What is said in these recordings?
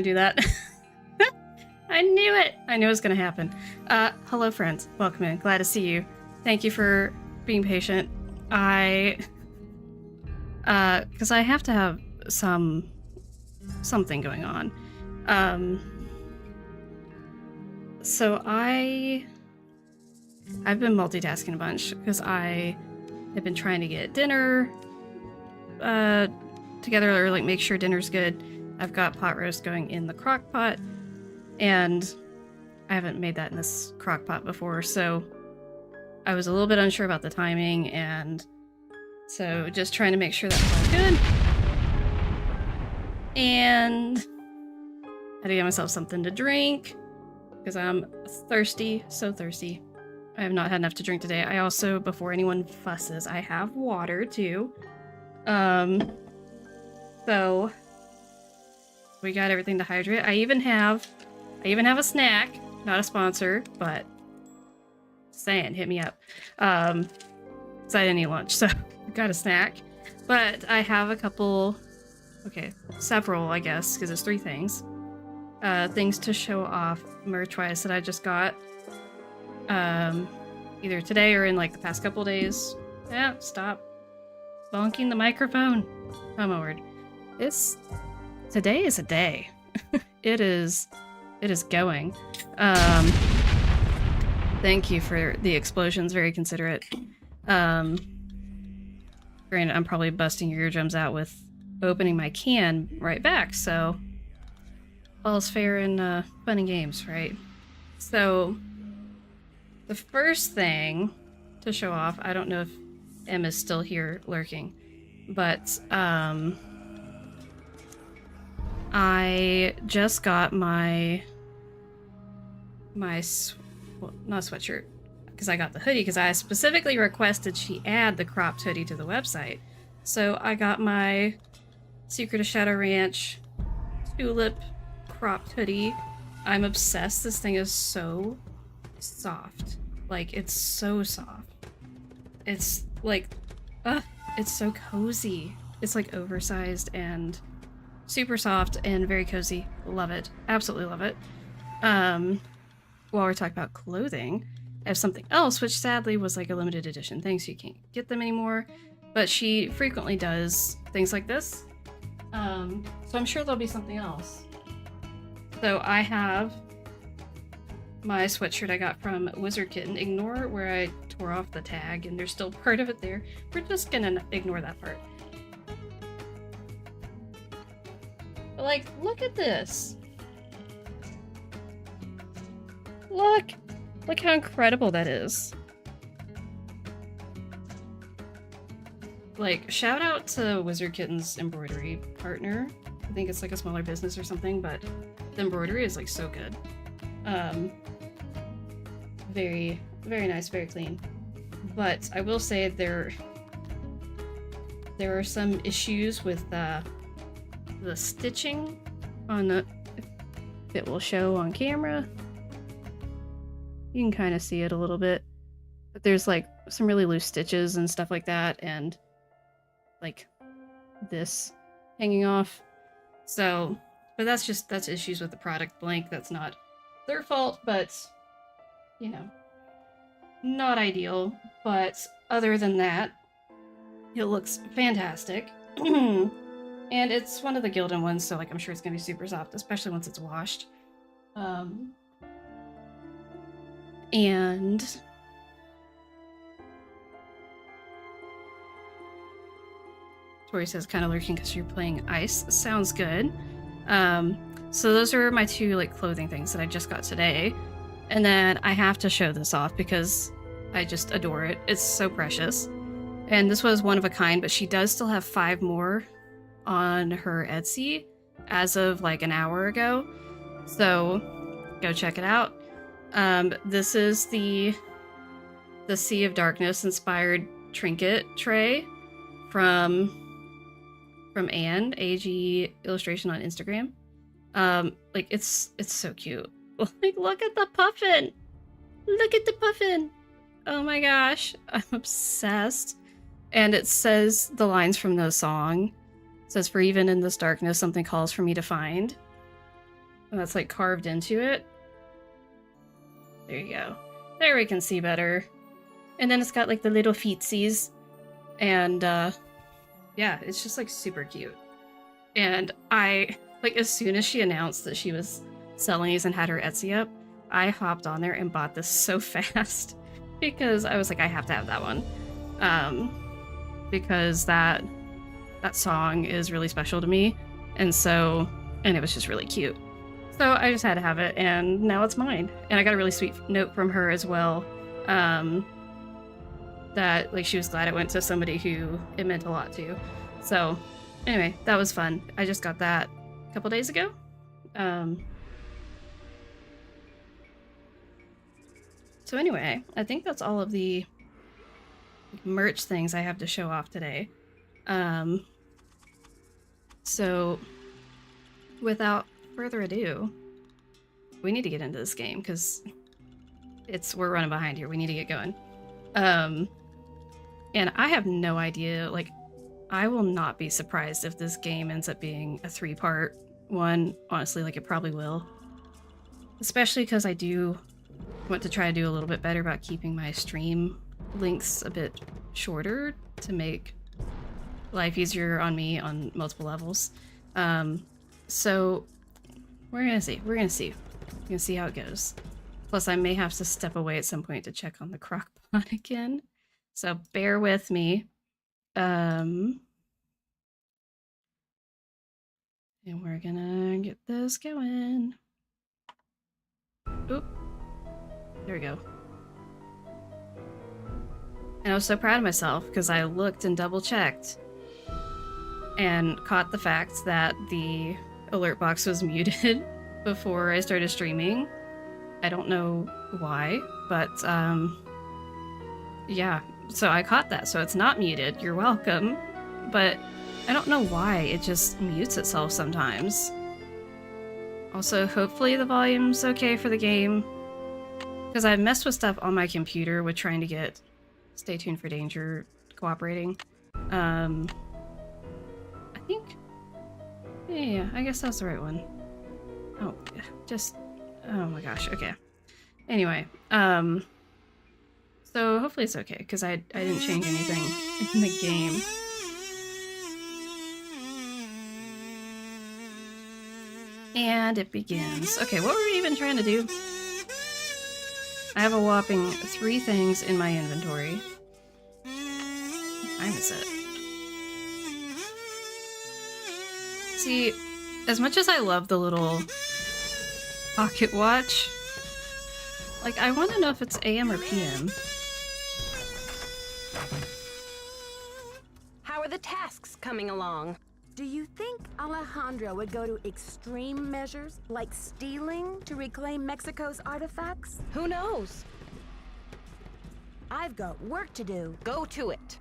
do that. I knew it! I knew it was gonna happen. Hello friends. Welcome in. Glad to see you. Thank you for being patient. Because I have to have something going on. So I've been multitasking a bunch because I have been trying to get dinner together, or like make sure dinner's good. I've got pot roast going in the crock pot, and I haven't made that in this crock pot before, so I was a little bit unsure about the timing, and so just trying to make sure that's all good. And I had to get myself something to drink because I'm thirsty, so thirsty. I have not had enough to drink today. I also, before anyone fusses, I have water too. So we got everything to hydrate. I even have a snack, not a sponsor, but saying, hit me up. So I didn't eat lunch, so got a snack. But I have a couple, several, I guess, because it's 3 things. Things to show off merch-wise that I just got. Either today or in like the past couple days. Yeah, stop bonking the microphone. Oh my word. Today is a day. It is going. Thank you for the explosions, very considerate. Granted, I'm probably busting your eardrums out with opening my can right back, so all's fair in fun and games, right? So the first thing to show off, I don't know if Emma's still here lurking, but I just got my not sweatshirt, because I got the hoodie, because I specifically requested she add the cropped hoodie to the website. So I got my Secret of Shadow Ranch tulip cropped hoodie. I'm obsessed. This thing is so soft. Like, it's so soft. It's like, it's so cozy. It's like oversized and super soft and very cozy. Love it. Absolutely love it. While we're talking about clothing, I have something else, which sadly was like a limited edition thing, so you can't get them anymore. But she frequently does things like this. So I'm sure there'll be something else. So I have my sweatshirt I got from Wizard Kitten. Ignore where I tore off the tag, and there's still part of it there. We're just gonna ignore that part. But like, look at this. Look how incredible that is. Like, shout out to Wizard Kitten's embroidery partner. I think it's like a smaller business or something, but the embroidery is like so good. Very, very nice, very clean. But I will say there are some issues with the stitching on the, if it will show on camera. You can kind of see it a little bit, but there's like some really loose stitches and stuff like that, and like this hanging off. So, but that's issues with the product blank. That's not their fault, but you know, not ideal. But other than that, it looks fantastic. And it's one of the Gildan ones, so like I'm sure it's gonna be super soft, especially once it's washed. And Tori says kind of lurking because you're playing ice. Sounds good. So those are my 2 like clothing things that I just got today. And then I have to show this off because I just adore it. It's so precious. And this was one of a kind, but she does still have 5 more on her Etsy as of like an hour ago. So go check it out. This is the Sea of Darkness inspired trinket tray from Anne, AG illustration on Instagram. Like it's so cute. Like, look at the puffin! Look at the puffin! Oh my gosh, I'm obsessed. And it says the lines from the song. It says, "For even in this darkness, something calls for me to find." that's like carved into it. There you go. There we can see better. And then it's got like the little feetsies. And yeah, it's just like super cute. And I, like, as soon as she announced that she was selling these and had her Etsy up, I hopped on there and bought this so fast because I was like, I have to have that one. Because that song is really special to me. And it was just really cute. So I just had to have it, and now it's mine. And I got a really sweet note from her as well. That, like, she was glad it went to somebody who it meant a lot to. So, anyway, that was fun. I just got that a couple days ago. So anyway, I think that's all of the merch things I have to show off today. So, without further ado, we need to get into this game because we're running behind here. We need to get going. And I have no idea, like, I will not be surprised if this game ends up being a 3-part one. Honestly, like, it probably will. Especially because I do want to try to do a little bit better about keeping my stream lengths a bit shorter to make life easier on me on multiple levels. So we're gonna see. We're gonna see how it goes. Plus, I may have to step away at some point to check on the crock pot again. So bear with me. And we're gonna get this going. Oop. There we go. And I was so proud of myself because I looked and double checked and caught the fact that the alert box was muted before I started streaming. I don't know why, but yeah, so I caught that. So it's not muted. You're welcome. But I don't know why it just mutes itself sometimes. Also, hopefully the volume's okay for the game. Because I've messed with stuff on my computer with trying to get Stay Tuned for Danger cooperating. I think... Yeah, I guess that's the right one. Oh, just... Oh my gosh, okay. Anyway, so hopefully it's okay, because I didn't change anything in the game. And it begins. Okay, what were we even trying to do? I have a whopping 3 things in my inventory. What time is it? See, as much as I love the little pocket watch, like, I want to know if it's AM or PM. How are the tasks coming along? Do you think Alejandro would go to extreme measures, like stealing, to reclaim Mexico's artifacts? Who knows? I've got work to do. Go to it.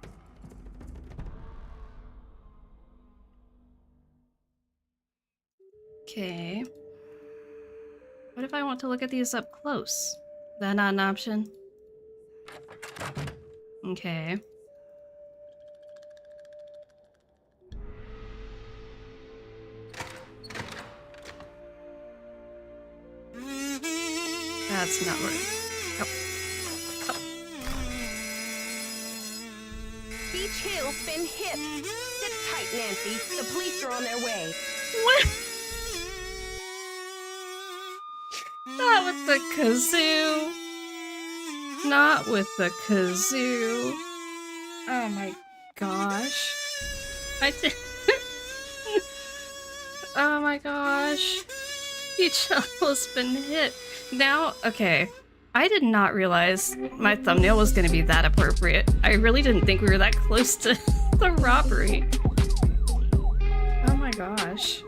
Okay. What if I want to look at these up close? Is that not an option? Okay. That's not right. Oh. Oh. Beach Hill's been hit. Sit tight, Nancy. The police are on their way. What? Not with the kazoo. Not with the kazoo. Oh my gosh. I did. Oh my gosh. Each has been hit. Now, okay. I did not realize my thumbnail was going to be that appropriate. I really didn't think we were that close to the robbery. Oh my gosh.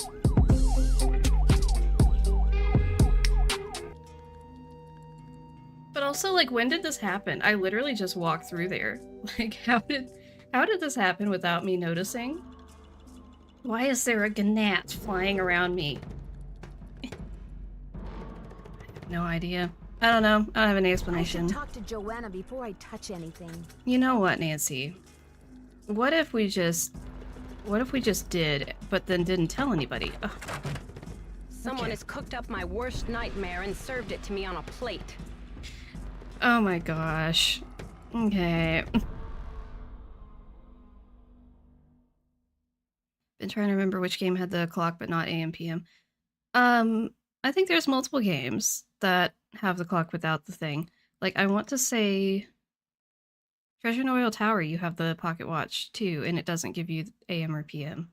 But also, like, when did this happen? I literally just walked through there. Like, how did this happen without me noticing? Why is there a gnat flying around me? I have no idea. I don't know. I don't have any explanation. I should talk to Joanna before I touch anything. You know what, Nancy? What if we just did, but then didn't tell anybody? Ugh. Someone Okay. has cooked up my worst nightmare and served it to me on a plate. Oh my gosh. Okay. Been trying to remember which game had the clock but not AM PM. I think there's multiple games that have the clock without the thing. Like, I want to say Treasure in Oil Tower, you have the pocket watch too, and it doesn't give you AM or PM.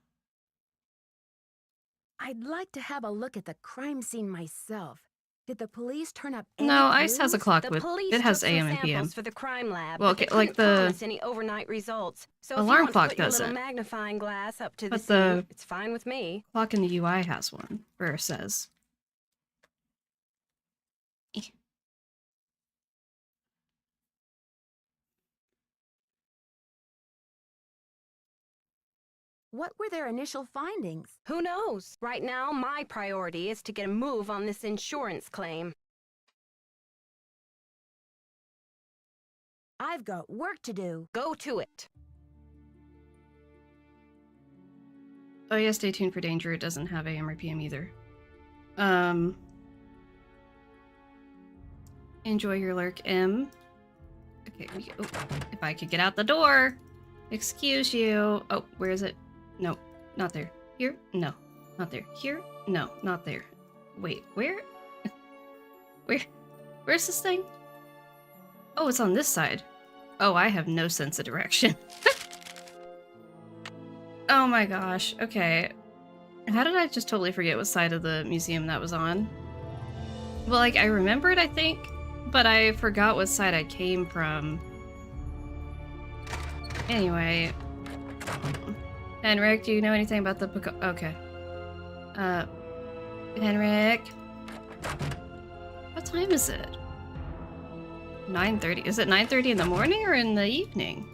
I'd like to have a look at the crime scene myself. Did the police turn up any No, Ice has a clues? clock The with police it took has some AM and PM. samples for the crime lab, Well, but they okay, like couldn't the promise any overnight results. So if you alarm want to clock put your little doesn't. magnifying glass up to the But the scene, it's fine with me. clock in the UI has one where it says. Eh. What were their initial findings? Who knows? Right now, my priority is to get a move on this insurance claim. I've got work to do. Go to it. Oh yeah, stay tuned for danger. It doesn't have AM or PM either. Enjoy your lurk, M. Okay, if I could get out the door. Excuse you. Oh, where is it? No, not there. Here? No, not there. Here? No, not there. Wait, where? Where's this thing? Oh, it's on this side. Oh, I have no sense of direction. Oh my gosh. Okay. How did I just totally forget what side of the museum that was on? Well, like, I remembered, I think, but I forgot what side I came from. Anyway. Henrik, do you know anything about the okay. Henrik? What time is it? 9:30. Is it 9:30 in the morning or in the evening?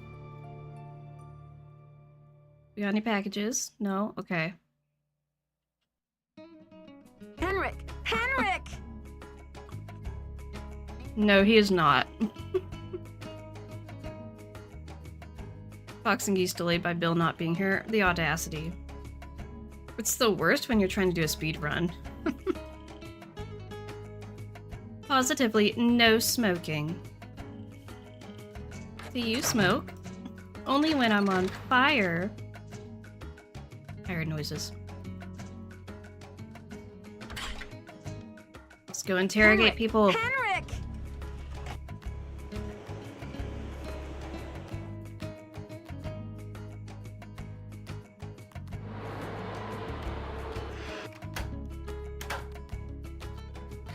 We got any packages? No? Okay. Henrik! Henrik! No, he is not. Fox and Geese delayed by Bill not being here. The audacity. It's the worst when you're trying to do a speed run. Positively no smoking. Do you smoke? Only when I'm on fire. I heard noises. Let's go interrogate Henrik! people. Henrik!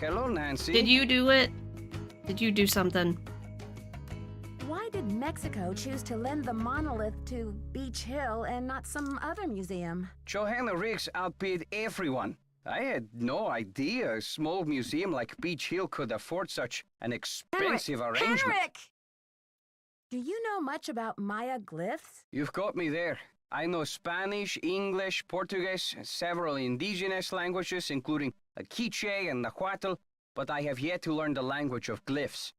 Hello, Nancy. Did you do it? Did you do something? Why did Mexico choose to lend the monolith to Beach Hill and not some other museum? Johanna Riggs outbid everyone. I had no idea a small museum like Beach Hill could afford such an expensive arrangement. Henrik! Do you know much about Maya glyphs? You've got me there. I know Spanish, English, Portuguese, and several indigenous languages, including Quiche and Nahuatl, but I have yet to learn the language of glyphs.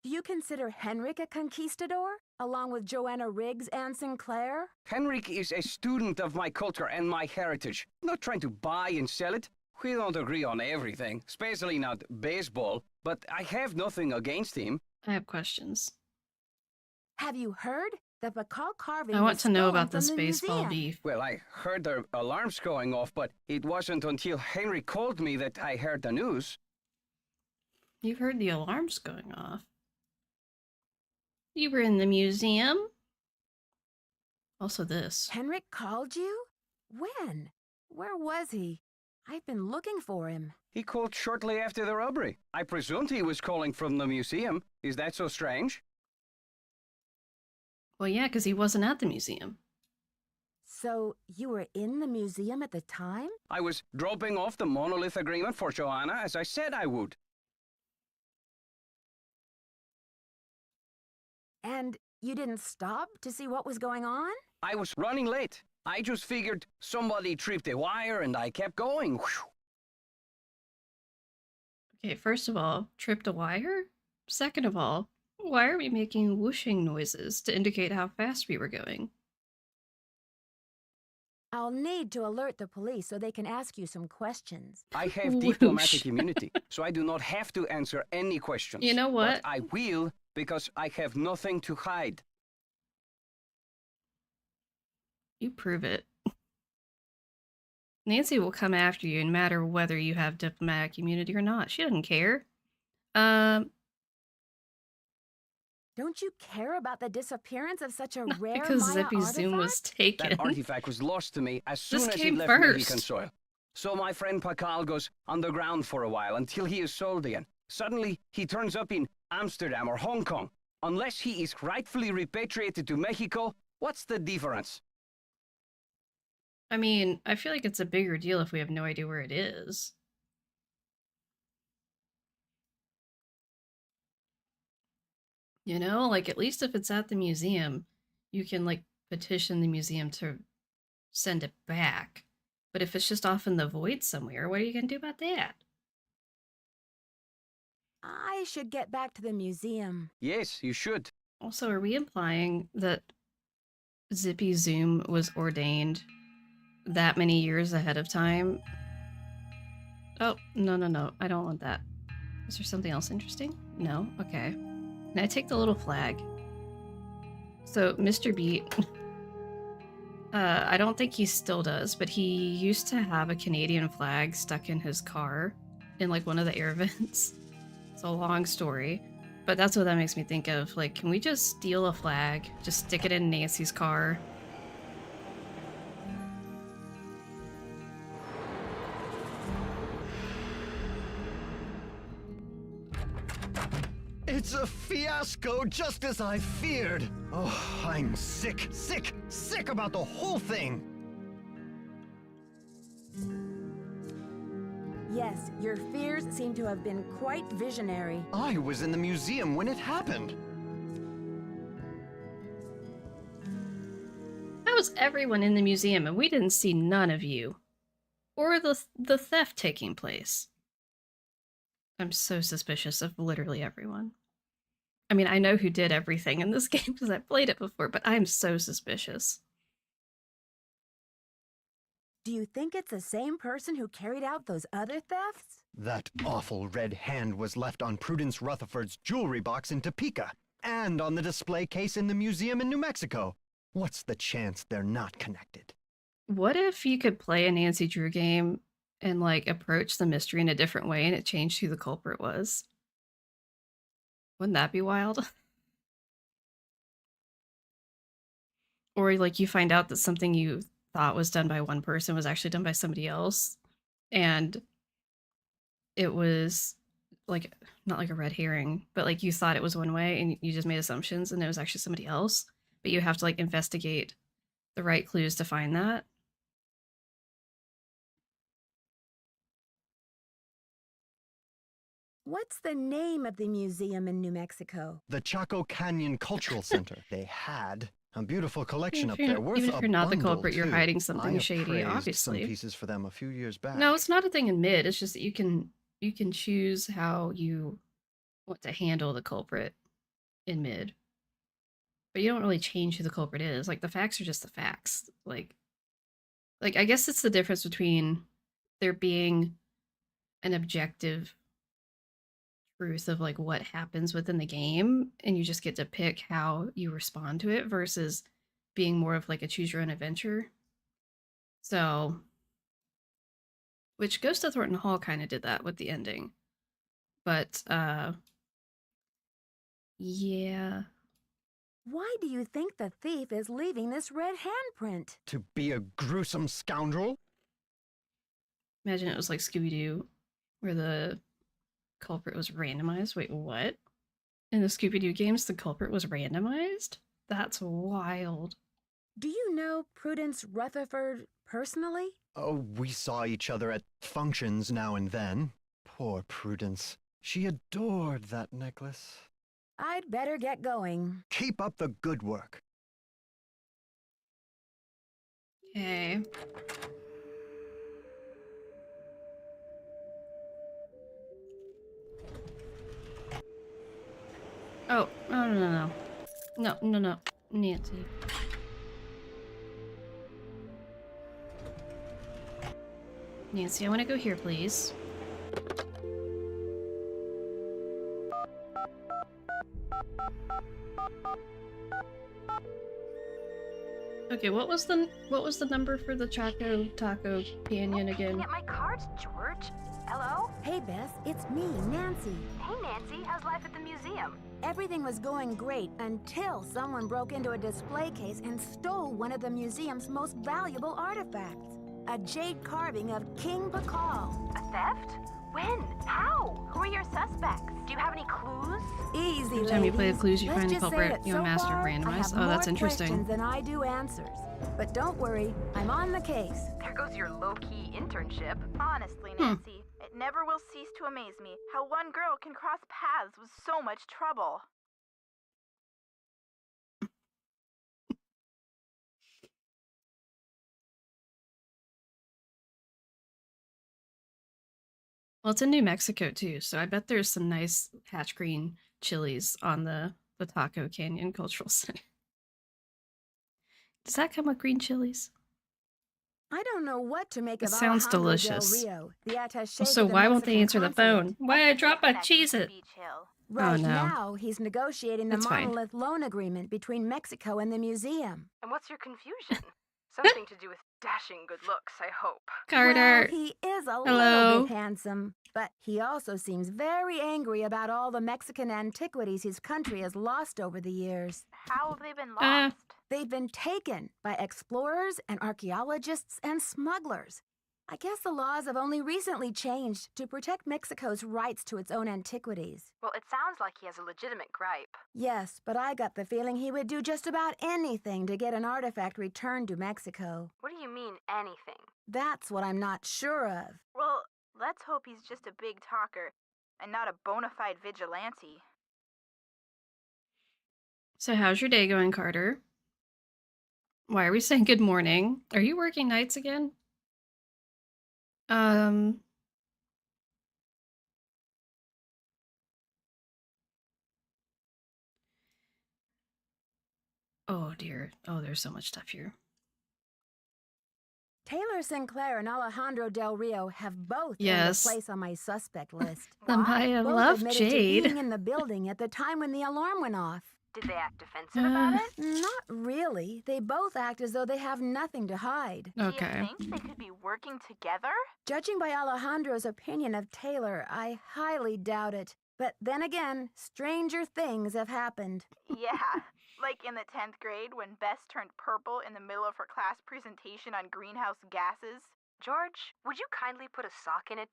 Do you consider Henrik a conquistador, along with Joanna Riggs and Sinclair? Henrik is a student of my culture and my heritage, not trying to buy and sell it. We don't agree on everything, especially not baseball, but I have nothing against him. I have questions. Have you heard? The Bacall carving I want was to know stolen about this from the baseball museum. beef. Well, I heard the alarms going off, but it wasn't until Henry called me that I heard the news. You've heard the alarms going off. You were in the museum? Also this. Henrik called you? When? Where was he? I've been looking for him. He called shortly after the robbery. I presumed he was calling from the museum. Is that so strange? Well, yeah, because he wasn't at the museum. So you were in the museum at the time? I was dropping off the monolith agreement for Joanna, as I said I would. And you didn't stop to see what was going on? I was running late. I just figured somebody tripped a wire and I kept going. Whew. Okay, first of all, tripped a wire? Second of all, why are we making whooshing noises to indicate how fast we were going? I'll need to alert the police so they can ask you some questions. I have Whoosh. diplomatic immunity, so I do not have to answer any questions. You know what? But I will, because I have nothing to hide. You prove it. Nancy will come after you no matter whether you have diplomatic immunity or not. She doesn't care. Don't you care about the disappearance of such a rare Because Maya Zippy Zoom was artifact? taken. That artifact was lost to me as soon This as it came left first. Mexican soil. So my friend Pakal goes underground for a while until he is sold again. Suddenly, he turns up in Amsterdam or Hong Kong. Unless he is rightfully repatriated to Mexico, what's the difference? I mean, I feel like it's a bigger deal if we have no idea where it is. You know, like at least if it's at the museum, you can like petition the museum to send it back. But if it's just off in the void somewhere, what are you going to do about that? I should get back to the museum. Yes, you should. Also, are we implying that Zippy Zoom was ordained that many years ahead of time? Oh, no. I don't want that. Is there something else interesting? No? Okay. Can I take the little flag? So, Mr. Beat, I don't think he still does, but he used to have a Canadian flag stuck in his car in like one of the air vents. It's a long story, but that's what that makes me think of. Like, can we just steal a flag, just stick it in Nancy's car? It's a fiasco, just as I feared. Oh, I'm sick about the whole thing. Yes, your fears seem to have been quite visionary. I was in the museum when it happened. How was everyone in the museum and we didn't see none of you? Or the theft taking place? I'm so suspicious of literally everyone. I mean, I know who did everything in this game because I played it before, but I'm so suspicious. Do you think it's the same person who carried out those other thefts? That awful red hand was left on Prudence Rutherford's jewelry box in Topeka, and on the display case in the museum in New Mexico. What's the chance they're not connected? What if you could play a Nancy Drew game and like approach the mystery in a different way and it changed who the culprit was? Wouldn't that be wild? Or like you find out that something you thought was done by one person was actually done by somebody else, and it was like not like a red herring, but like you thought it was one way and you just made assumptions and it was actually somebody else, but you have to like investigate the right clues to find that. What's the name of the museum in New Mexico? The Chaco Canyon Cultural Center. They had a beautiful collection up Even there, worth if a you're not the bundle, culprit, you're too. hiding something I shady, appraised obviously. some pieces for them a few years back. No, it's not a thing in mid. It's just that you can choose how you want to handle the culprit in mid. But you don't really change who the culprit is. Like the facts are just the facts. Like I guess it's the difference between there being an objective truth of like what happens within the game and you just get to pick how you respond to it versus being more of like a choose your own adventure. So, which Ghost of Thornton Hall kind of did that with the ending. But yeah. Why do you think the thief is leaving this red handprint? To be a gruesome scoundrel? Imagine it was like Scooby-Doo where the culprit was randomized. Wait, what? In the Scooby-Doo games, the culprit was randomized? That's wild. Do you know Prudence Rutherford personally? Oh, we saw each other at functions now and then. Poor Prudence. She adored that necklace. I'd better get going. Keep up the good work. Okay. Oh, no. No. Nancy. Nancy, I want to go here, please. Okay, what was the number for the Taco Canyon again? Looking at my cards, George. Hello? Hey, Beth, it's me, Nancy. Hey, Nancy. How's life at the museum? Everything was going great until someone broke into a display case and stole one of the museum's most valuable artifacts. A jade carving of King Pakal. A theft? When? How? Who are your suspects? Do you have any clues? Easy, Every time you play the ladies. clues, you Let's find the just say culprit. that You so and Master far, randomized. I have Oh, that's more interesting. questions than I do answers. But don't worry, I'm on the case. There goes your low-key internship. Honestly, Nancy, it never will cease to amaze me how one girl can cross paths with so much trouble. Well, it's in New Mexico too, so I bet there's some nice hatch green chilies on the Taco Canyon Cultural Center. Does that come with green chilies? I don't know what to make It of sounds Alejandro delicious. Del Rio, the attaché Also, to the why won't they Mexican answer the consulate. phone? Why I drop my cheese it? Beach Hill. Right no. now, he's negotiating the It's fine. monolith loan agreement between Mexico and the museum. And what's your confusion? Something to do with dashing good looks, I hope. Carter. Well, he is a Hello. little bit handsome, but he also seems very angry about all the Mexican antiquities his country has lost over the years. How have they been Uh, lost? They've been taken by explorers and archaeologists and smugglers. I guess the laws have only recently changed to protect Mexico's rights to its own antiquities. Well, it sounds like he has a legitimate gripe. Yes, but I got the feeling he would do just about anything to get an artifact returned to Mexico. What do you mean, anything? That's what I'm not sure of. Well, let's hope he's just a big talker and not a bona fide vigilante. So how's your day going, Carter? Why are we saying good morning? Are you working nights again? Oh dear. Oh, there's so much stuff here. Taylor Sinclair and Alejandro Del Rio have both Yes. earned a place on my suspect list. I Both love admitted to Jade. being in the building at the time when the alarm went off. Did they act defensive about it? Not really. They both act as though they have nothing to hide. Okay. Do you think they could be working together? Judging by Alejandro's opinion of Taylor, I highly doubt it. But then again, stranger things have happened. Yeah, like in the 10th grade when Bess turned purple in the middle of her class presentation on greenhouse gases. George, would you kindly put a sock in it?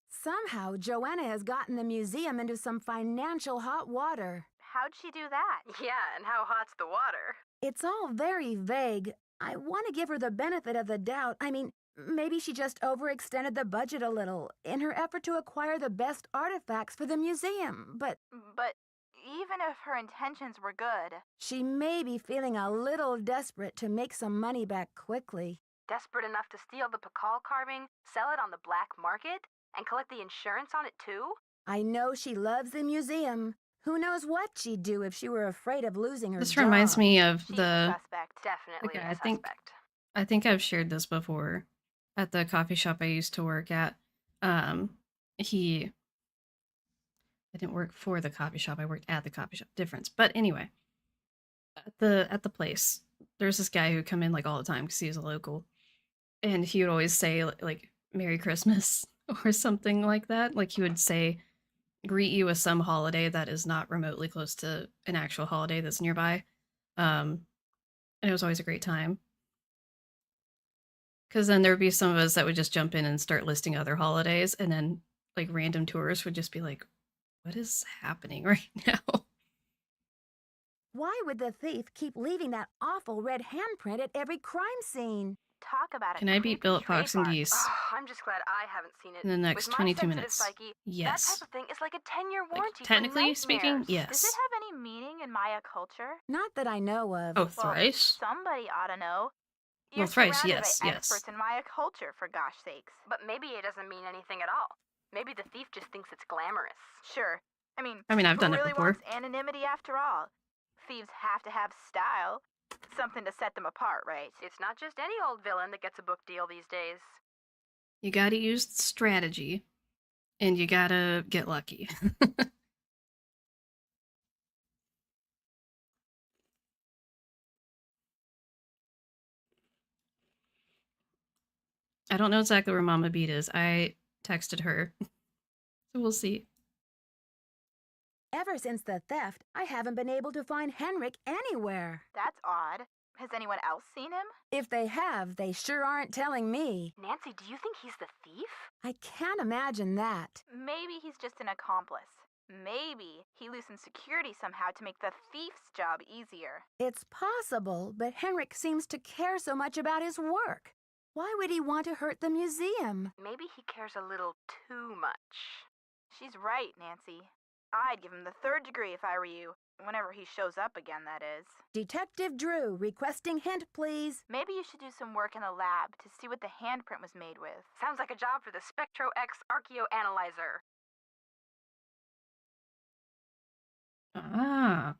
Somehow, Joanna has gotten the museum into some financial hot water. How'd she do that? Yeah, and how hot's the water? It's all very vague. I want to give her the benefit of the doubt. I mean, maybe she just overextended the budget a little in her effort to acquire the best artifacts for the museum, but But even if her intentions were good, she may be feeling a little desperate to make some money back quickly. Desperate enough to steal the Pakal carving, sell it on the black market, and collect the insurance on it too? I know she loves the museum. Who knows what she'd do if she were afraid of losing her This job. reminds me of she's a the. suspect. Definitely Okay, a I think- suspect. I think I've shared this before at the coffee shop I used to work at. I didn't work for the coffee shop. I worked at the coffee shop. Difference. But anyway, at the place, there's this guy who would come in like all the time because he was a local, and he would always say like "Merry Christmas" or something like that. Like he would say, greet you with some holiday that is not remotely close to an actual holiday that's nearby. And it was always a great time. Because then there would be some of us that would just jump in and start listing other holidays, and then like random tourists would just be like, what is happening right now? Why would the thief keep leaving that awful red handprint at every crime scene? Talk about it. Can I beat Bill at Fox and Geese Oh, I'm just glad I haven't seen it. in the next With my 22 sensitive minutes? Psyche, Yes. That type of thing is like a 10-year warranty. for Technically speaking, nightmares. yes. Does it have any meaning in Maya culture? Not that I know of. Oh, Well, thrice? somebody ought to know. Well, You're thrice, surrounded yes, by yes. experts in Maya culture, for gosh sakes. But maybe it doesn't mean anything at all. Maybe the thief just thinks it's glamorous. Sure. I mean, I've who done it really before. wants anonymity after all? Thieves have to have style. Something to set them apart, right? It's not just any old villain that gets a book deal these days. You gotta use strategy, and you gotta get lucky. I don't know exactly where Mama Beat is. I texted her. So we'll see. Ever since the theft, I haven't been able to find Henrik anywhere. That's odd. Has anyone else seen him? If they have, they sure aren't telling me. Nancy, do you think he's the thief? I can't imagine that. Maybe he's just an accomplice. Maybe he loosened security somehow to make the thief's job easier. It's possible, but Henrik seems to care so much about his work. Why would he want to hurt the museum? Maybe he cares a little too much. She's right, Nancy. I'd give him the 3rd degree if I were you. Whenever he shows up again, that is. Detective Drew, requesting hint, please. Maybe you should do some work in a lab to see what the handprint was made with. Sounds like a job for the Spectro X Archaeoanalyzer. Ah.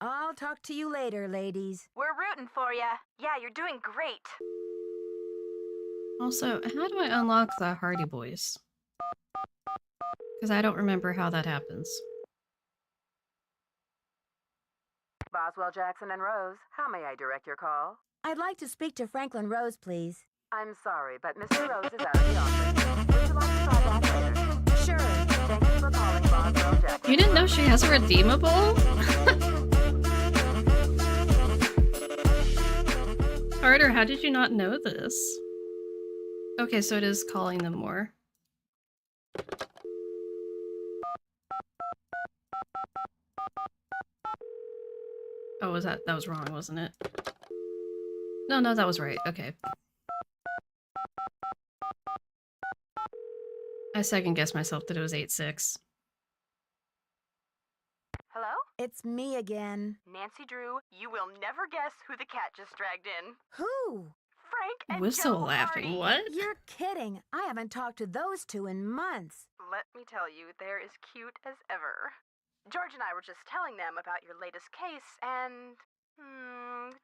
I'll talk to you later, ladies. We're rooting for ya. Yeah, you're doing great. Also, how do I unlock the Hardy Boys? Because I don't remember how that happens. Boswell, Jackson, and Rose, how may I direct your call? I'd like to speak to Franklin Rose, please. I'm sorry, but Mr. Rose is out of the office. Would you like to try back later? Sure. Thank you for calling Boswell, Jackson. You didn't know she has a redeemable? Carter, how did you not know this? Okay, so it is calling them more. Oh, that was wrong, wasn't it? No, that was right. Okay. I second-guessed myself that it was 8-6. Hello? It's me again. Nancy Drew, you will never guess who the cat just dragged in. Who? Frank and Whistle Joe laughing, Hardy. what? You're kidding. I haven't talked to those two in months. Let me tell you, they're as cute as ever. George and I were just telling them about your latest case, and...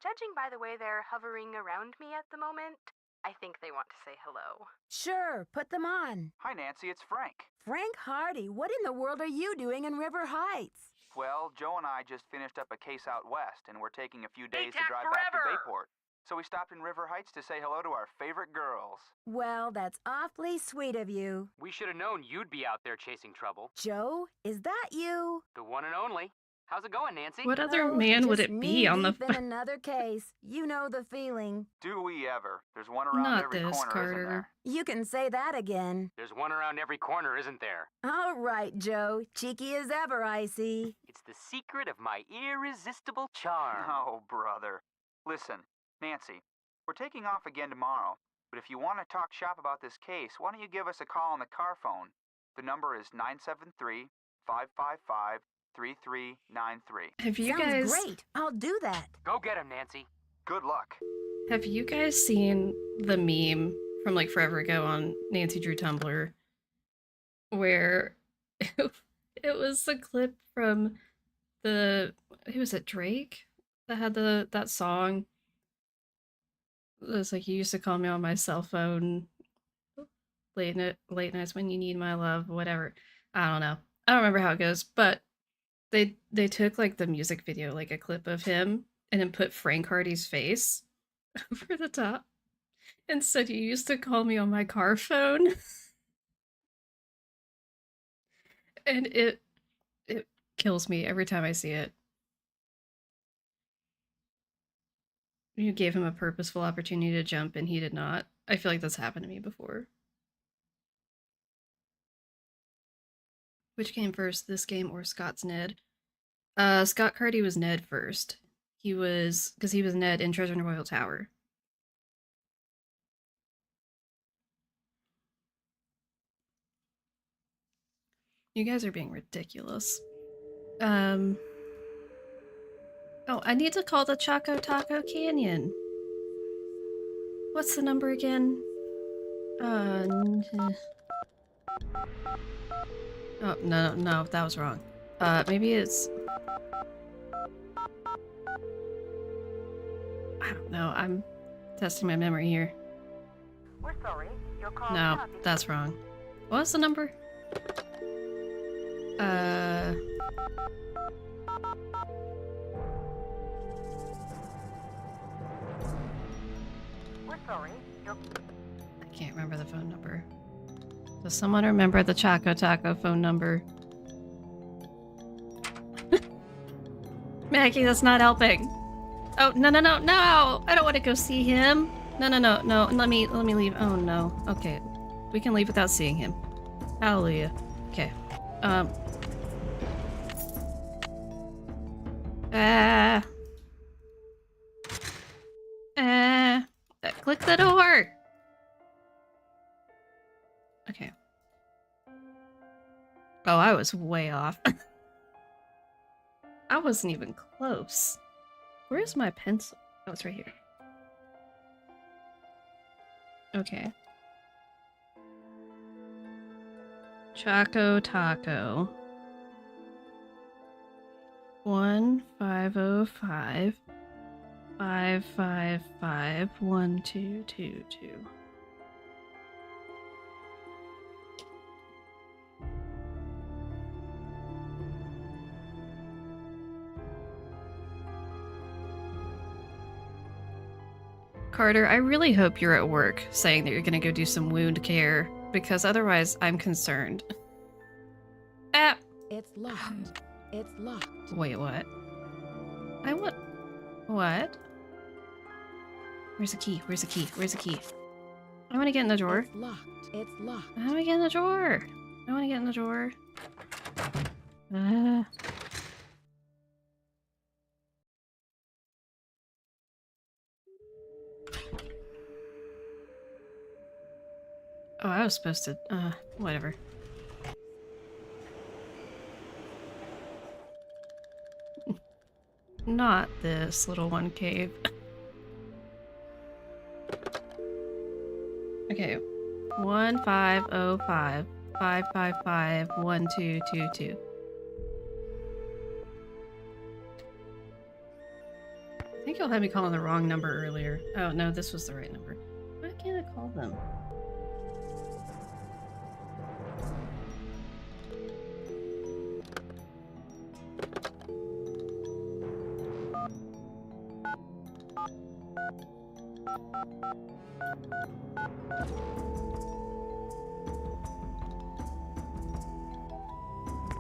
judging by the way they're hovering around me at the moment, I think they want to say hello. Sure, put them on. Hi, Nancy, it's Frank. Frank Hardy, what in the world are you doing in River Heights? Well, Joe and I just finished up a case out west, and we're taking a few days to ATAC drive back to forever! Bayport. So we stopped in River Heights to say hello to our favorite girls. Well, that's awfully sweet of you. We should have known you'd be out there chasing trouble. Joe, is that you? The one and only. How's it going, Nancy? What other Oh, man would just it be on the... knee-deep in another case. You know the feeling. Do we ever? There's one around Not every this, corner, isn't Carter. there? You can say that again. There's one around every corner, isn't there? All right, Joe. Cheeky as ever, I see. It's the secret of my irresistible charm. Oh, brother. Listen, Nancy, we're taking off again tomorrow, but if you want to talk shop about this case, why don't you give us a call on the car phone? The number is 973-555-3393. Have you Sounds guys... great. I'll do that. Go get him, Nancy. Good luck. Have you guys seen the meme from like forever ago on Nancy Drew Tumblr where it was the clip from the... Who was it? Drake? That had that song. It was like, you used to call me on my cell phone late nights when you need my love, whatever. I don't know. I don't remember how it goes, but they took like the music video, like a clip of him, and then put Frank Hardy's face over the top and said, you used to call me on my car phone. And it kills me every time I see it. You gave him a purposeful opportunity to jump and he did not. I feel like that's happened to me before. Which came first, this game or Scott's Ned? Scott Hardy was Ned first. Because he was Ned in Treasure in the Royal Tower. You guys are being ridiculous. Oh, I need to call the Choco Taco Canyon. What's the number again? Oh, no, that was wrong. Maybe it's... I don't know, I'm testing my memory here. We're sorry. Your call No, cannot be that's wrong. What was the number? We're sorry. Your I can't remember the phone number. Does someone remember the Choco Taco phone number? Maggie, that's not helping. Oh, no, no, no, no! I don't want to go see him. No, no, no, no. Let me leave. Oh, no. Okay. We can leave without seeing him. Hallelujah. Okay. Click the door! Okay. Oh, I was way off. I wasn't even close. Where's my pencil? Oh, it's right here. Okay. Choco Taco. 1505 555 1222. Carter, I really hope you're at work saying that you're gonna go do some wound care, because otherwise I'm concerned. Ah! It's locked. It's locked. Wait, what? What? Where's the key? Where's the key? Where's the key? I want to get in the drawer. It's locked. It's locked. I want to get in the drawer. I want to get in the drawer. Oh, I was supposed to, whatever. Not this little one cave. Okay. 1505 555 1222. I think you'll have me calling the wrong number earlier. Oh, no, this was the right number. Why can't I call them?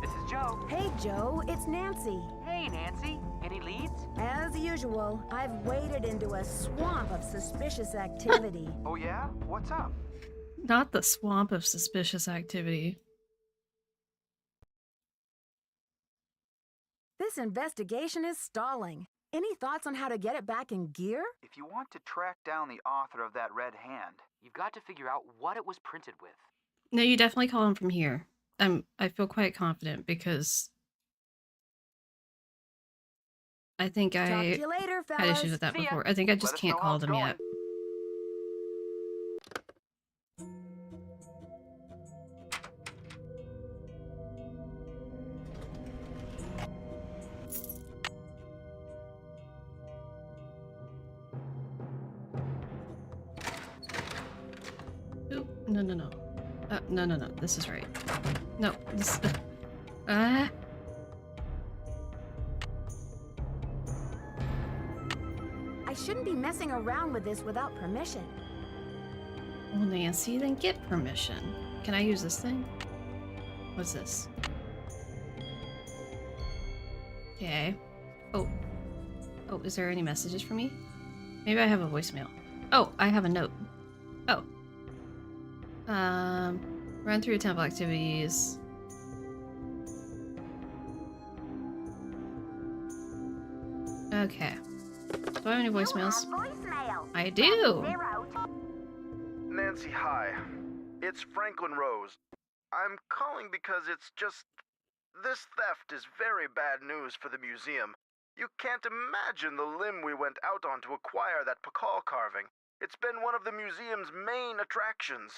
This is Joe. Hey, Joe, it's Nancy. Hey, Nancy. Any leads? As usual, I've waded into a swamp of suspicious activity. Oh yeah? What's up? Not the swamp of suspicious activity. This investigation is stalling. Any thoughts on how to get it back in gear? If you want to track down the author of that red hand, You've got to figure out what it was printed with. No, you definitely call him from here. I feel quite confident because I think Talk to I you later, had fellas. issues with that See ya. before. I think I just Let us can't know how call it's them yet. Oop, no, no, no. No, no, no. This is right. No, this. Ah. I shouldn't be messing around with this without permission. Well, Nancy, then get permission. Can I use this thing? What's this? Okay. Oh. Oh, is there any messages for me? Maybe I have a voicemail. Oh, I have a note. Oh. Run through temple activities. Okay. Do I have any voicemails? Voicemail. I do! Nancy, hi. It's Franklin Rose. I'm calling because it's just... This theft is very bad news for the museum. You can't imagine the limb we went out on to acquire that Pakal carving. It's been one of the museum's main attractions.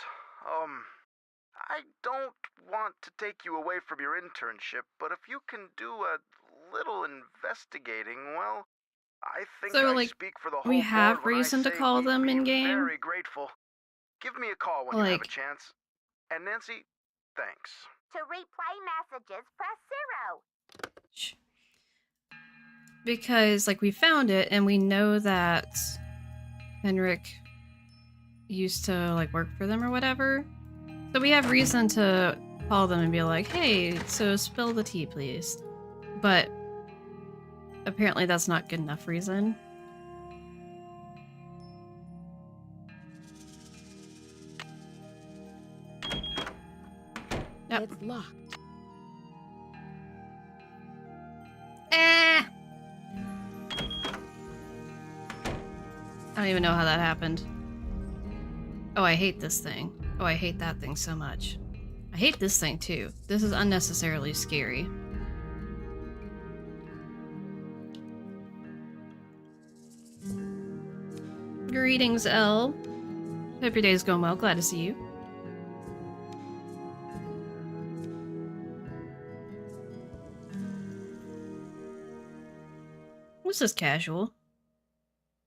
I don't want to take you away from your internship, but if you can do a little investigating, well, I think So, I like, speak for the whole we board have when I reason to say call we'd them be in-game? very grateful. Give me a call when you have a Like, chance. And Nancy, thanks. To replay messages, press 0. shh. Because, like, we found it, and we know that Henrik used to, like, work for them or whatever. So we have reason to call them and be like, hey, so spill the tea, please. But apparently that's not good enough reason. Yep. It's locked. I don't even know how that happened. Oh, I hate this thing. Oh, I hate that thing so much. I hate this thing too. This is unnecessarily scary. Greetings, Elle. Hope your day's going well. Glad to see you. This is casual.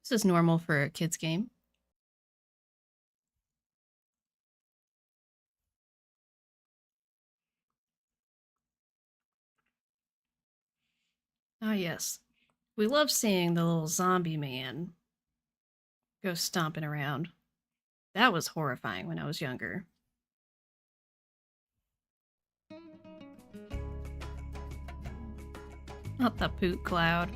This is normal for a kid's game. Ah, yes. We love seeing the little zombie man go stomping around. That was horrifying when I was younger. Not the poot cloud.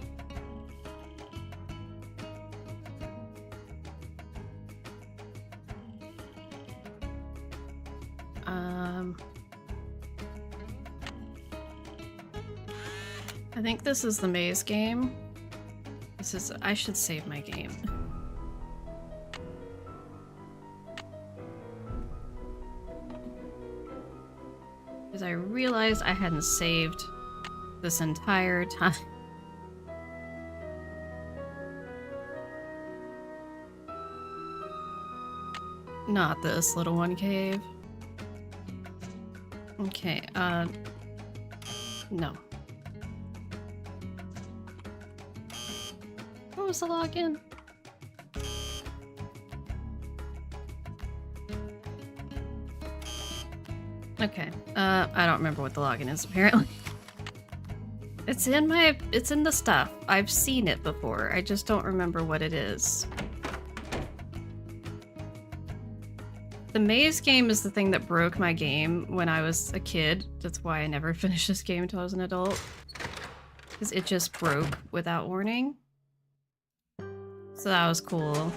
I think this is the maze game. This is... I should save my game. Because I realized I hadn't saved this entire time. Not this little one cave. Okay, no. What was the login? Okay, I don't remember what the login is, apparently. It's in the stuff. I've seen it before. I just don't remember what it is. The maze game is the thing that broke my game when I was a kid. That's why I never finished this game until I was an adult. Because it just broke without warning. So that was cool.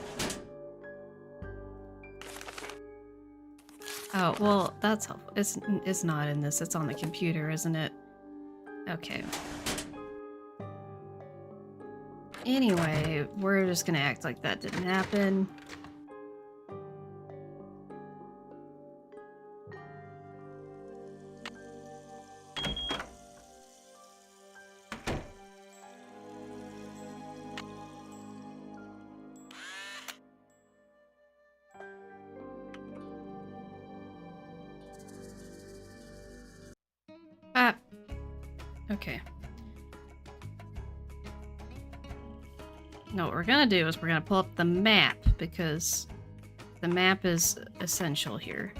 Oh, well, that's helpful. It's not in this. It's on the computer, isn't it? Okay. Anyway, we're just gonna act like that didn't happen. Ah. Okay. No, what we're gonna do is we're gonna pull up the map, because the map is essential here.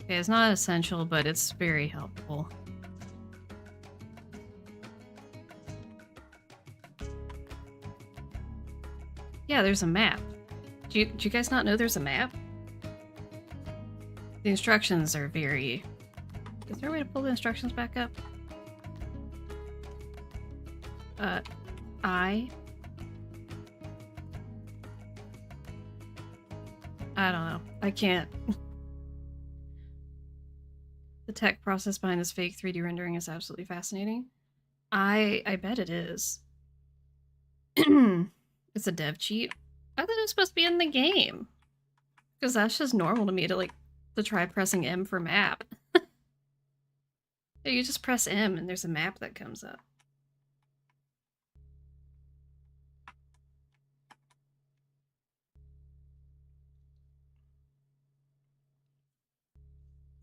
Okay, it's not essential, but it's very helpful. Yeah, there's a map. Do you guys not know there's a map? The instructions are very... Is there a way to pull the instructions back up? I don't know. I can't. The tech process behind this fake 3D rendering is absolutely fascinating. I bet it is. It's a dev cheat. I thought it was supposed to be in the game. Because that's just normal to me to try pressing M for map. Yeah, you just press M and there's a map that comes up.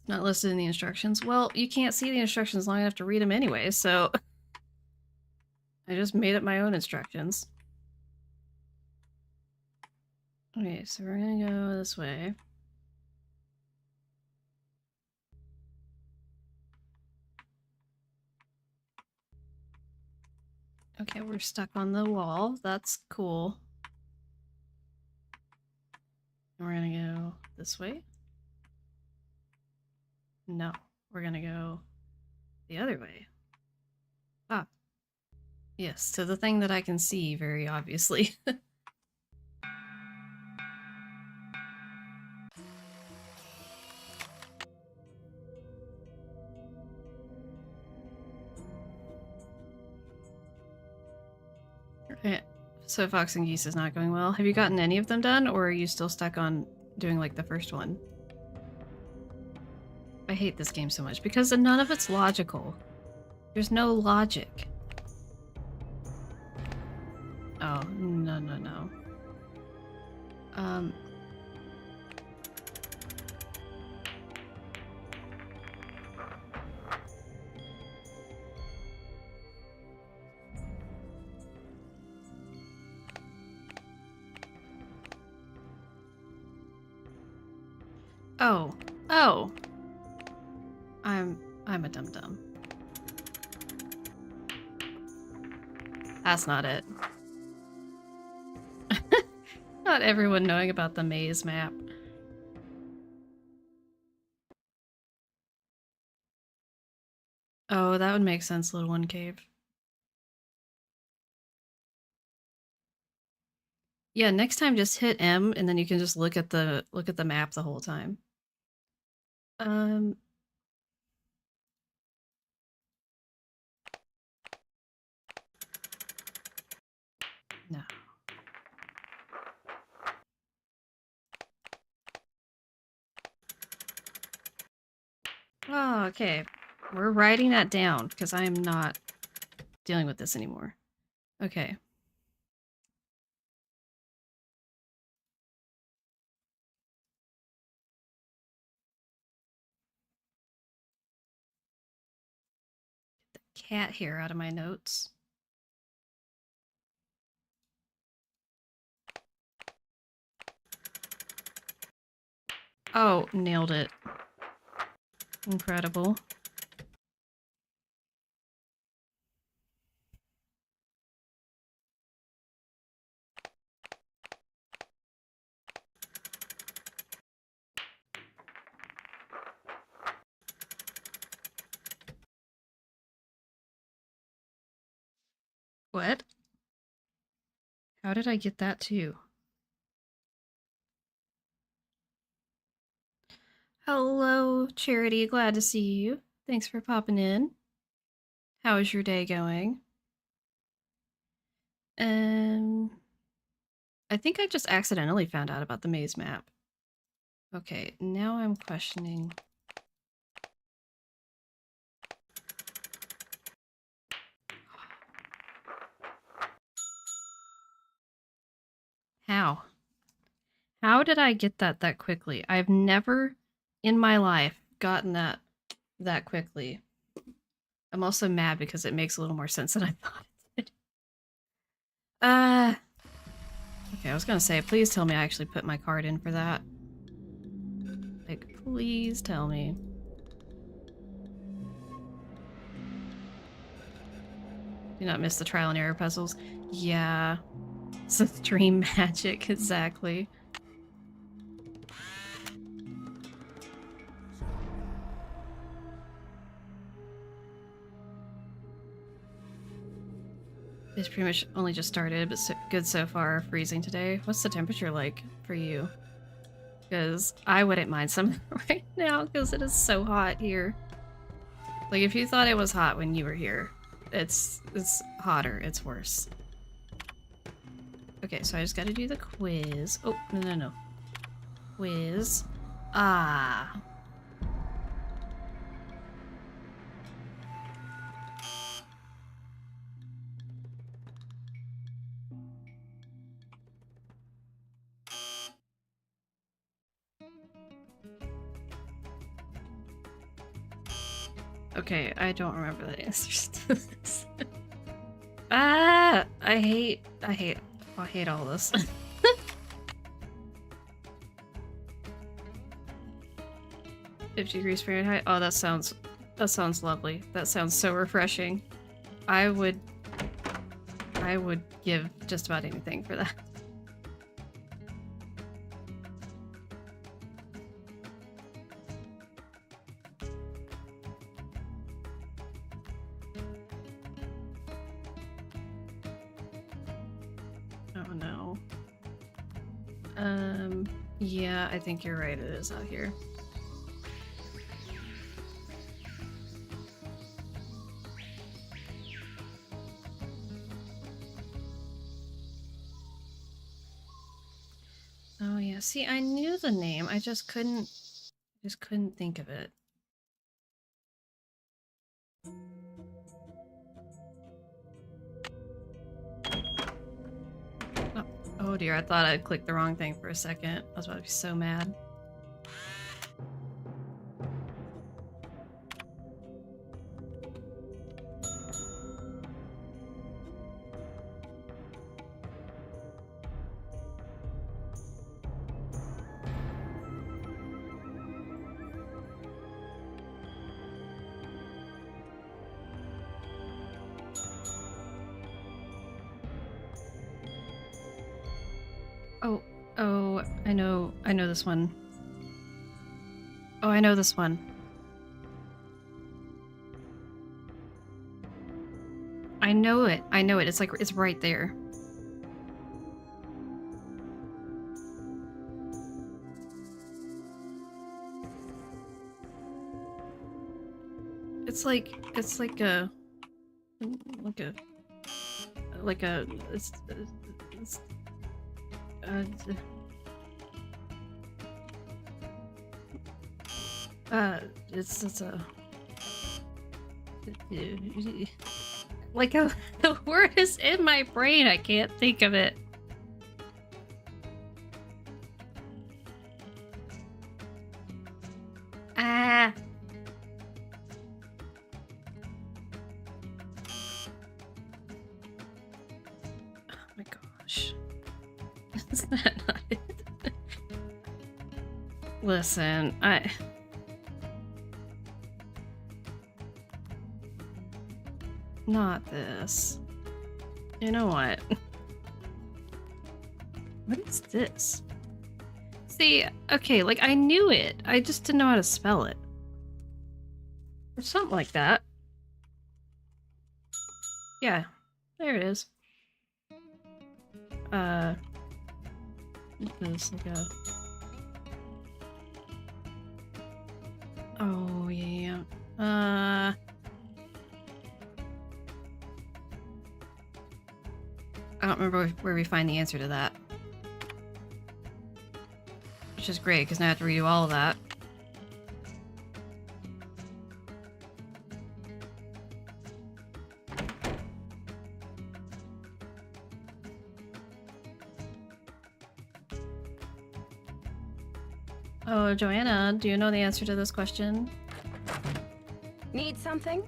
Not listed in the instructions. Well, you can't see the instructions long enough to read them anyway, so I just made up my own instructions. Okay, so we're gonna go this way. Okay, we're stuck on the wall. That's cool. And we're gonna go this way. No, we're gonna go the other way. Ah. Yes, to the thing that I can see very obviously. Okay, so Fox and Geese is not going well. Have you gotten any of them done, or are you still stuck on doing like the first one? I hate this game so much because none of it's logical. There's no logic. Oh, no, no, no. Oh. Oh. I'm a dum-dum. That's not it. Not everyone knowing about the maze map. Oh, that would make sense, Little One Cave. Yeah, next time just hit M and then you can just look at the map the whole time. No. Oh, okay. We're writing that down because I am not dealing with this anymore. Okay. Get the cat hair out of my notes. Oh, nailed it. Incredible. What? How did I get that too? Hello, Charity. Glad to see you. Thanks for popping in. How is your day going? I think I just accidentally found out about the maze map. Okay, now I'm questioning. How? How did I get that quickly? I've never in my life gotten that quickly. I'm also mad because it makes a little more sense than I thought it did. Okay, I was gonna say, please tell me I actually put my card in for that. Like, please tell me. Do not miss the trial and error puzzles. Yeah. It's a dream magic, exactly. It's pretty much only just started, but good so far. Freezing today. What's the temperature like for you? Because I wouldn't mind some right now because it is so hot here. Like, if you thought it was hot when you were here, it's hotter. It's worse. Okay, so I just gotta do the quiz. Oh, no. Quiz. Ah. Okay, I don't remember the answers to this. Ah, I hate all this. 50 degrees Fahrenheit. Oh, that sounds lovely. That sounds so refreshing. I would give just about anything for that. Oh no. Yeah, I think you're right, it is out here. Oh yeah, see, I knew the name, I just couldn't think of it. Oh dear, I thought I'd clicked the wrong thing for a second. I was about to be so mad. Oh, I know this one. Oh, I know this one. I know it. It's like, it's right there. It's like like a the word is in my brain. I can't think of it. Ah. Oh my gosh. Is that not it? Listen, not this. You know what? What is this? See, okay, like I knew it. I just didn't know how to spell it. Or something like that. Yeah, there it is. It's like a... Oh, yeah. I don't remember where we find the answer to that. Which is great, because now I have to redo all of that. Oh, Joanna, do you know the answer to this question? Need something?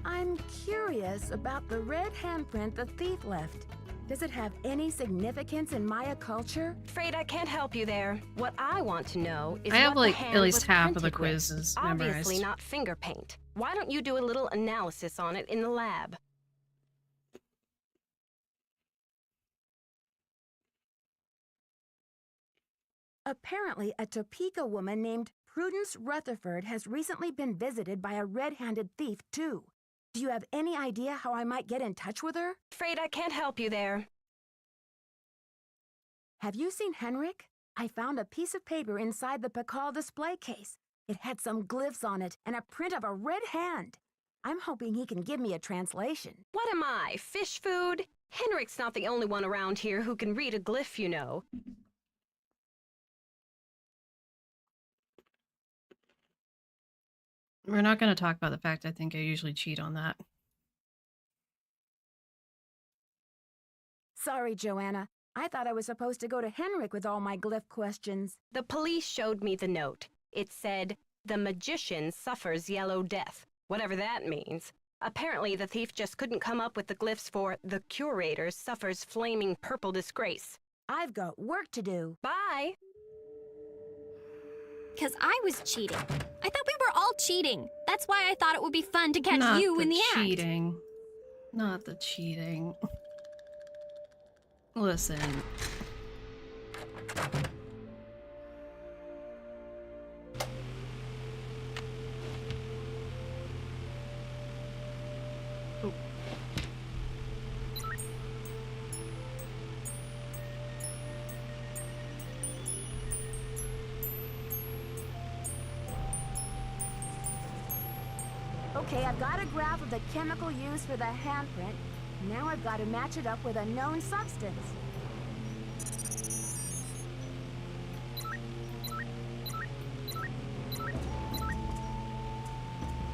I'm curious about the red handprint the thief left. Does it have any significance in Maya culture? Afraid I can't help you there. What I want to know is I have what the like hand at least was half of the printed with. quizzes Obviously memorized. not finger paint. Why don't you do a little analysis on it in the lab? Apparently, a Topeka woman named Prudence Rutherford has recently been visited by a red-handed thief, too. Do you have any idea how I might get in touch with her? Afraid I can't help you there. Have you seen Henrik? I found a piece of paper inside the Pakal display case. It had some glyphs on it and a print of a red hand. I'm hoping he can give me a translation. What am I, fish food? Henrik's not the only one around here who can read a glyph, you know. We're not going to talk about the fact I think I usually cheat on that. Sorry, Joanna. I thought I was supposed to go to Henrik with all my glyph questions. The police showed me the note. It said, The magician suffers yellow death, whatever that means. Apparently, the thief just couldn't come up with the glyphs for the curator suffers flaming purple disgrace. I've got work to do. Bye! Because I was cheating. I thought we were all cheating. That's why I thought it would be fun to catch Not you the in the act. cheating. Not the cheating. Listen. Oh. Okay, I've got a graph of the chemical used for the handprint. Now I've got to match it up with a known substance.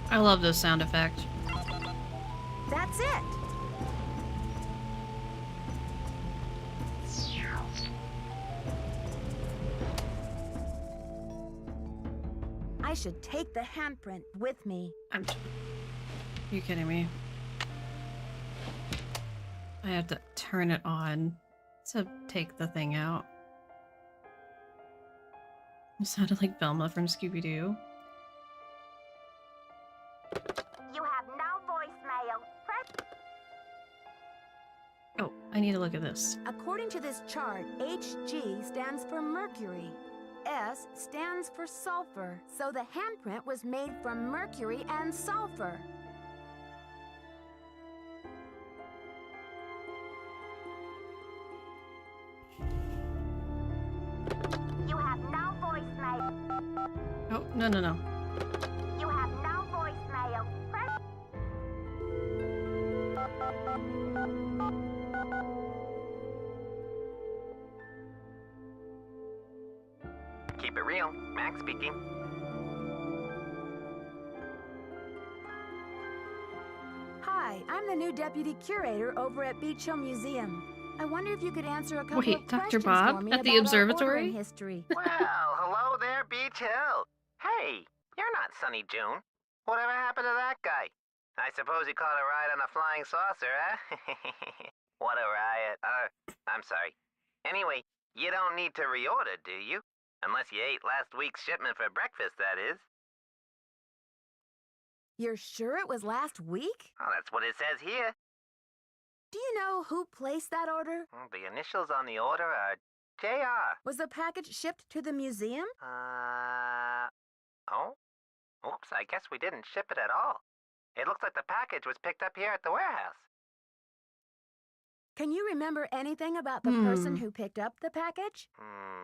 I love this sound effect. That's it! I should take the handprint with me. Are you kidding me? I have to turn it on to take the thing out. It sounded like Velma from Scooby-Doo. You have no voicemail. Press. Oh, I need to look at this. According to this chart, HG stands for mercury. S stands for sulfur. So the handprint was made from mercury and sulfur. You have no voicemail. Oh, no, no, no. You have no voicemail. Press. Keep it real. Max speaking. Hi, I'm the new deputy curator over at Beach Hill Museum. I wonder if you could answer a couple Wait, of Dr. questions Bob for me at the about our observatory? ordering history. Well, hello there, Beach Hill. Hey, you're not Sunny June. Whatever happened to that guy? I suppose he caught a ride on a flying saucer, huh? What a riot. I'm sorry. Anyway, you don't need to reorder, do you? Unless you ate last week's shipment for breakfast, that is. You're sure it was last week? Well, that's what it says here. Do you know who placed that order? The initials on the order are JR. Was the package shipped to the museum? Oh? Oops, I guess we didn't ship it at all. It looks like the package was picked up here at the warehouse. Can you remember anything about the person who picked up the package?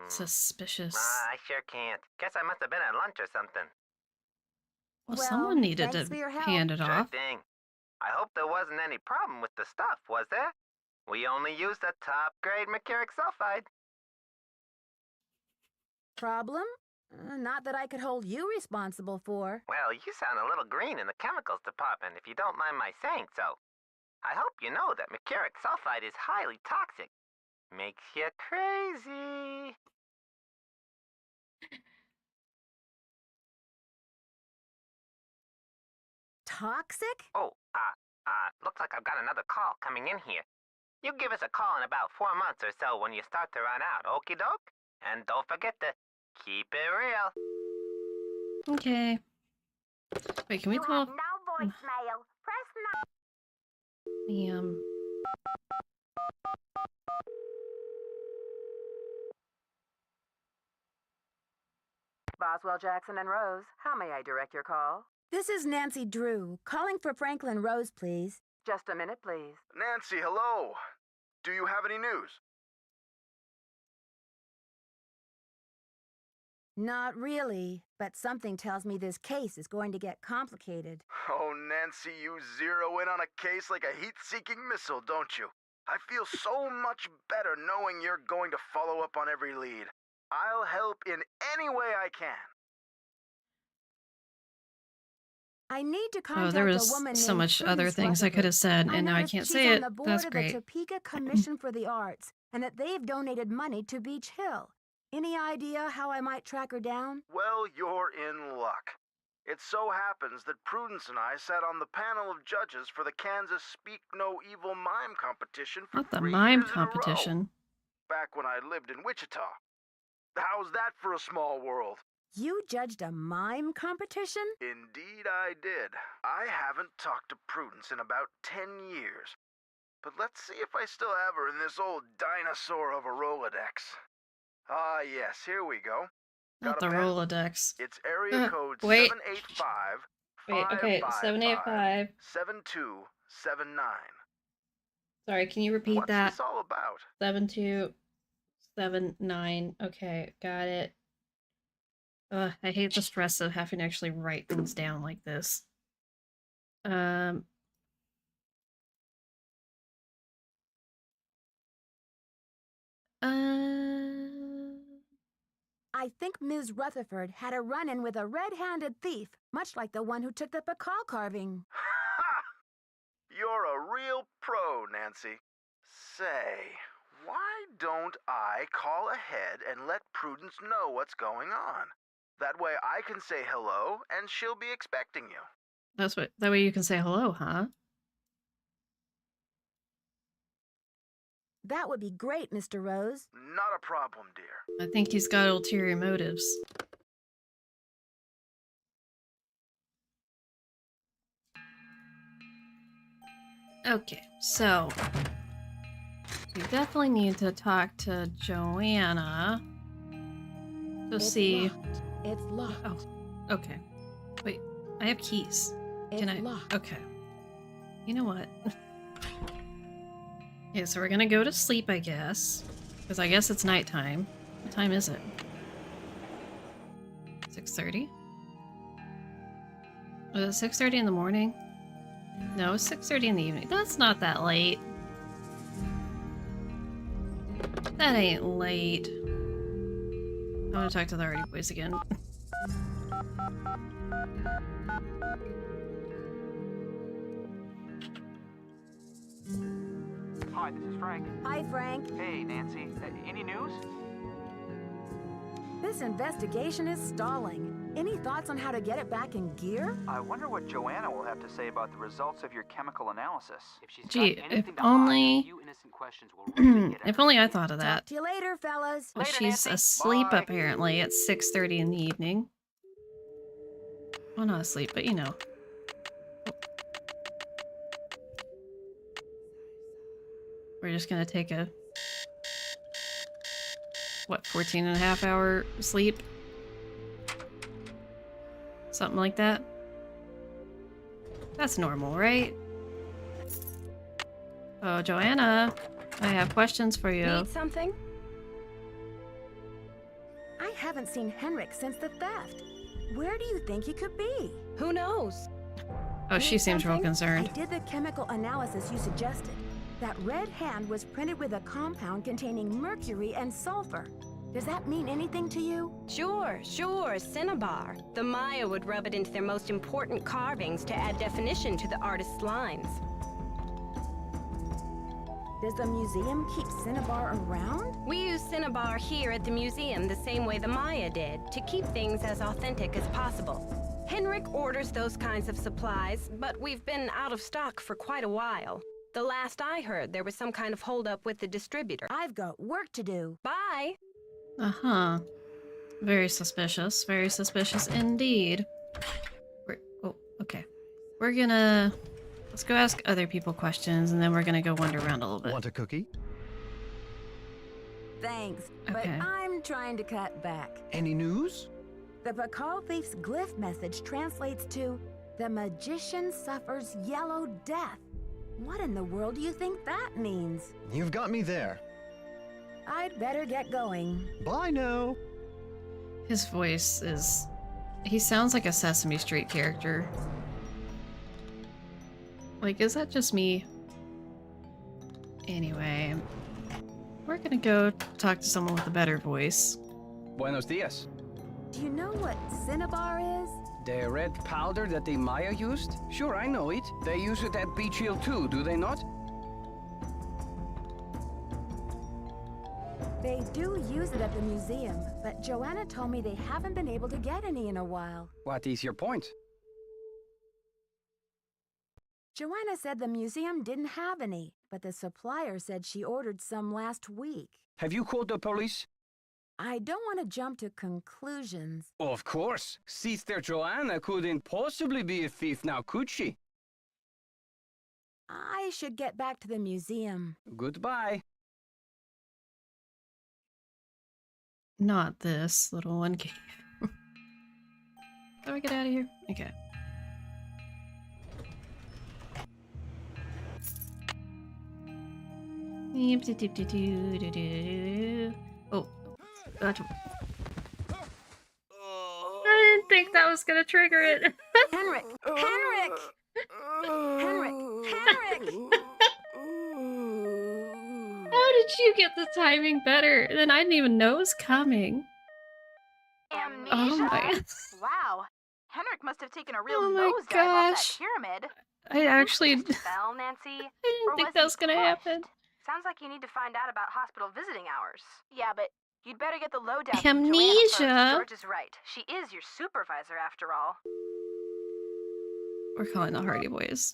Suspicious. I sure can't. Guess I must have been at lunch or something. Well, someone needed thanks to for your help. hand it Sure off. thing. I hope there wasn't any problem with the stuff, was there? We only used the top-grade mercuric sulfide. Problem? Not that I could hold you responsible for. Well, you sound a little green in the chemicals department, if you don't mind my saying so. I hope you know that mercuric sulfide is highly toxic. Makes you crazy. Toxic? Oh, looks like I've got another call coming in here. You give us a call in about 4 months or so when you start to run out, okie doke? And don't forget to keep it real. Okay. Wait, can we You call? have no voicemail. Press 9. Boswell, Jackson, and Rose, how may I direct your call? This is Nancy Drew, calling for Franklin Rose, please. Just a minute, please. Nancy, hello. Do you have any news? Not really, but something tells me this case is going to get complicated. Oh, Nancy, you zero in on a case like a heat-seeking missile, don't you? I feel so much better knowing you're going to follow up on every lead. I'll help in any way I can. I need to Oh, contact there a was woman so named much other Prudence things I could have Rutherford. said, and now I noticed can't she's say on it. the board That's of great. the Topeka Commission for the Arts, and that they've donated money to Beach Hill. Any idea how I might track her down? Well, you're in luck. It so happens that Prudence and I sat on the panel of judges for the Kansas Speak No Evil Mime competition for Not the 3 mime years in a row, competition. back when I lived in Wichita. How's that for a small world? You judged a mime competition? Indeed I did. I haven't talked to Prudence in about 10 years. But let's see if I still have her in this old dinosaur of a Rolodex. Ah, yes, here we go. Not Got the a pen? Rolodex. It's area code wait. 785 Wait, okay, 785. 7279. Sorry, can you repeat What's that? this all about? 7279. Okay, got it. I hate the stress of having to actually write things down like this. I think Ms. Rutherford had a run-in with a red-handed thief, much like the one who took the Pakal carving. Ha! You're a real pro, Nancy. Say, why don't I call ahead and let Prudence know what's going on? That way I can say hello and she'll be expecting you. That way you can say hello, huh? That would be great, Mr. Rose. Not a problem, dear. I think he's got ulterior motives. Okay, so we definitely need to talk to Joanna to see. Locked. It's locked. Oh, okay. Wait, I have keys. Can I? Locked. Okay. You know what? Yeah, so we're gonna go to sleep, I guess. Because I guess it's nighttime. What time is it? 6:30? Was it 6:30 in the morning? No, it's 6:30 in the evening. That's not that late. That ain't late. I'm gonna talk to the Hardy Boys again. Hi, this is Frank. Hi, Frank. Hey, Nancy. Any news? This investigation is stalling. Any thoughts on how to get it back in gear? I wonder what Joanna will have to say about the results of your chemical analysis. If she's Gee, got if anything to only... hide, a few innocent questions will really get if at only her. I thought of that. Talk to you later, fellas. Well, Later, she's Nancy. asleep Bye. apparently at 6:30 in the evening. Well, not asleep, but you know. We're just gonna take a... what, 14.5-hour sleep? Something like that? That's normal, right? Oh, Joanna, I have questions for you. Need something? I haven't Seen Henrik since the theft. Where do you think he could be? Who knows? Oh, she seems real I concerned. did the chemical analysis you suggested. That red hand was printed with a compound containing mercury and sulfur. Does that mean anything to you? Sure, cinnabar. The Maya would rub it into their most important carvings to add definition to the artist's lines. Does the museum keep cinnabar around? We use cinnabar here at the museum the same way the Maya did, to keep things as authentic as possible. Henrik orders those kinds of supplies, but we've been out of stock for quite a while. The last I heard, there was some kind of holdup with the distributor. I've got work to do. Bye! Uh-huh. Very suspicious indeed. Oh, okay. We're gonna... let's go ask other people questions, and then we're gonna go wander around a little bit. Want a cookie? Thanks, Okay. but I'm trying to cut back. Any news? The Pakal thief's glyph message translates to, "The magician suffers yellow death." What in the world do you think that means? You've got me there. I'd better get going. Bye now. His voice is... he sounds like a Sesame Street character. Like, is that just me? Anyway, we're gonna go talk to someone with a better voice. Buenos dias. Do you know what cinnabar is? The red powder that the Maya used? Sure, I know it. They use it at Beach Hill too, do they not? They They do use it at the museum, but Joanna told me they haven't been able to get any in a while. What is your point? Joanna said the museum didn't have any, but the supplier said she ordered some last week. Have you called the police? I don't want to jump to conclusions. Of course. Sister Joanna couldn't possibly be a thief now, could she? I should get back to the museum. Goodbye. Not this little one cave. How do I get out of here? Okay. Oh. Gotcha. I didn't think that was gonna trigger it. Henrik! Henrik! Henrik! Henrik! How did you get the timing better? Then I didn't even know it was coming. Amnesia? Oh my. Wow. Henrik must have taken a real Oh my nosedive off that gosh. pyramid. I actually Spell, Nancy? I didn't Or think was that he was gonna pushed? happen. Sounds like you need to find out about hospital visiting hours. Yeah, but you'd better get the lowdown from Joanna first. Amnesia. George is right. She is your supervisor after all. We're calling the Hardy Boys.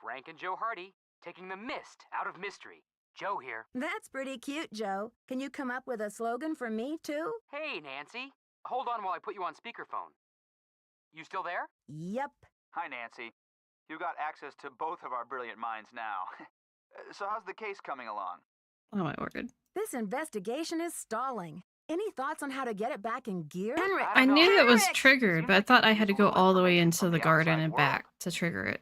Frank and Joe Hardy, taking the mist out of mystery. Joe here. That's pretty cute, Joe. Can you come up with a slogan for me, too? Hey, Nancy. Hold on while I put you on speakerphone. You still there? Yep. Hi, Nancy. You've got access to both of our brilliant minds now. So how's the case coming along? Oh my word. This investigation is stalling. Any thoughts on how to get it back in gear? Henrik! I knew it was Henrik! triggered, but I thought I had to go all the way into the garden and back to trigger it.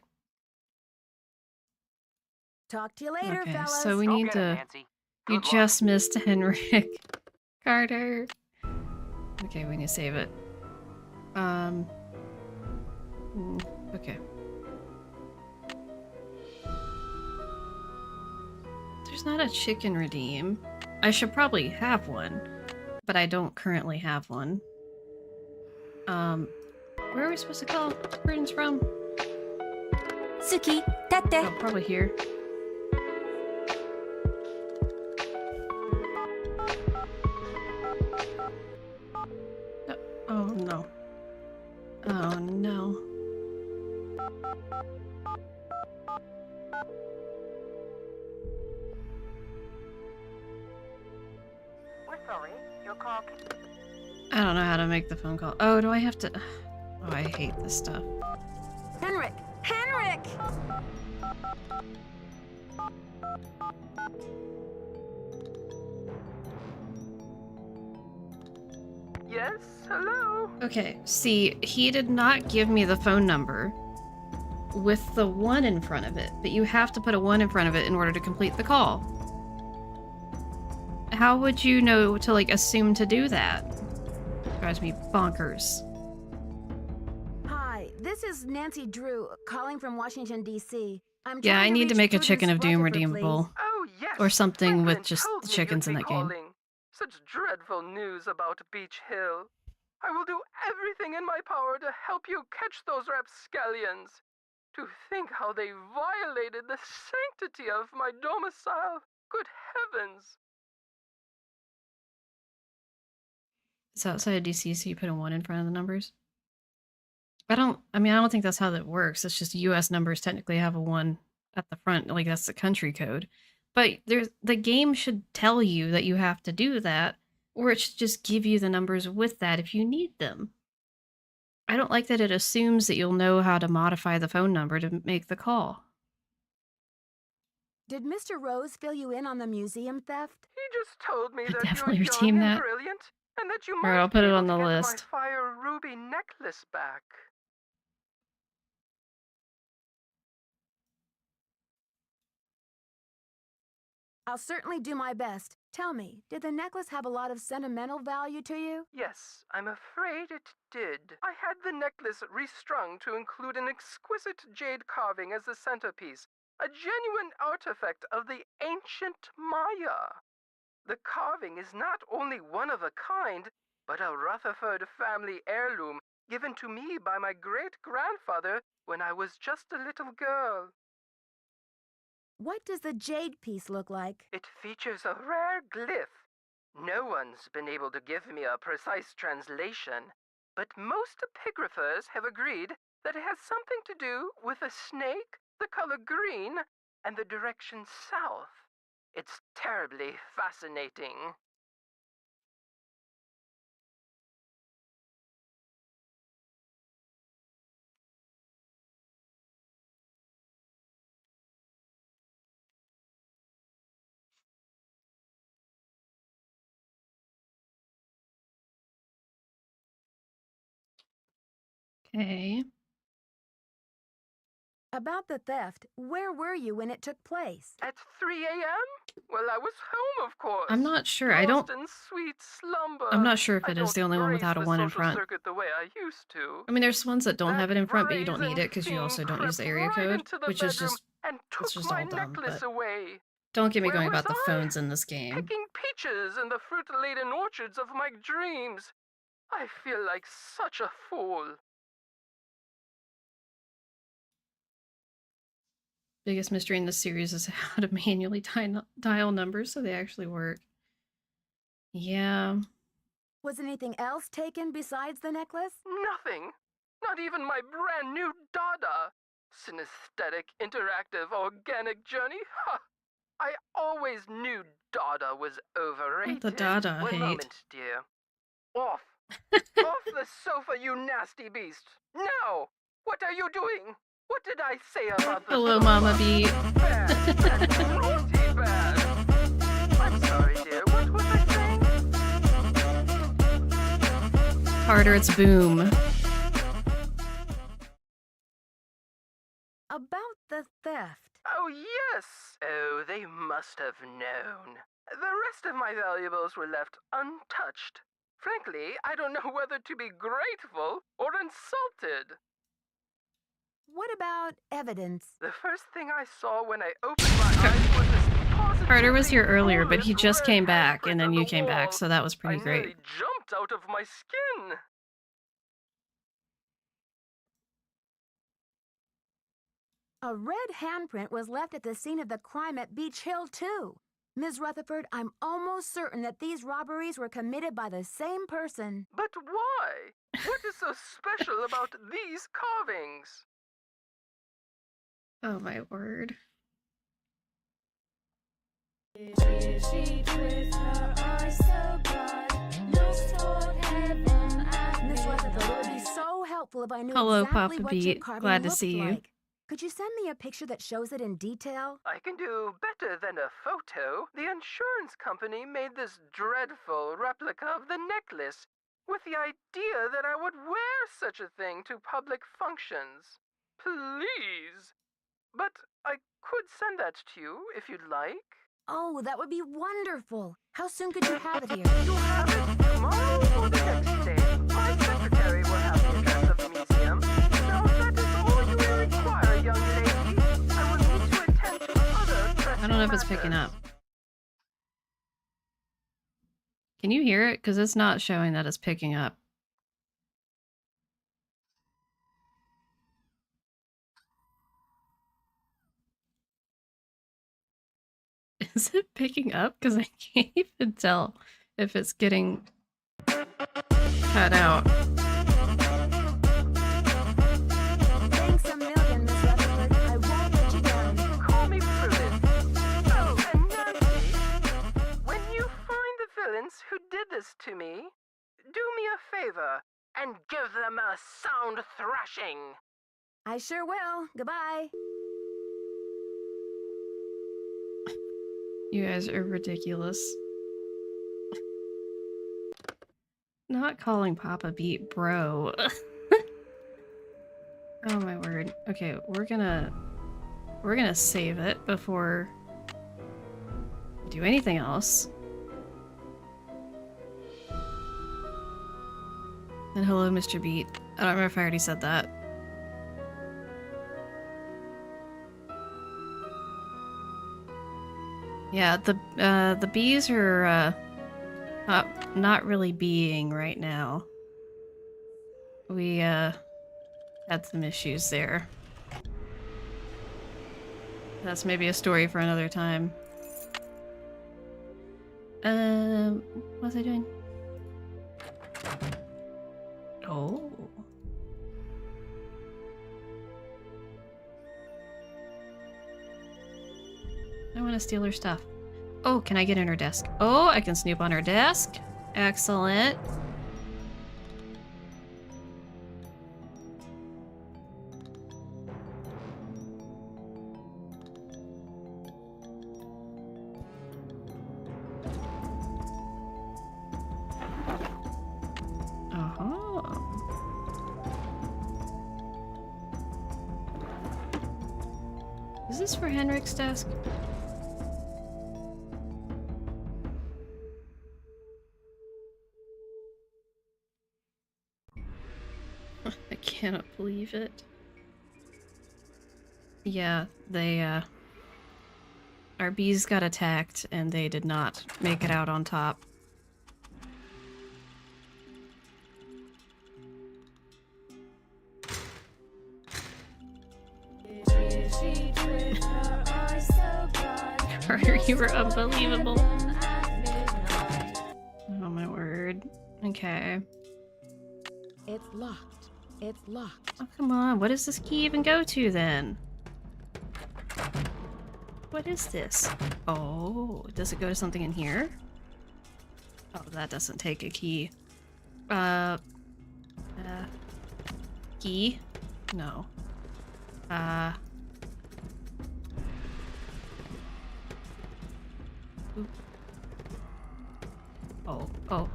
Talk to you later, Okay, fellas. so we Go need get it, to... Nancy. You Good luck. just missed Henrik Carter. Okay, we need to save it. Okay. There's not a chicken redeem. I should probably have one, but I don't currently have one. Where are we supposed to call Prudence from? Suki, tate. Oh, probably here. Oh no. Oh no. We're sorry. Your call. I don't know how to make the phone call. Oh, do I have to? Oh, I hate this stuff. Henrik! Henrik! Yes, hello. Okay, see, he did not give me the phone number with the 1 in front of it, but you have to put a 1 in front of it in order to complete the call. How would you know to, like, assume to do that? Drives me bonkers. Hi, this is Nancy Drew, calling from Washington, D.C. Yeah, I need to make a reach Chicken of Prudence Doom Rutherford, redeemable. Oh, yes. Or something with Franklin just told the me chickens you'd in be that game. calling. Such dreadful news about Beach Hill. I will do everything in my power to help you catch those rapscallions. To think how they violated the sanctity of my domicile. Good heavens. It's outside of DC, so you put a 1 in front of the numbers? I don't think that's how that works. It's just US numbers technically have a 1 at the front, like that's the country code. But the game should tell you that you have to do that, or it should just give you the numbers with that if you need them. I don't like that it assumes that you'll know how to modify the phone number to make the call. Did Mr. Rose fill you in on the museum theft? He just told me Could that definitely you're redeem young and that. brilliant, and that you Alright, might I'll put be it able on to the get list. my fire ruby necklace back. I'll certainly do my best. Tell me, did the necklace have a lot of sentimental value to you? Yes, I'm afraid it did. I had the necklace restrung to include an exquisite jade carving as the centerpiece, a genuine artifact of the ancient Maya. The carving is not only one of a kind, but a Rutherford family heirloom, given to me by my great-grandfather when I was just a little girl. What does the jade piece look like? It features a rare glyph. No one's been able to give me a precise translation, but most epigraphers have agreed that it has something to do with a snake, the color green, and the direction south. It's terribly fascinating. Okay. About the theft, where were you when it took place? At 3 a.m.? Well, I was home, of course. I'm not sure. Lost in sweet slumber. I'm not sure if it I is the don't only one grace without a the 1 in social front. circuit the way I used to. I mean, there's ones that don't have it in front, but you don't need brazen it because you also fiend don't use the area crept right code, into the which is bedroom just, and it's took just my all dumb. necklace But away. don't get me Where going was about the I? phones in this game. Picking peaches in the fruit-laden orchards of my dreams. I feel like such a fool. Biggest mystery in this series is how to manually dial numbers so they actually work. Yeah. Was anything else taken besides the necklace? Nothing. Not even my brand new Dada. Synesthetic, interactive, organic journey? Ha! I always knew Dada was overrated. The Dada One hate. moment, dear. Off. Off the sofa, you nasty beast. Now! What are you doing? What did I say about the Hello, sofa? Mama Beat. Bad. That's cruelty bad. I'm sorry, dear. What was I saying? Harder, it's boom. About the theft. Oh, yes! Oh, they must have known. The rest of my valuables were left untouched. Frankly, I don't know whether to be grateful or insulted. What about evidence? The first thing I saw when I opened my eyes was this positively Carter was here earlier, but he just red came back, handprint and then on you the came back, wall. so that was pretty I great. nearly jumped out of my skin. A red handprint was left at the scene of the crime at Beach Hill, too. Ms. Rutherford, I'm almost certain that these robberies were committed by the same person. But why? What is so special about these carvings? Oh my word. Ms. Rutherford, it would be so helpful if I knew Hello, exactly Papa what your Beat. carving Glad to looked see you. like. Could you send me a picture that shows it in detail? I can do better than a photo. The insurance company made this dreadful replica of the necklace with the idea that I would wear such a thing to public functions. Please. But I could send that to you if you'd like. Oh, that would be wonderful. How soon could you have it here? You'll have it tomorrow or the next day. My secretary will have the address of the museum. Now, that is all you will require, young lady. I will need to attend to other pressing I don't know if it's picking up. Can you hear it? Because it's not showing that it's picking up. Is it picking up? Because I can't even tell if it's getting cut out. Thanks a million, Miss Rutherford. I won't let you down. Call me Prudence. Oh, and Nancy, when you find the villains who did this to me, do me a favor and give them a sound thrashing. I sure will. Goodbye. You guys are ridiculous. Not calling Papa Beat bro. Oh my word. Okay, we're gonna save it before we do anything else. And hello, Mr. Beat. I don't remember if I already said that. Yeah, the bees are not really being right now. we had some issues there. That's maybe a story for another time. What was I doing? Oh. I want to steal her stuff. Oh, can I get in her desk? Oh, I can snoop on her desk. Excellent. Is this for Henrik's desk? I cannot believe it. Yeah, our bees got attacked and they did not make it out on top. Carter, you were unbelievable. Oh my word. Okay. It's locked. It's locked. Oh, come on. What does this key even go to then? What is this? Oh, does it go to something in here? Oh, that doesn't take a key. Key? No. Oop. Oh.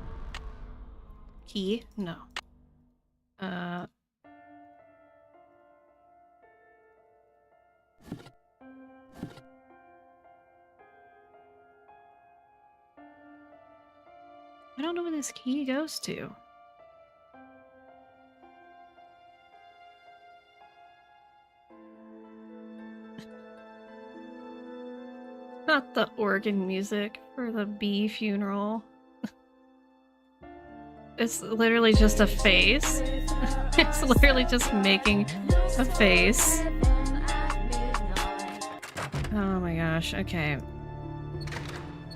Key? No. I don't know where this key goes to. Not the organ music for the bee funeral. It's literally just a face. It's literally just making a face. Oh my gosh, okay.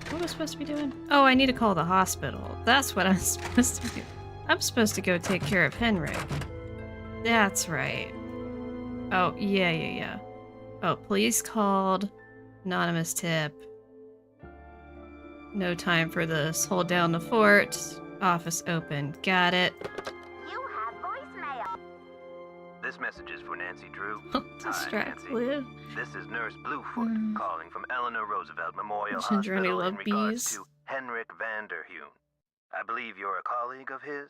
What am I supposed to be doing? Oh, I need to call the hospital. That's what I'm supposed to do. I'm supposed to go take care of Henrik. That's right. Oh, yeah. Oh, police called. Anonymous tip. No time for this. Hold down the fort. Office open. Got it. You have voicemail. This message is for Nancy Drew. Distract Hi, Nancy. Liv. This is Nurse Bluefoot calling from Eleanor Roosevelt Memorial Ginger and I Hospital love in regards bees. to Henrik Vanderheun. I believe you're a colleague of his.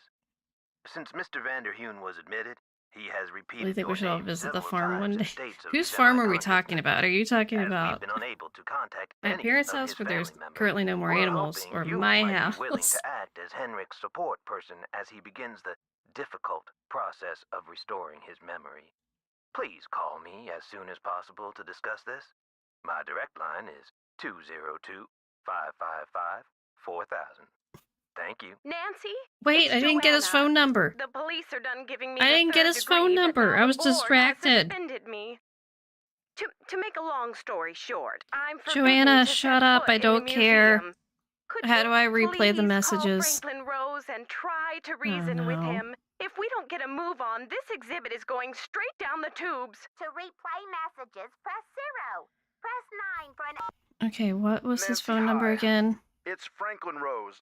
Since Mr. Vanderheun was admitted, he has repeated You think we your should all name visit the several farm times one in day? states of Whose farm are we semi-consciousness. talking about? Are you talking As about we've been unable to contact my any parents' of house his where there's family members, currently no more we're animals, hoping or you my might house? be willing to act as Henrik's support person as he begins the difficult process of restoring his memory. Please call me as soon as possible to discuss this. My direct line is 202-555-4000. Thank you. Nancy? Wait, It's I didn't get his Joanna. phone number. The police are done giving me I the didn't get third his degree, phone but number. now I was the board has distracted. suspended me. To make a long story short, I'm Joanna, forbidden to shut set up. foot I in the don't care. museum. Could How you do I replay the please messages? call Franklin Rose and try to reason with no. him? If we don't get a move on, this exhibit is going straight down the tubes. To replay messages, press 0. Press 9 for an... Okay, what was his Nancy, phone number hi. again? It's Franklin Rose.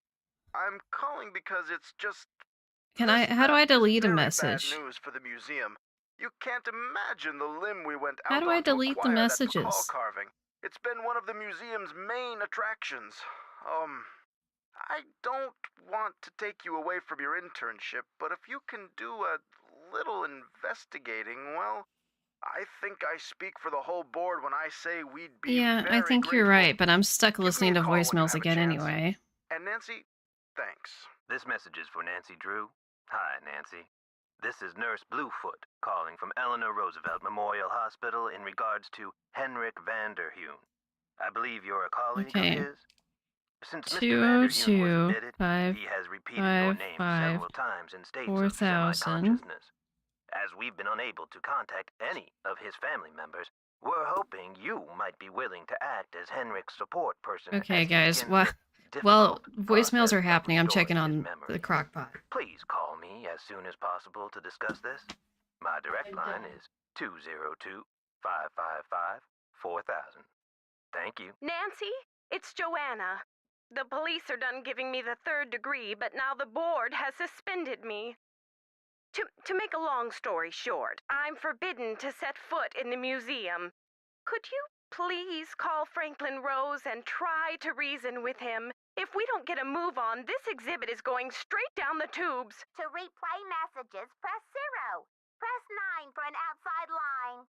I'm calling because it's just... How do I delete a very message? bad news for the museum. You can't imagine the limb we went out How do I on to delete the acquire that messages? Pakal carving. It's been one of the museum's main attractions. I don't want to take you away from your internship, but if you can do a little investigating, well, I think I speak for the whole board when I say we'd be Yeah, I very think you're grateful. right, but I'm stuck Give me listening a to call when you voicemails have a again chance. anyway. And Nancy, thanks. This message is for Nancy Drew. Hi, Nancy. This is Nurse Bluefoot calling from Eleanor Roosevelt Memorial Hospital in regards to Henrik Vanderheun. I believe you're a colleague Okay. of his. Since Mr. Vanderheun was 202 admitted, 5 he has repeated your 5 name 5 several times in states of 4000. semi-consciousness. As we've been unable to contact any of his family members, we're hoping you might be willing to act as Henrik's support person. Okay, as he guys. begins Well, this well, difficult voicemails process are of happening. I'm restoring checking his on memory. the crock pot. Please call me as soon as possible to discuss this. My direct line is 202-555-4000. Thank you. Nancy, it's Joanna. The police are done giving me the 3rd degree, but now the board has suspended me. To make a long story short, I'm forbidden to set foot in the museum. Could you please call Franklin Rose and try to reason with him? If we don't get a move on, this exhibit is going straight down the tubes. To replay messages, press 0. Press 9 for an outside line.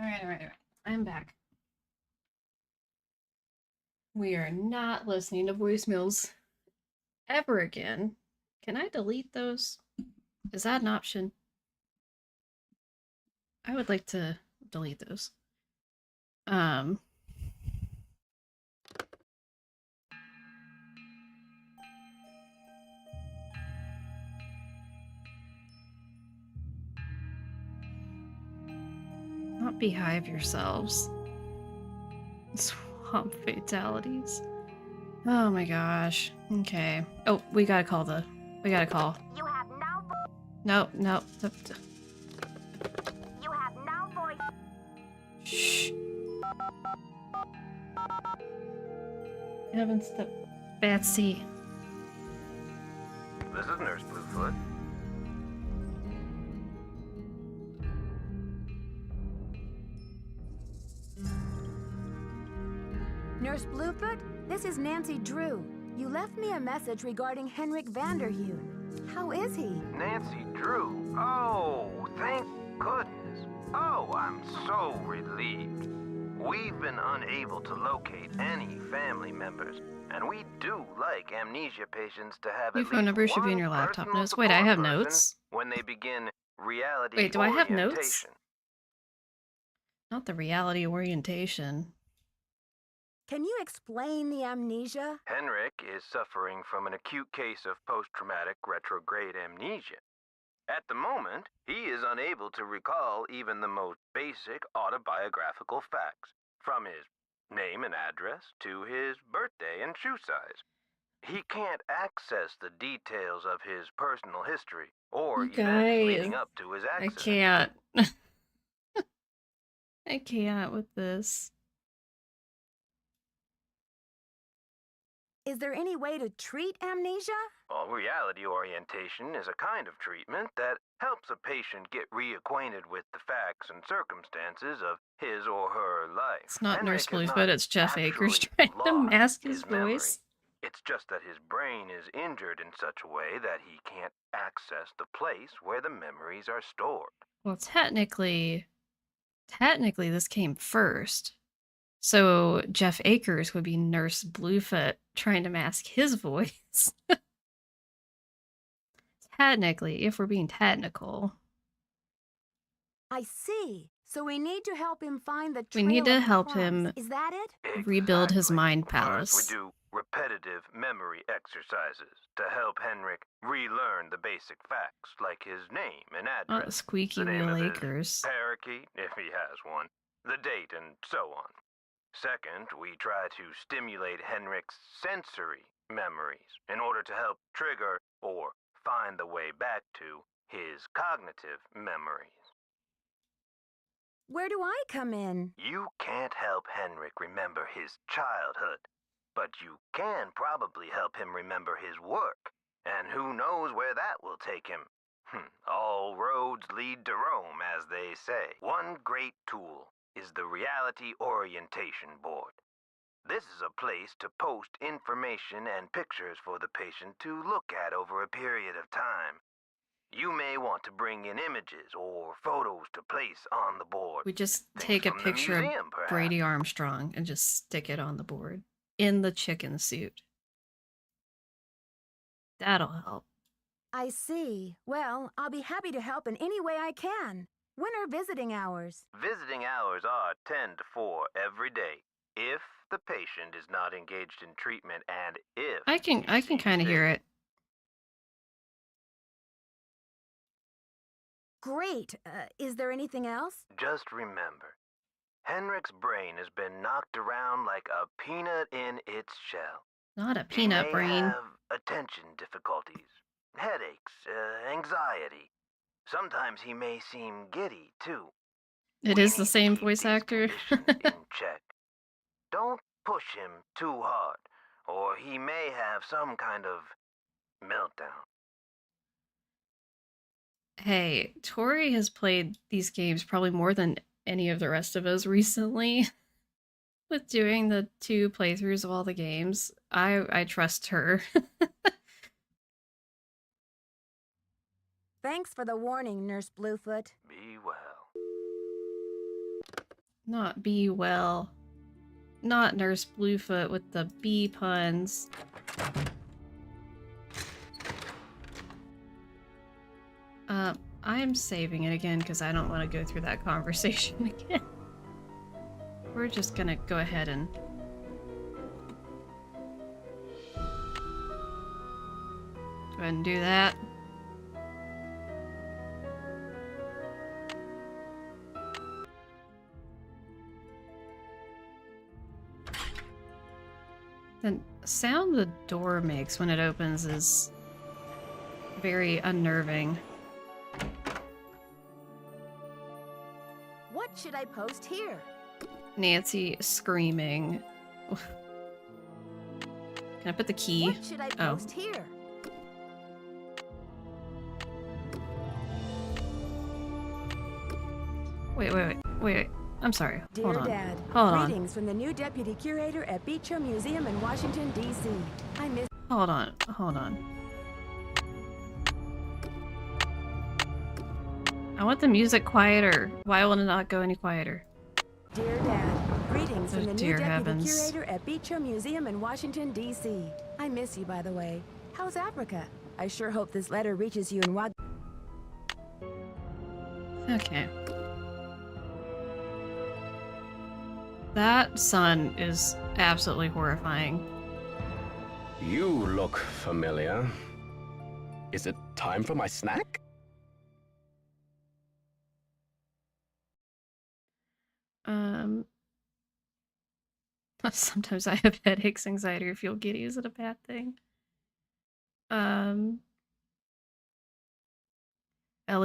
All right. I'm back. We are not listening to voicemails ever again. Can I delete those? Is that an option? I would like to delete those. Not behive yourselves. Swamp fatalities. Oh my gosh. Okay. Oh, we gotta call. You have no No. You have no voice. Shh. Heavens to Betsy. This is Nurse Bluefoot. Nurse Bluefoot, this is Nancy Drew. You left me a message regarding Henrik Vanderheun. How is he? Nancy Drew. Oh, thank goodness. Oh, I'm so relieved. We've been unable to locate any family members, and we do like amnesia patients to have Your at phone least number should be one in your laptop personal notes. Wait, I support have person notes. when they begin reality Wait, do I have orientation. notes? Not the reality orientation. Can you explain the amnesia? Henrik is suffering from an acute case of post-traumatic retrograde amnesia. At the moment, he is unable to recall even the most basic autobiographical facts, from his name and address to his birthday and shoe size. He can't access the details of his personal history or You events leading guys, up to his I accident. can't. I can't with this. Is there any way to treat amnesia? Well, reality orientation is a kind of treatment that helps a patient get reacquainted with the facts and circumstances of his or her life. It's not Henrik Nurse has Bluefoot, not it's Jeff Akers actually trying to lost mask his memory. voice. It's just that his brain is injured in such a way that he can't access the place where the memories are stored. Well, technically this came first. So Jeff Akers would be Nurse Bluefoot trying to mask his voice. Technically, if we're being technical. I see. So we need to help him find the We trail need to of help crumbs. him Is that it? rebuild his Exactly. mind First, palace. we do repetitive memory exercises to help Henrik relearn the basic facts like his name and address, Not the squeaky the name wheel of his Akers. parakeet, if he has one, the date, and so on. Second, we try to stimulate Henrik's sensory memories in order to help trigger or find the way back to his cognitive memories. Where do I come in? You can't help Henrik remember his childhood, but you can probably help him remember his work, and who knows where that will take him. All roads lead to Rome, as they say. One great tool is the Reality Orientation Board. This is a place to post information and pictures for the patient to look at over a period of time. You may want to bring in images or photos to place on the board. We just Things take a from the picture museum, of perhaps. Brady Armstrong and just stick it on the board in the chicken suit. That'll help. I see. Well, I'll be happy to help in any way I can. When are visiting hours? Visiting hours are 10 to 4 every day, if the patient is not engaged in treatment and if I can kind of hear it. Great. Is there anything else? Just remember, Henrik's brain has been knocked around like a peanut in its shell. Not a He peanut may brain. have attention difficulties, headaches, anxiety. Sometimes he may seem giddy, too. It is the same voice actor. In check. Don't push him too hard, or he may have some kind of meltdown. Hey, Tori has played these games probably more than any of the rest of us recently. With doing the 2 playthroughs of all the games, I trust her. Thanks for the warning, Nurse Bluefoot. Be well. Not be well. Not Nurse Bluefoot with the bee puns. I'm saving it again because I don't want to go through that conversation again. We're just gonna go ahead and... go ahead and do that. The sound the door makes when it opens is very unnerving. What should I post here? Nancy screaming. Can I put the key? What should I post here? Wait. I'm sorry. Dear Hold on. Dad, Hold on. greetings from the new deputy curator at Beach Hill Museum in Washington, D.C. I miss... Hold on. I want the music quieter. Why will it not go any quieter? Dear Dad, greetings from the new Dear deputy heavens. curator at Beach Hill Museum in Washington, D.C. I miss you, by the way. How's Africa? I sure hope this letter reaches you in Okay. That sun is absolutely horrifying. You look familiar. Is it time for my snack? Sometimes I have headaches, anxiety, or feel giddy. Is it a bad thing? Ellie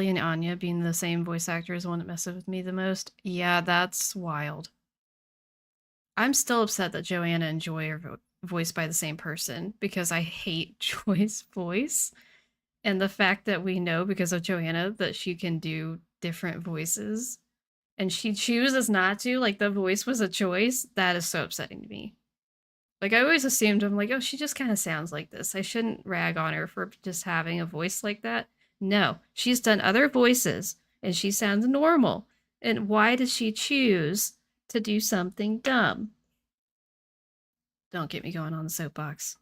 and Anya being the same voice actor is the one that messes with me the most. Yeah, that's wild. I'm still upset that Joanna and Joy are voiced by the same person because I hate Joy's voice. And the fact that we know because of Joanna that she can do different voices and she chooses not to, like the voice was a choice, that is so upsetting to me. Like I always assumed, I'm like, oh, she just kind of sounds like this. I shouldn't rag on her for just having a voice like that. No, she's done other voices and she sounds normal. And why does she choose to do something dumb? Don't get me going on the soapbox.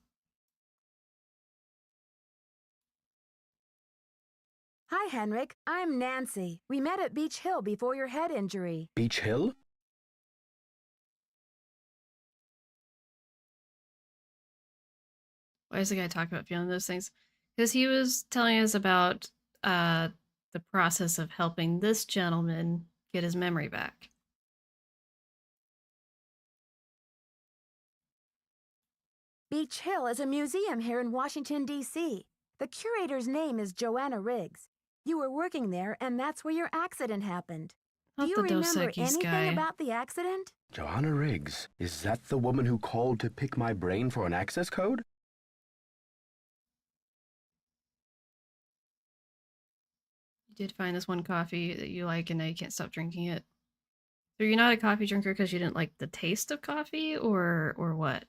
Hi, Henrik. I'm Nancy. We met at Beach Hill before your head injury. Beach Hill? Why is the guy talking about feeling those things? Because he was telling us about the process of helping this gentleman get his memory back. Beach Hill is a museum here in Washington, D.C. The curator's name is Joanna Riggs. You were working there, and that's where your accident happened. Do Not you the Dos remember Equis anything guy. about the accident? Joanna Riggs, is that the woman who called to pick my brain for an access code? You did find this one coffee that you like and now you can't stop drinking it. So you're not a coffee drinker because you didn't like the taste of coffee or what?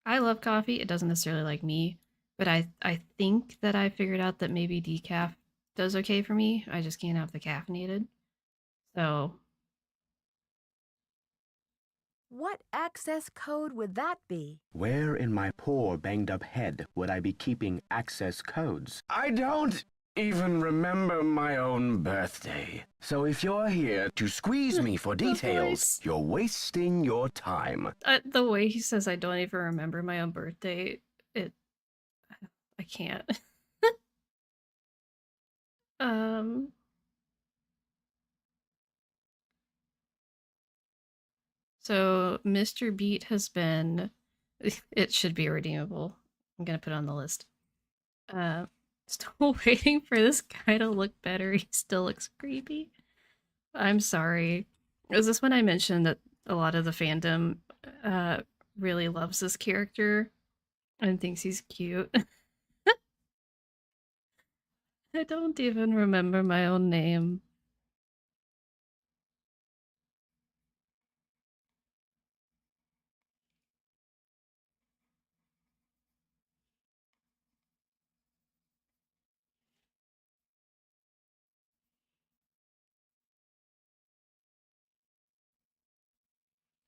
I love coffee. It doesn't necessarily like me, but I think that I figured out that maybe decaf does okay for me. I just can't have the caffeinated. So What access code would that be? Where in my poor banged-up head would I be keeping access codes? I don't even remember my own birthday. So if you're here to squeeze me for details, you're wasting your time. the way he says I don't even remember my own birthday, I can't. So Mr. Beat has been, it should be redeemable. I'm gonna put it on the list. Still waiting for this guy to look better. He still looks creepy. I'm sorry. Is this when I mentioned that a lot of the fandom really loves this character and thinks he's cute? I don't even remember my own name.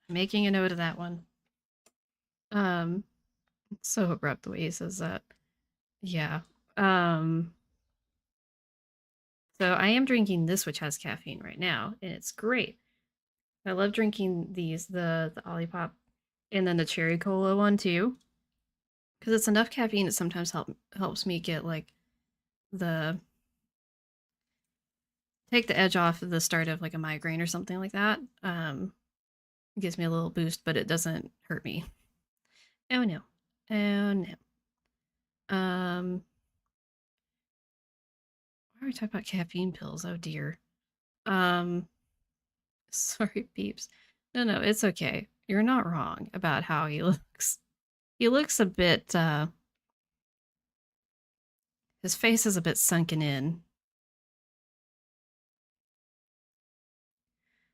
Making a note of that one. It's so abrupt the way he says that. Yeah. So I am drinking this, which has caffeine right now, and it's great. I love drinking these, the Olipop, and then the cherry cola one too, because it's enough caffeine. It sometimes helps me get like take the edge off of the start of like a migraine or something like that. It gives me a little boost, but it doesn't hurt me. Oh no, oh no. Why are we talking about caffeine pills? Oh dear. Sorry, peeps. No, it's okay. You're not wrong about how he looks. He looks a bit, his face is a bit sunken in.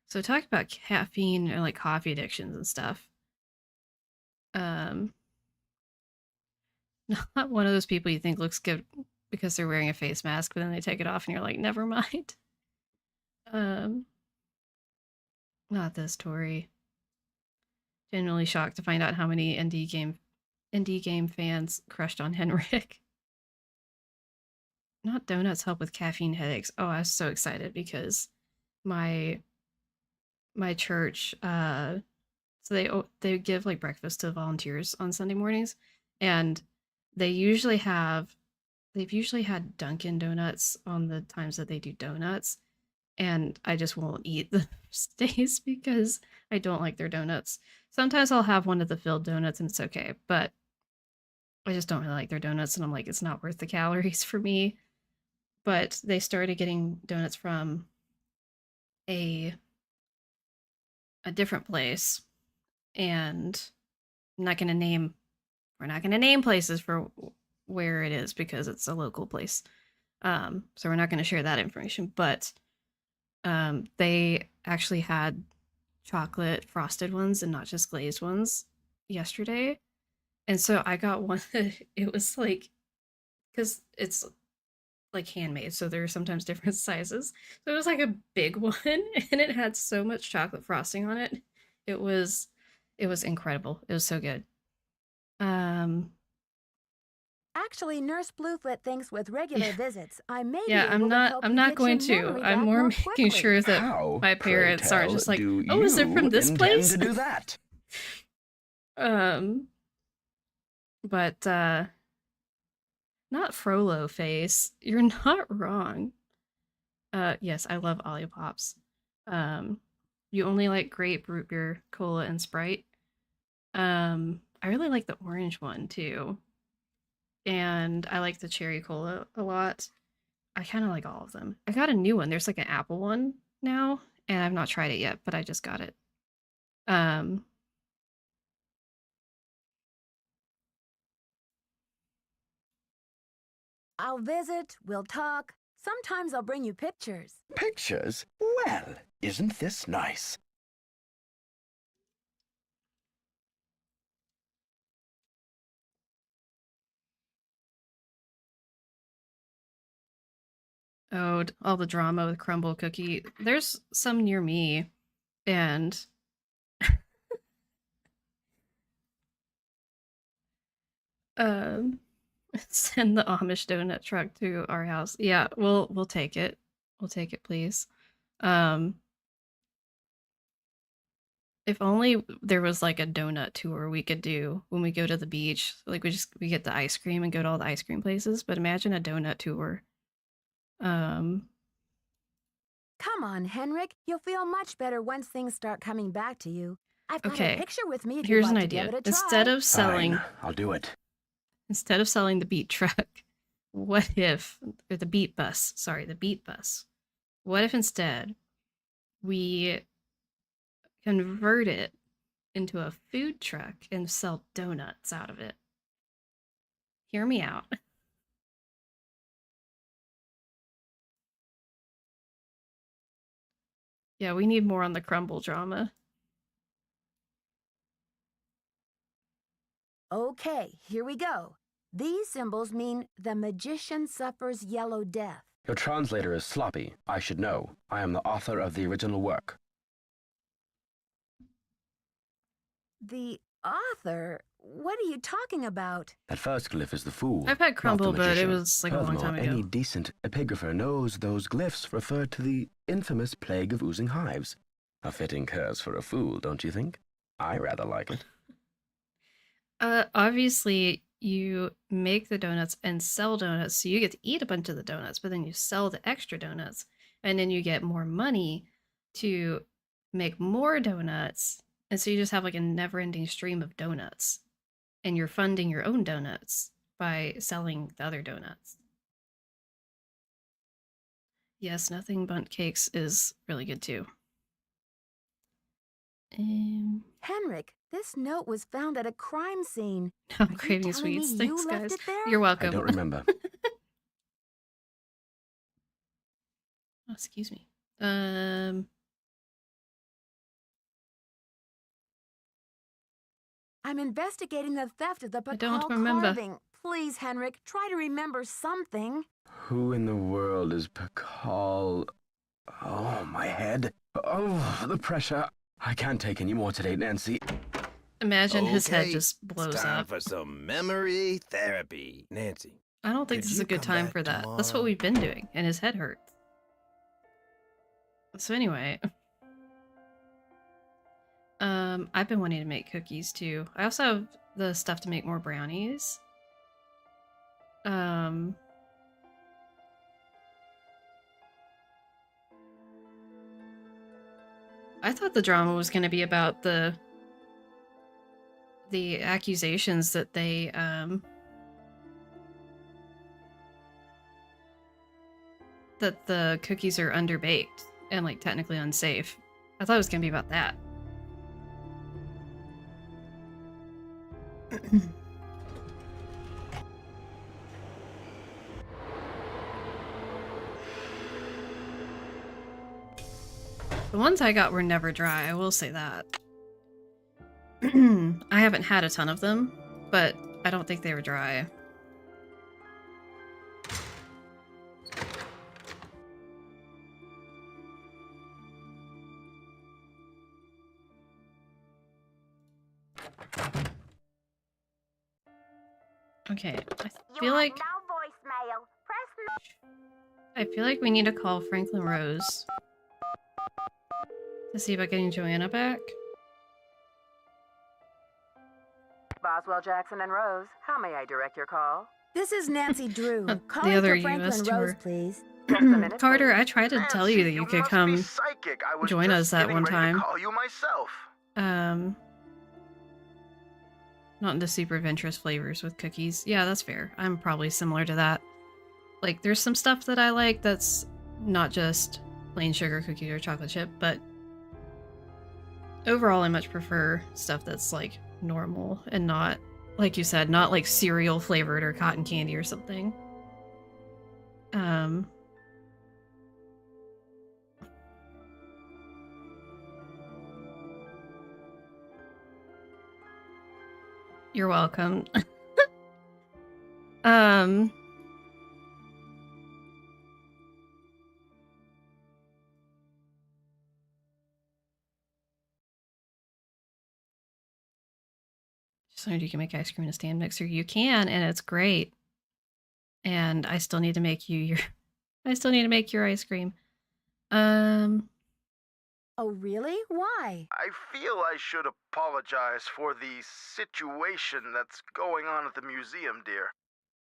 So talk about caffeine and like coffee addictions and stuff. Not one of those people you think looks good because they're wearing a face mask, but then they take it off and you're like, never mind. Not this Tori. Genuinely shocked to find out how many indie game fans crushed on Henrik. Not donuts help with caffeine headaches. Oh, I was so excited because my church, so they give like breakfast to volunteers on Sunday mornings, and they've usually had Dunkin' Donuts on the times that they do donuts, and I just won't eat the days because I don't like their donuts. Sometimes I'll have one of the filled donuts and it's okay, but I just don't really like their donuts, and I'm like, it's not worth the calories for me. But they started getting donuts from a different place, and we're not going to name places for where it is because it's a local place. So we're not going to share that information, but they actually had chocolate frosted ones and not just glazed ones yesterday. And so I got one that it was like, because it's like handmade, so there are sometimes different sizes. So it was like a big one, and it had so much chocolate frosting on it. It was incredible. It was so good. Actually, Nurse Bluefoot thinks with regular visits, I may be Yeah, able to help I'm you not get going your to. memory I'm back more making quickly. sure that How, my pray parents aren't tell, just like, do oh, is it from you this intend place? to do that? But not Frollo face. You're not wrong. Yes, I love Olipop. You only like grape, root beer, cola, and Sprite. I really like the orange one too. and I like the cherry cola a lot. I kind of like all of them. I got a new one. There's like an apple one now, and I've not tried it yet, but I just got it. I'll visit, we'll talk. Sometimes I'll bring you pictures. Pictures? Well, isn't this nice? Oh, all the drama with Crumble Cookie. There's some near me, and send the Amish donut truck to our house. Yeah, we'll take it. We'll take it, please. If only there was like a donut tour we could do when we go to the beach. Like we get the ice cream and go to all the ice cream places, but imagine a donut tour. Come on, Henrik. You'll feel much better once things start coming back to you. I've got a picture with me if Here's you'd an like to idea. give it a try. Instead of selling Fine, I'll do it. Instead of selling the beat truck, what if, or the beat bus, sorry, the beat bus. What if instead we convert it into a food truck and sell donuts out of it? Hear me out. Yeah, we need more on the crumble drama. Okay, here we go. These symbols mean the magician suffers yellow death. Your translator is sloppy. I should know. I am the author of the original work. The author? What are you talking about? That first glyph is the fool. I've had crumble, not the but it magician. was like a long Furthermore, time ago. any decent epigrapher knows those glyphs refer to the infamous plague of oozing hives. A fitting curse for a fool, don't you think? I rather like it. Obviously, you make the donuts and sell donuts, so you get to eat a bunch of the donuts, but then you sell the extra donuts, and then you get more money to make more donuts, and so you just have like a never-ending stream of donuts, and you're funding your own donuts by selling the other donuts. Yes, Nothing Bundt Cakes is really good too. Henrik, this note was found at a crime scene. I'm craving sweets. Thanks, guys. You're welcome. I don't remember. Oh, excuse me. I'm investigating the theft of the I don't Pakal remember. carving. Please, Henrik, try to remember something. Who in the world is Pakal? Oh, my head. Oh, the pressure. I can't take any more today, Nancy. Imagine his head Okay, just blows it's time up. for some memory therapy. Nancy, I don't think could this is you a good come time back for that. That's what tomorrow? we've been doing, and his head hurts. So anyway, I've been wanting to make cookies too. I also have the stuff to make more brownies. I thought the drama was going to be about the accusations that they that the cookies are underbaked and like technically unsafe. I thought it was going to be about that. The ones I got were never dry, I will say that. I haven't had a ton of them, but I don't think they were dry. Okay, I feel like we need to call Franklin Rose to see about getting Joanna back. Boswell, Jackson, and Rose, how may I direct your call? This is Nancy Drew. Call The other for Franklin US Rose, tour. please. Carter, I tried to tell you that you could come Psychic. I was join just us that getting one ready time. to call you myself. Not into super adventurous flavors with cookies. Yeah, that's fair. I'm probably similar to that. Like, there's some stuff that I like that's not just plain sugar cookie or chocolate chip, but overall I much prefer stuff that's like normal and not, like you said, not like cereal flavored or cotton candy or something. You're welcome. Just learned you can make ice cream in a stand mixer. You can, and it's great. And I still need to make you your I still need to make your ice cream. Oh, really? Why? I feel I should apologize for the situation that's going on at the museum, dear.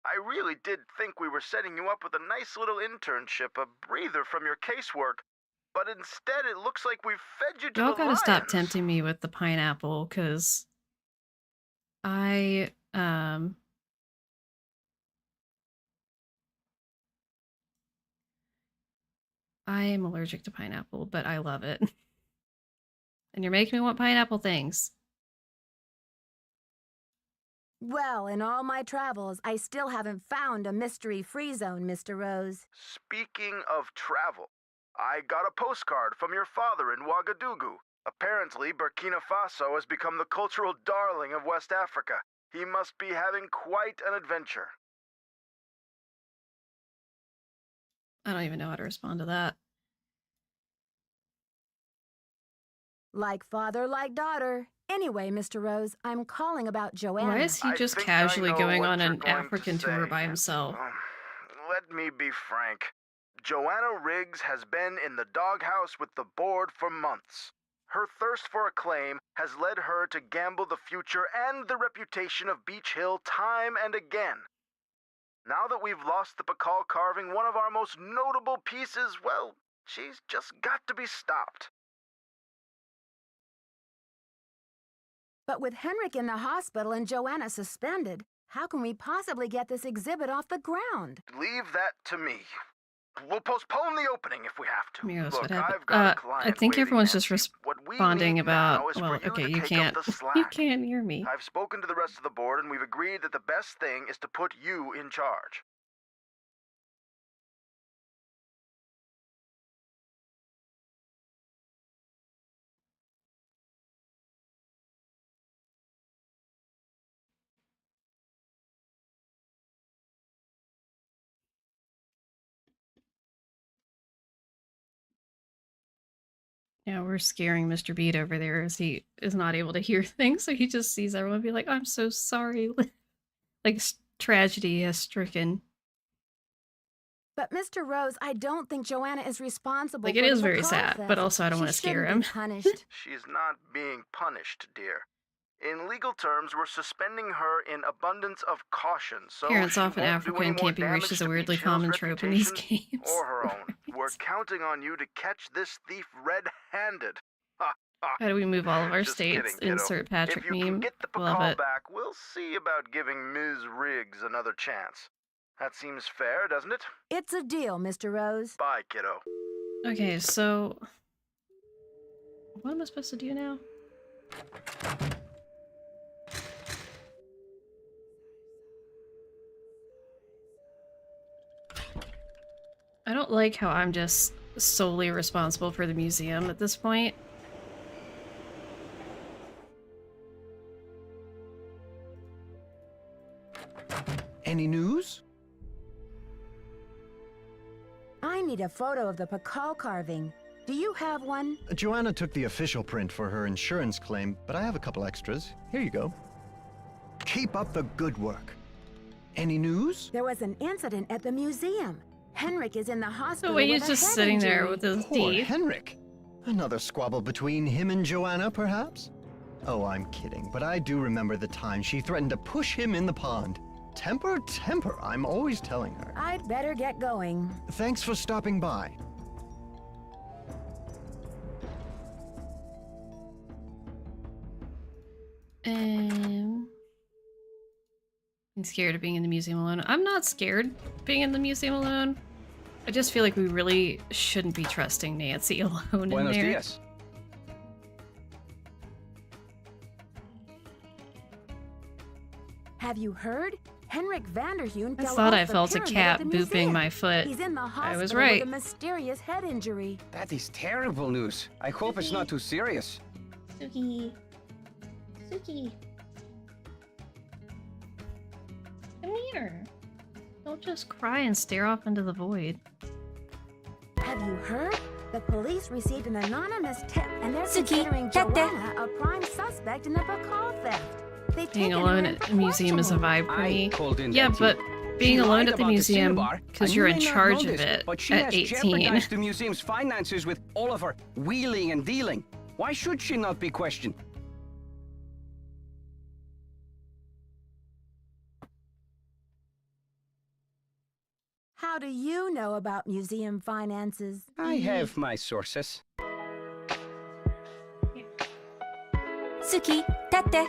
I really did think we were setting you up with a nice little internship, a breather from your casework. But instead, it looks like we've fed you to Y'all the gotta lions. stop tempting me with the pineapple, because I am allergic to pineapple, but I love it. And you're making me want pineapple things. Well, in all my travels, I still haven't found a mystery-free zone, Mr. Rose. Speaking of travel, I got a postcard from your father in Ouagadougou. Apparently, Burkina Faso has become the cultural darling of West Africa. He must be having quite an adventure. I don't even know how to respond to that. Like father, like daughter. Anyway, Mr. Rose, I'm calling about Joanna. Why is he just casually going on an African tour by himself? Let me be frank. Joanna Riggs has been in the doghouse with the board for months. Her thirst for acclaim has led her to gamble the future and the reputation of Beach Hill time and again. Now that we've lost the Pakal carving, one of our most notable pieces, well, she's just got to be stopped. But with Henrik in the hospital and Joanna suspended, how can we possibly get this exhibit off the ground? Leave that to me. We'll postpone the opening if we have to. Here's Look, what happened. I've got a client I think waiting, everyone's just Nancy. What we responding need about. now is Well, for you okay, to you take can't. up the slack. You can't hear me. I've spoken to the rest of the board, and we've agreed that the best thing is to put you in charge. Yeah, we're scaring Mr. Beat over there as he is not able to hear things, so he just sees everyone be like, "I'm so sorry." Like tragedy has stricken. But Mr. Rose, I don't think Joanna is responsible Like, for it is the very Pakal sad, theft. but also I don't want to She scare shouldn't him. be punished. She's not being punished, dear. In legal terms, we're suspending her in abundance of caution, so Parents she often won't do African any more can't be reached damage is a to weirdly Beach Hill's common trope in these reputation games. or her own. We're counting on you to catch this thief red-handed. How do we move all of our Just states? kidding, kiddo. Insert Patrick If you meme. can get the Love Pakal it. back, we'll see about giving Ms. Riggs another chance. That seems fair, doesn't it? It's a deal, Mr. Rose. Bye, kiddo. Okay, so what am I supposed to do now? I don't like how I'm just solely responsible for the museum at this point. Any news? I need a photo of the Pakal carving. Do you have one? Joanna took the official print for her insurance claim, but I have a couple extras. Here you go. Keep up the good work. Any news? There was an incident at the museum. Henrik is in the hospital. The way with he's a just head sitting there injury. with his Poor teeth. Henrik. Another squabble between him and Joanna, perhaps? Oh, I'm kidding, but I do remember the time she threatened to push him in the pond. Temper, temper, I'm always telling her. I'd better get going. Thanks for stopping by. I'm scared of being in the museum alone. I'm not scared of being in the museum alone. I just feel like we really shouldn't be trusting Nancy alone Buenos in there. dias. Have you heard? Henrik Vanderheun I fell thought off I the felt a pyramid cat at the booping museum. my foot. He's in the I hospital was right. with a mysterious head injury. That is terrible news. I hope it's not too serious. Suki. Suki. Come here. Don't just cry and stare off into the void. Have you heard? The police received an anonymous tip, and they're Suki, considering get there. Joanna a prime suspect in the Bacall theft. They've Being taken alone her in at for a museum is a questioning. vibe for me. I called in Yeah, that but too. being She alone lied at the about museum cinnabar, because and you're you in may not charge know of this, it but she at has 18. jeopardized the museum's finances with all of her wheeling and dealing. Why should she not be questioned? How do you know about museum finances? I have my sources. Suki, tate.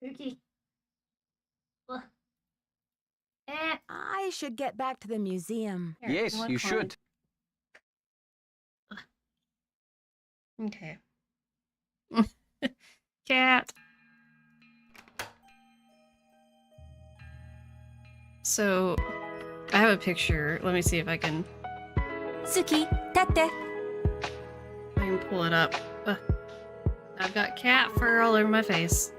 Suki. I should get back to the museum. Yes, you should. Okay. Cat. So, I have a picture. Let me see if I can Suki, tate. pull it up. I've got cat fur all over my face.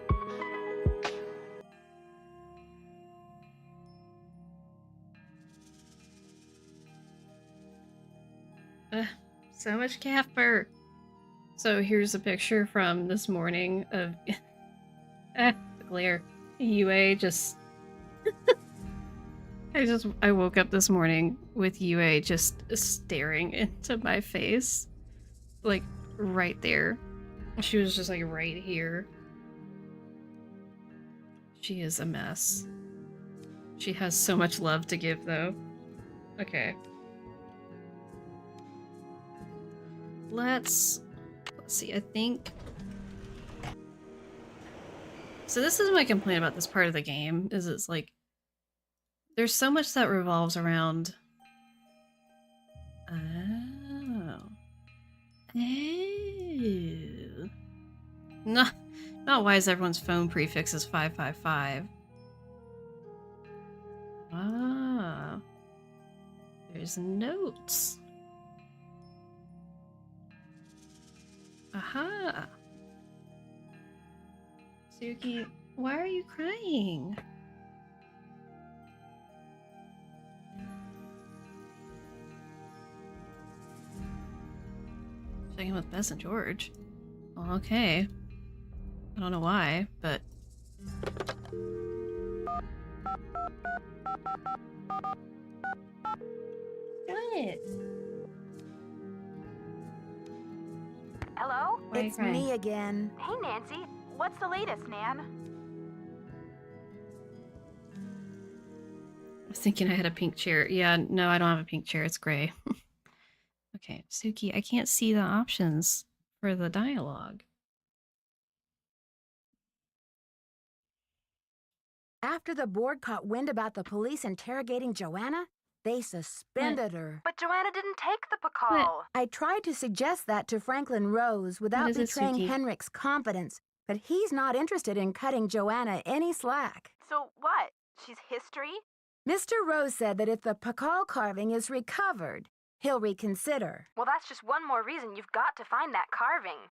So much cat fur. So here's a picture from this morning of the glare. UA just I woke up this morning with UA just staring into my face. Like right there. She was just like right here. She is a mess. She has so much love to give though. Okay. Let's see, I think... So this is my complaint about this part of the game, is it's like... There's so much that revolves around... Oh. Oh. No, not why is everyone's phone prefix is 555. Ah. There's notes. Aha! Suki, why are you crying? Checking with Bess and George. Well, okay. I don't know why, but... What? Hello? Why are you It's crying? me again. Hey, Nancy. What's the latest, Nan? I was thinking I had a pink chair. Yeah, no, I don't have a pink chair. It's gray. Okay, Suki, I can't see the options for the dialogue. After the board caught wind about the police interrogating Joanna, they suspended her. But Joanna didn't take the Bacall. I tried to suggest that to Franklin Rose without is it, betraying Suki? Henrik's confidence, but he's not interested in cutting Joanna any slack. So what? She's history? Mr. Rose said that if the Bacall carving is recovered, he'll reconsider. Well, that's just one more reason you've got to find that carving.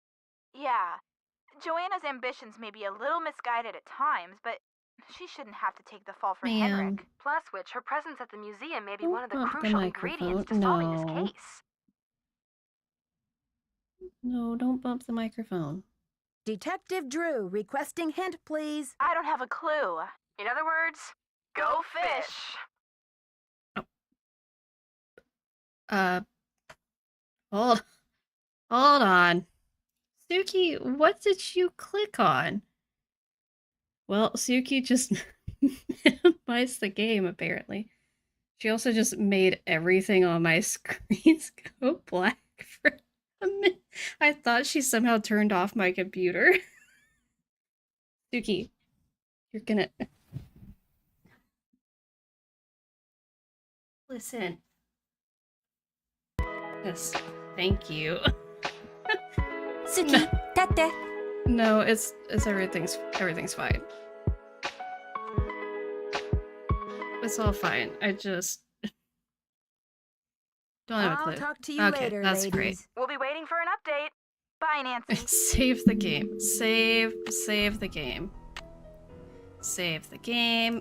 Yeah, Joanna's ambitions may be a little misguided at times, but she shouldn't have to take the fall for Ma'am. Henrik. Plus which, her presence at the museum may be Don't one of the bump the crucial microphone. ingredients to solving this No. case. No, don't bump the microphone. Detective Drew, requesting hint, please. I don't have a clue. In other words, go fish! Hold on. Suki, what did you click on? Well, Suki just minimized the game, apparently. She also just made everything on my screens go black for I thought she somehow turned off my computer. Suki, you're gonna... Listen. Yes, thank you. Suki, tate. No, it's everything's fine. It's all fine. I just don't have a clue. I'll talk to you Okay, later, that's ladies. great. We'll be waiting for an update. Bye, Nancy. Save the game. Save the game. Save the game.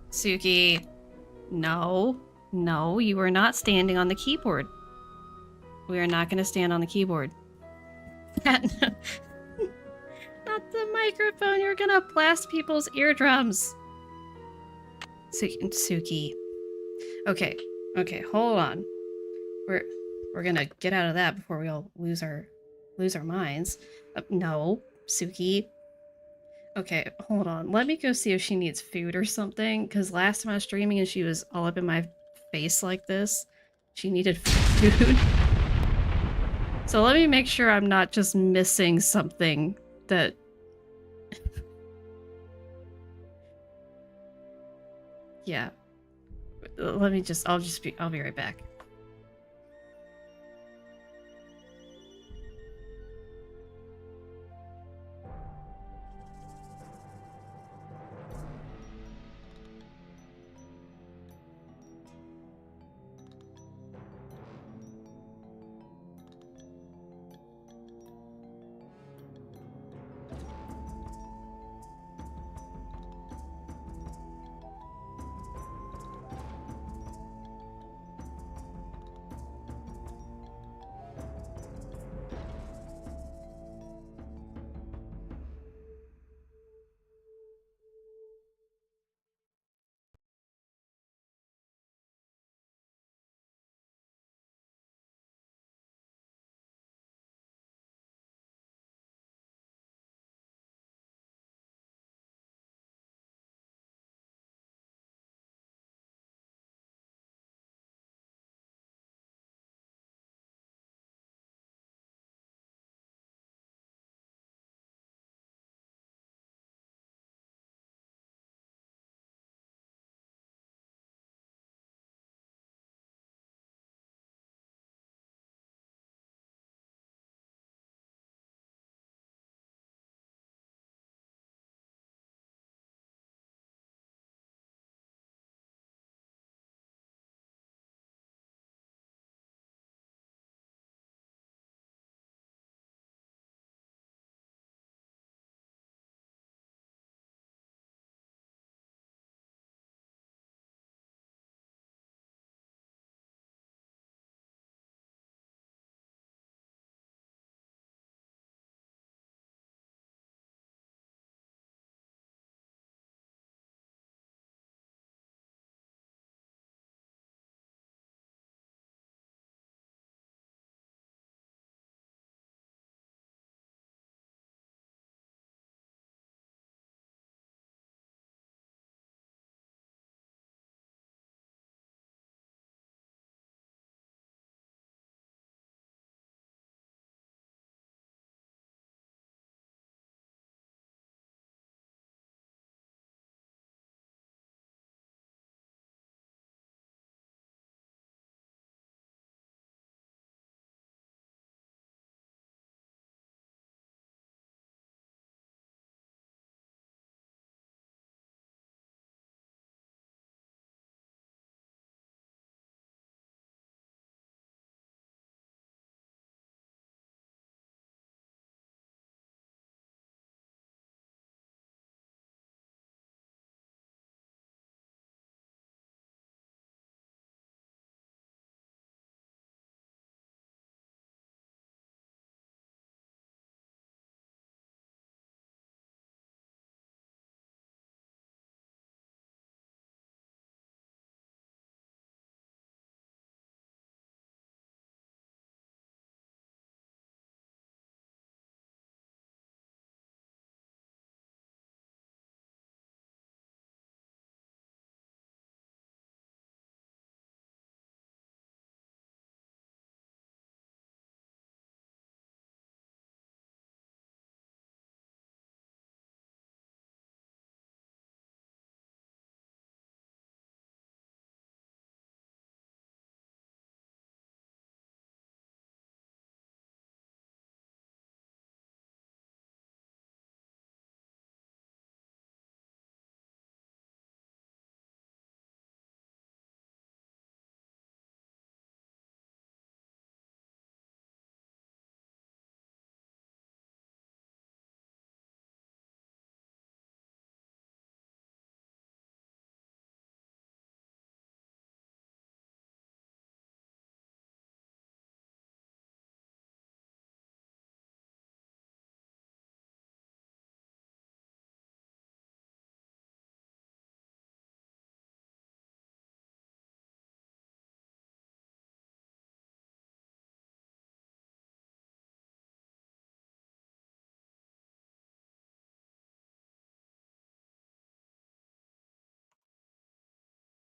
Suki, no, you are not standing on the keyboard. We are not going to stand on the keyboard. Not the microphone. You're going to blast people's eardrums. Suki. Okay, hold on. We're gonna get out of that before we all lose our minds. No, Suki. Okay, hold on. Let me go see if she needs food or something. Because last time I was streaming and she was all up in my face like this, she needed food. So let me make sure I'm not just missing something that... Yeah. Let me just... I'll be right back.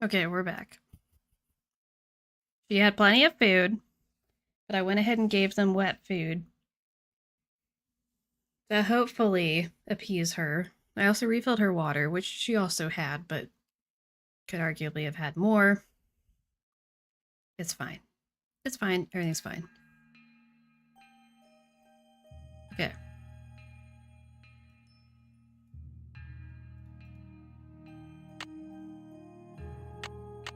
Okay, we're back. She had plenty of food, but I went ahead and gave them wet food to hopefully appease her. I also refilled her water, which she also had, but could arguably have had more. It's fine. It's fine. Everything's fine. Okay.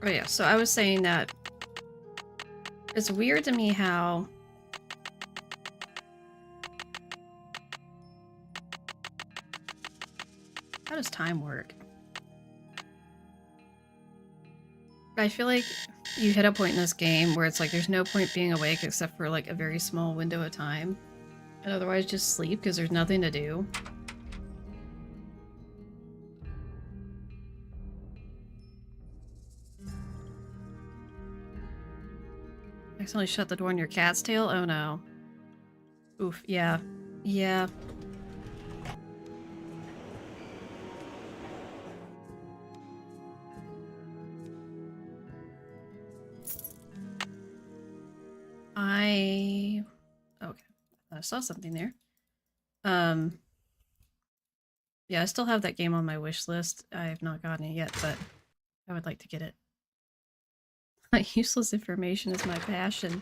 Oh yeah, so I was saying that it's weird to me how does time work? I feel like you hit a point in this game where it's like there's no point being awake except for like a very small window of time. And otherwise just sleep because there's nothing to do. Accidentally shut the door on your cat's tail? Oh no. Oof, yeah. Yeah. Okay. I saw something there. Yeah, I still have that game on my wish list. I have not gotten it yet, but I would like to get it. Useless information is my passion.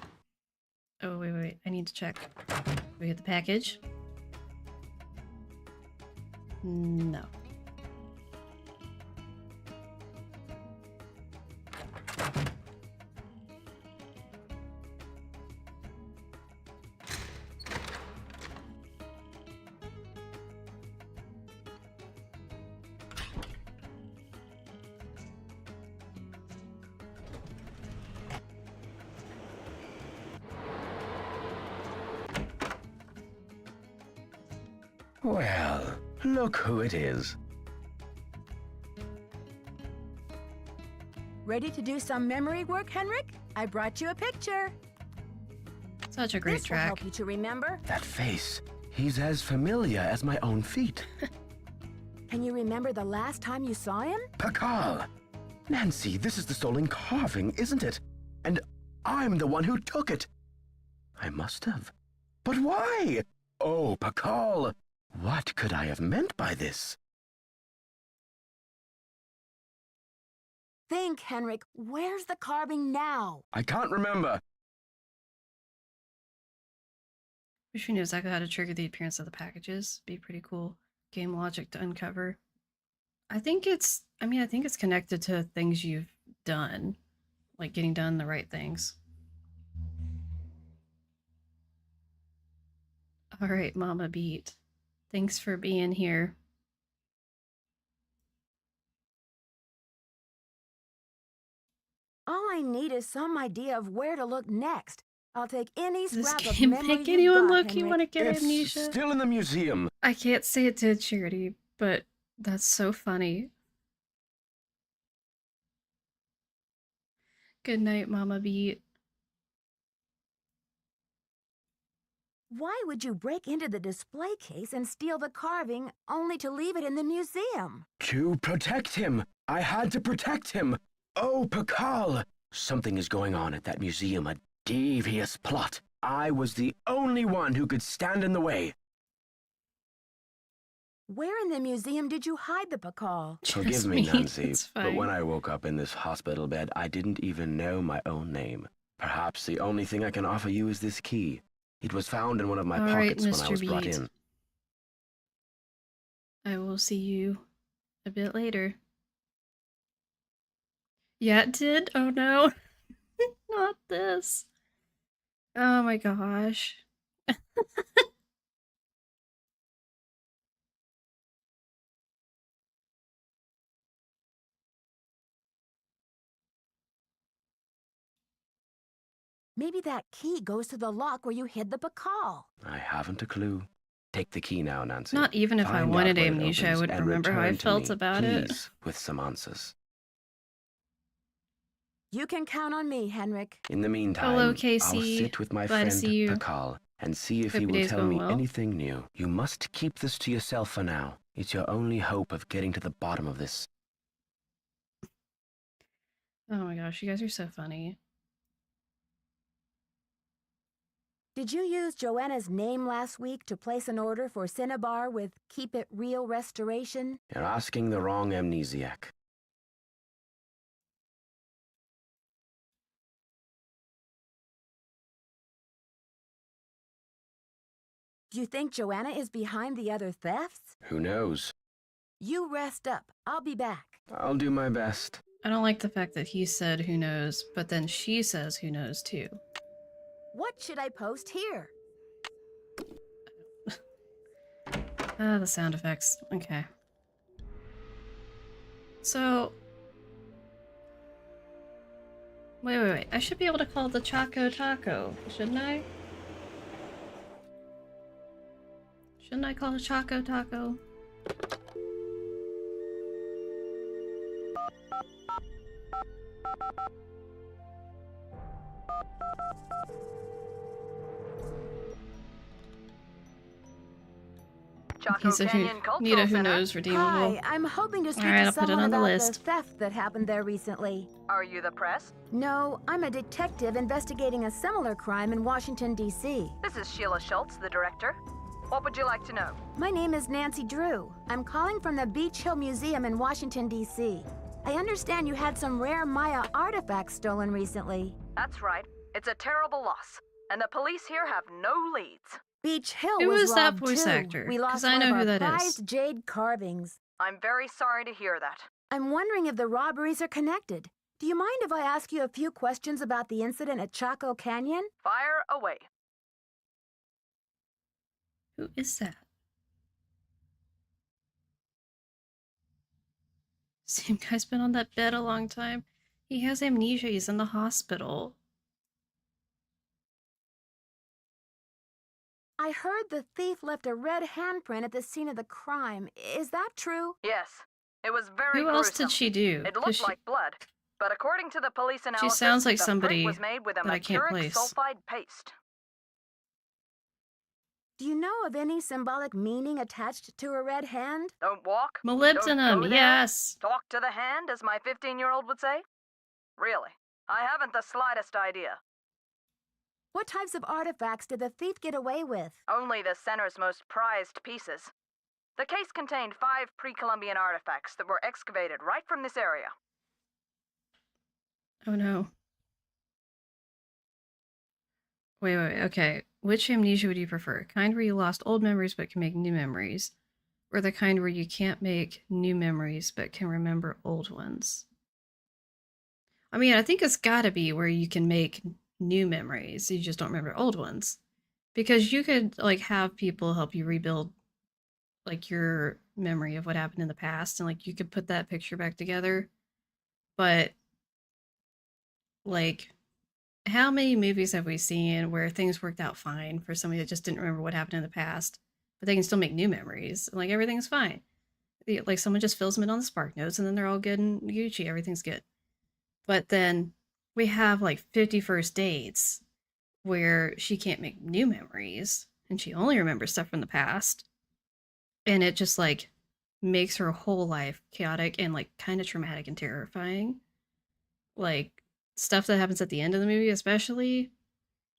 Oh, wait. I need to check. Did we get the package? No. Well, look who it is. Ready to do some memory work, Henrik? I brought you a picture. Such a great This track. will help you to remember. That face. He's as familiar as my own feet. Can you remember the last time you saw him? Pakal! Nancy, this is the stolen carving, isn't it? And I'm the one who took it. I must have. But why? Oh, Pakal! What could I have meant by this? Think, Henrik. Where's the carving now? I can't remember. Wish we knew exactly how to trigger the appearance of the packages. Be pretty cool. Game logic to uncover. I think it's connected to things you've done. Like getting done the right things. Alright, Mama Beat. Thanks for being here. All I need is some idea of where to look next. I'll take any Does scrap this of game memory make you've anyone got, look you Henrik. want to get It's amnesia? still in the museum. I can't say it to Charity, but that's so funny. Good night, Mama Beat. Why would you break into the display case and steal the carving only to leave it in the museum? To protect him. I had to protect him. Oh, Pakal! Something is going on at that museum, a devious plot. I was the only one who could stand in the way. Where in the museum did you hide the Pakal? Forgive me, Nancy, but when I woke up in this hospital bed, I didn't even know my own name. Perhaps the only thing I can offer you is this key. It was found in one of my pockets when I was brought in. I will see you a bit later. Yeah, it did? Oh no. Not this. Oh my gosh. Maybe that key goes to the lock where you hid the Pakal. I haven't a clue. Take the key now, Nancy. Not even if I Find out wanted where it amnesia, I opens wouldn't and remember how I return to felt me, about it. please, with some answers. You can count on me, Henrik. In the meantime, Hello, I'll Casey. sit with my Glad to friend see you. Pakal and see if Hope he your will day's tell going me well. anything new. You must keep this to yourself for now. It's your only hope of getting to the bottom of this. Oh my gosh, you guys are so funny. Did you use Joanna's name last week to place an order for Cinnabar with Keep It Real Restoration? You're asking the wrong amnesiac. Do you think Joanna is behind the other thefts? Who knows? You rest up. I'll be back. I'll do my best. I don't like the fact that he said who knows, but then she says who knows too. What should I post here? The sound effects. Okay. So... Wait. I should be able to call it the Choco Taco, shouldn't I? Shouldn't I call it Choco Taco? Chaco Canyon Cultural Need a who Center. knows redeemable. Hi, I'm hoping to speak Alright, to I'll put it someone on the about list. the theft that happened there recently. Are you the press? No, I'm a detective investigating a similar crime in Washington, D.C. This is Sheila Schultz, the director. What would you like to know? My name is Nancy Drew. I'm calling from the Beach Hill Museum in Washington, D.C. I understand you had some rare Maya artifacts stolen recently. That's right. It's a terrible loss, and the police here have no leads. Beach Hill Who was is that robbed voice too. actor? We 'Cause lost I one know of who our that is. prized jade carvings. I'm very sorry to hear that. I'm wondering if the robberies are connected. Do you mind if I ask you a few questions about the incident at Chaco Canyon? Fire away. Who is that? Same guy's been on that bed a long time. He has amnesia. He's in the hospital. I heard the thief left a red handprint at the scene of the crime. Is that true? Yes. It was very Who else gruesome. did she do? It 'Cause looked she- like blood, but according to the police analysis, sounds like the somebody print was made with a that I can't mercuric place. sulfide paste. Do you know of any symbolic meaning attached to a red hand? Don't walk. Molybdenum, Don't go there, yes. Talk to the hand, as my 15-year-old would say. Really, I haven't the slightest idea. What types of artifacts did the thief get away with? Only the center's most prized pieces. The case contained 5 pre-Columbian artifacts that were excavated right from this area. Oh no. Wait, okay. Which amnesia would you prefer? Kind where you lost old memories but can make new memories? Or the kind where you can't make new memories but can remember old ones? I mean, I think it's gotta be where you can make new memories, you just don't remember old ones. Because you could, like, have people help you rebuild, like, your memory of what happened in the past, and, like, you could put that picture back together. But, like, how many movies have we seen where things worked out fine for somebody that just didn't remember what happened in the past, but they can still make new memories? Like, everything's fine. Like, someone just fills them in on the spark notes, and then they're all good and Gucci, everything's good. But then we have, like, 50 First Dates where she can't make new memories, and she only remembers stuff from the past. And it just, like, makes her whole life chaotic and, like, kind of traumatic and terrifying. Like, stuff that happens at the end of the movie, especially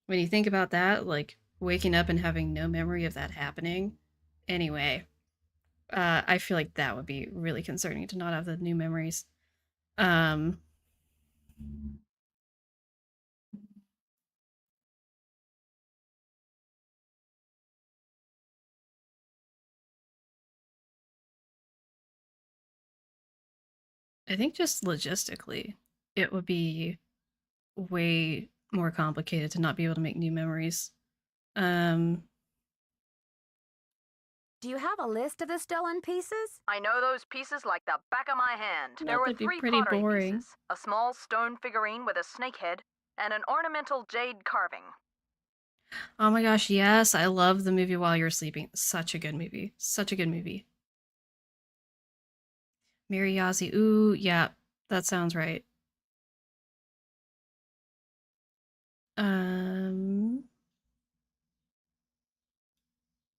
when you think about that, like waking up and having no memory of that happening. Anyway, I feel like that would be really concerning to not have the new memories. I think just logistically, it would be way more complicated to not be able to make new memories. Do you have a list of the stolen pieces? I know those pieces like the back of my hand. That There were would be 3 pretty pottery boring. pieces, a small stone figurine with a snake head, and an ornamental jade carving. Oh my gosh, yes, I love the movie While You're Sleeping. Such a good movie. Such a good movie. Mary Yazzie. Ooh, yeah, that sounds right.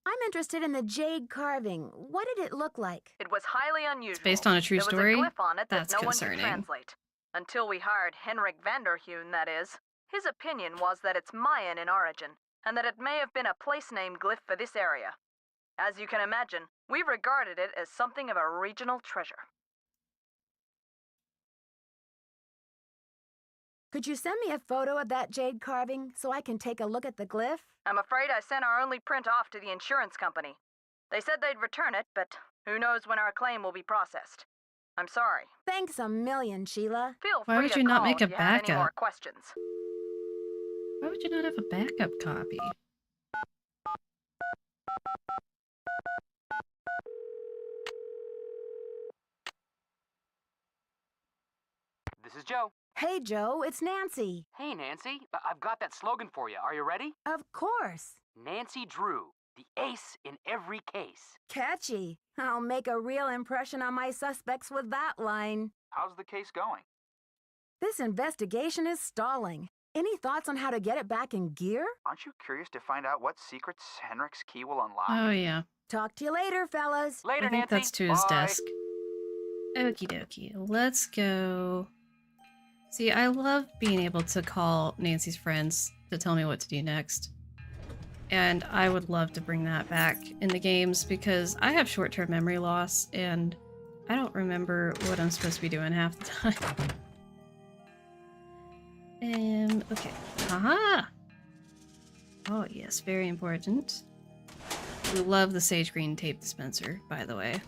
I'm interested in the jade carving. What did it look like? It was highly unusual. It's based on a true there story? was a glyph on it that That's no concerning. one could translate. Until we hired Henrik Vanderheun, that is. His opinion was that it's Mayan in origin, and that it may have been a place name glyph for this area. As you can imagine, we regarded it as something of a regional treasure. Could you send me a photo of that jade carving so I can take a look at the glyph? I'm afraid I sent our only print off to the insurance company. They said they'd return it, but who knows when our claim will be processed. I'm sorry. Thanks a million, Sheila. Feel Why free would to you not call make a if you have any more backup? questions. Why would you not have a backup copy? This is Joe. Hey, Joe, it's Nancy. Hey, Nancy. I've got that slogan for you. Are you ready? Of course. Nancy Drew, the ace in every case. Catchy. I'll make a real impression on my suspects with that line. How's the case going? This investigation is stalling. Any thoughts on how to get it back in gear? Aren't you curious to find out what secrets Henrik's key will unlock? Oh, yeah. Talk to you later, fellas. Later, I think Nancy. that's to his Bye. desk. Okie dokie. Let's go. See, I love being able to call Nancy's friends to tell me what to do next. And I would love to bring that back in the games because I have short-term memory loss and I don't remember what I'm supposed to be doing half the time. Okay. Haha! Oh yes, very important. We love the sage green tape dispenser, by the way.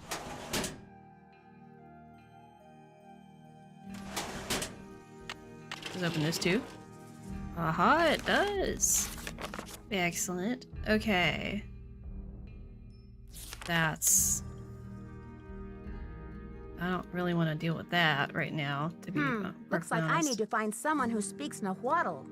Let's open this too. Aha, it does! Excellent. Okay. That's... I don't really want to deal with that right now, to be Looks like I need to find someone who speaks Nahuatl.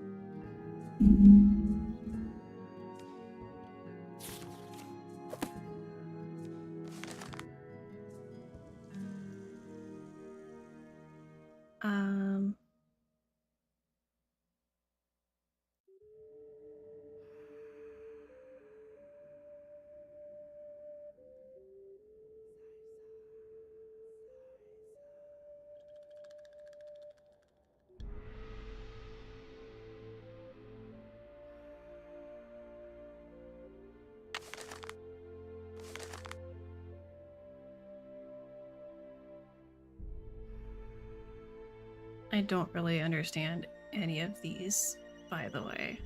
I don't really understand any of these, by the way.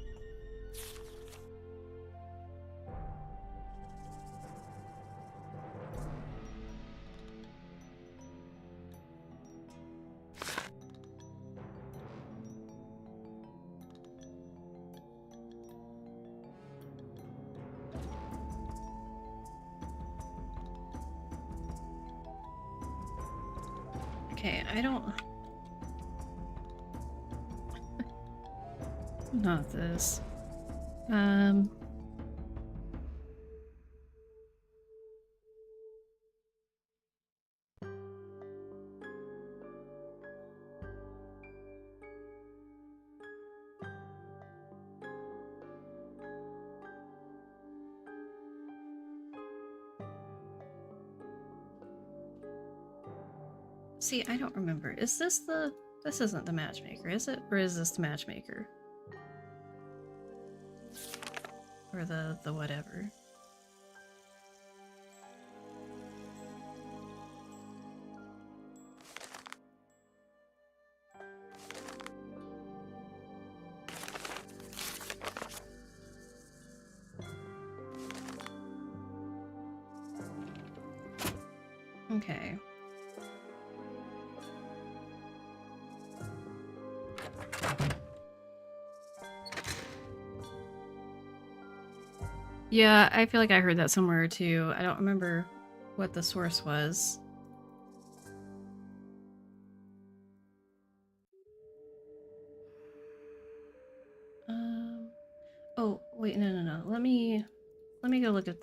Okay, I don't... Not this. See, I don't remember. Is this the... This isn't the matchmaker, is it? Or is this the matchmaker? Or the whatever. Okay. Yeah, I feel like I heard that somewhere too. I don't remember what the source was. Oh, wait, no. Let me go look at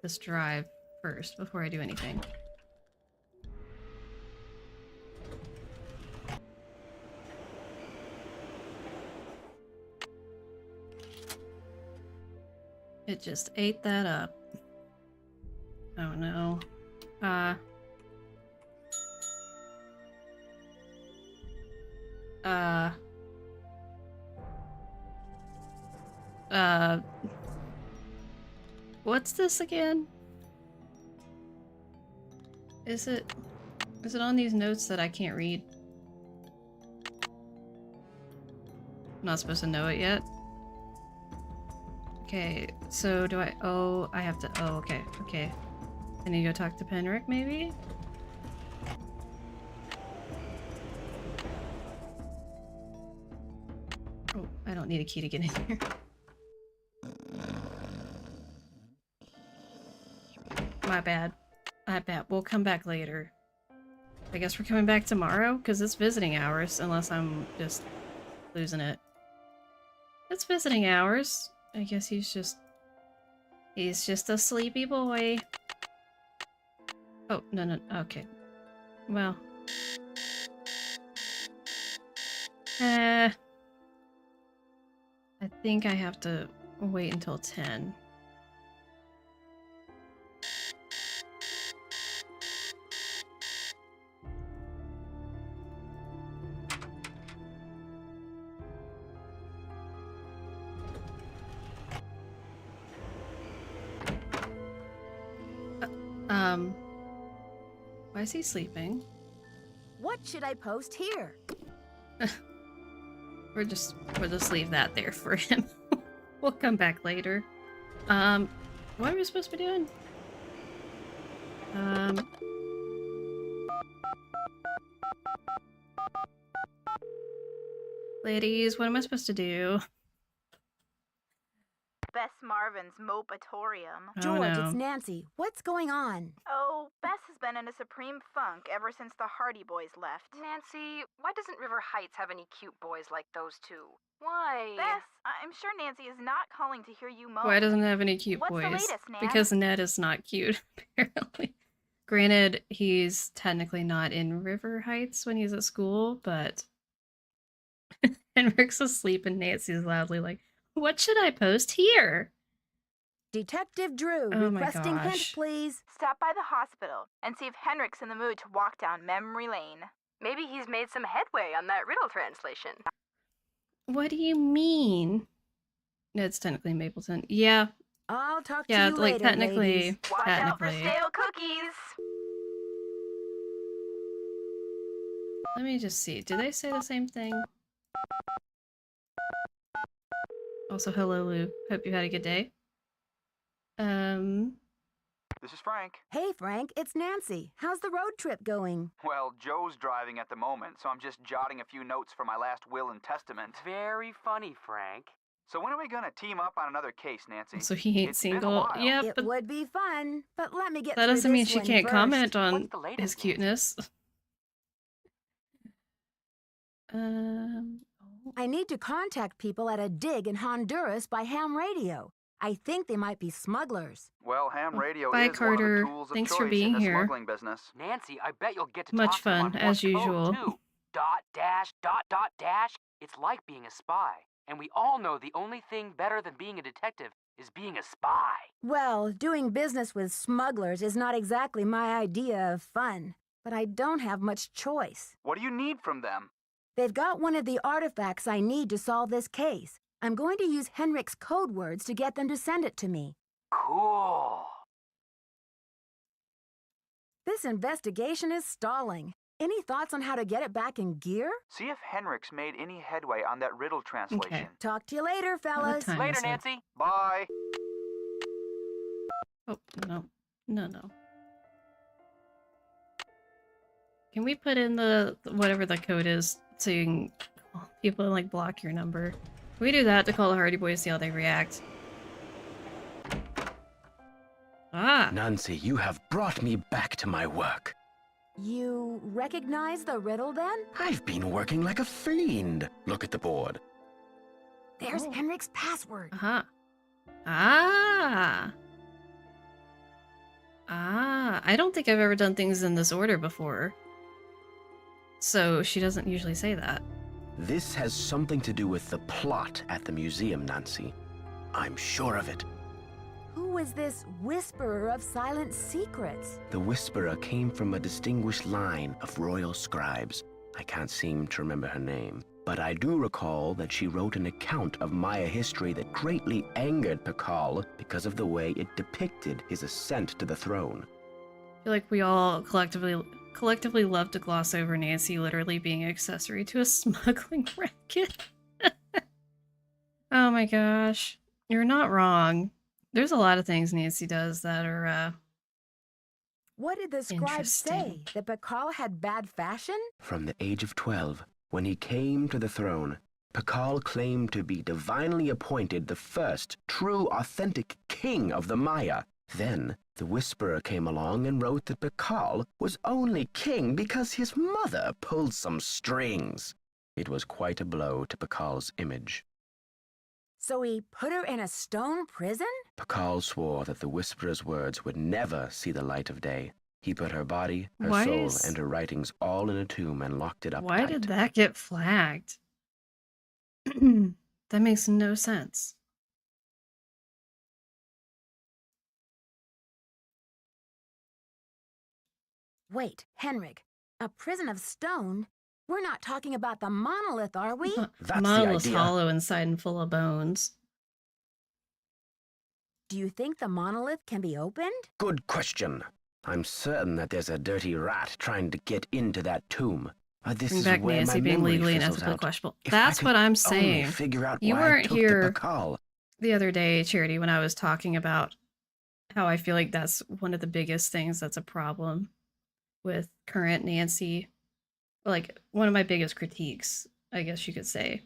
this drive first before I do anything. It just ate that up. Oh no. What's this again? Is it on these notes that I can't read? I'm not supposed to know it yet. Okay, so do I... Oh, I have to... Oh, okay, okay. I need to go talk to Penrick, maybe? Oh, I don't need a key to get in here. My bad. My bad. We'll come back later. I guess we're coming back tomorrow? Because it's visiting hours, unless I'm just losing it. It's visiting hours. I guess he's just a sleepy boy. Oh, no, okay. Well. I think I have to wait until 10. Why is he sleeping? What should I post here? We'll just leave that there for him. We'll come back later. What are we supposed to be doing? Ladies, what am I supposed to do? Bess Marvin's Mopatorium. George, it's Nancy. What's going on? Oh, Bess has been in a supreme funk ever since the Hardy Boys left. Nancy, why doesn't River Heights have any cute boys like those two? Why? Bess, I'm sure Nancy is not calling to hear you moan. Why doesn't it have any cute What's boys? the latest, Nan? Because Ned is not cute, apparently. Granted, he's technically not in River Heights when he's at school, but Henrik's asleep and Nancy's loudly like, what should I post here? Detective Drew, Oh my requesting hint, gosh. please. Stop by the hospital and see if Henrik's in the mood to walk down memory lane. Maybe he's made some headway on that riddle translation. What do you mean? Ned's technically Mapleton. Yeah. I'll talk to Yeah, you like later, technically. ladies. Watch out for Technically. stale cookies. Let me just see. Did they say the same thing? Also, hello, Lou. Hope you had a good day. This is Frank. Hey, Frank, it's Nancy. How's the road trip going? Well, Joe's driving at the moment, so I'm just jotting a few notes for my last will and testament. Very funny, Frank. So when are we gonna team up on another case, Nancy? So he ain't It's been a single. while. Yeah, It but would be fun, but let me get that through doesn't mean this she one can't first. comment on What's the latest, his cuteness. I need to contact people at a dig in Honduras by ham radio. I think they might be smugglers. Well, ham radio Bye, is Carter. one of the tools of Thanks choice for being in the here. smuggling business. Nancy, I bet you'll get to Much talk to him fun, on as Morse code, usual. too. Dot, dash, dot, dot, dash. It's like being a spy. And we all know the only thing better than being a detective is being a spy. Well, doing business with smugglers is not exactly my idea of fun, but I don't have much choice. What do you need from them? They've got one of the artifacts I need to solve this case. I'm going to use Henrik's code words to get them to send it to me. Cool. This investigation is stalling. Any thoughts on how to get it back in gear? See if Henrik's made any headway on that riddle translation. Okay. Talk to you later, fellas. time Later, is it? Nancy. Bye. Oh, no. No. Can we put in the whatever the code is so you can people like block your number? Can we do that to call the Hardy Boys, see how they react? Ah! Nancy, you have brought me back to my work. You recognize the riddle then? I've been working like a fiend. Look at the board. There's Henrik's password. Uh-huh. Ah! I don't think I've ever done things in this order before. So she doesn't usually say that. This has something to do with the plot at the museum, Nancy. I'm sure of it. Who is this whisperer of silent secrets? The Whisperer came from a distinguished line of royal scribes. I can't seem to remember her name. but I do recall that she wrote an account of Maya history that greatly angered Pakal because of the way it depicted his ascent to the throne. I feel like we all collectively love to gloss over Nancy literally being an accessory to a smuggling racket. Oh my gosh. You're not wrong. There's a lot of things Nancy does that are, What did the scribe say? That Pakal had bad fashion? From the age of 12, when he came to the throne, Pakal claimed to be divinely appointed the first true authentic king of the Maya. Then the Whisperer came along and wrote that Pakal was only king because his mother pulled some strings. It was quite a blow to Pakal's image. So he put her in a stone prison? Pakal swore that the Whisperer's words would never see the light of day. He put her body, her Why soul, is- and her writings all in a tomb and locked it up Why tight. did that get flagged? That makes no sense. Wait, Henrik, a prison of stone? We're not talking about the monolith, are we? That's Monolith's the idea. hollow inside and full of bones. Do you think the monolith can be opened? Good question. I'm certain that there's a dirty rat trying to get into that tomb. This Bring is back where Nancy my being memory legally and fizzles ethically out. questionable. If I That's could what I'm only saying. figure out You why weren't I took here the Pakal. the other day, Charity, when I was talking about how I feel like that's one of the biggest things that's a problem with current Nancy. Like, one of my biggest critiques, I guess you could say.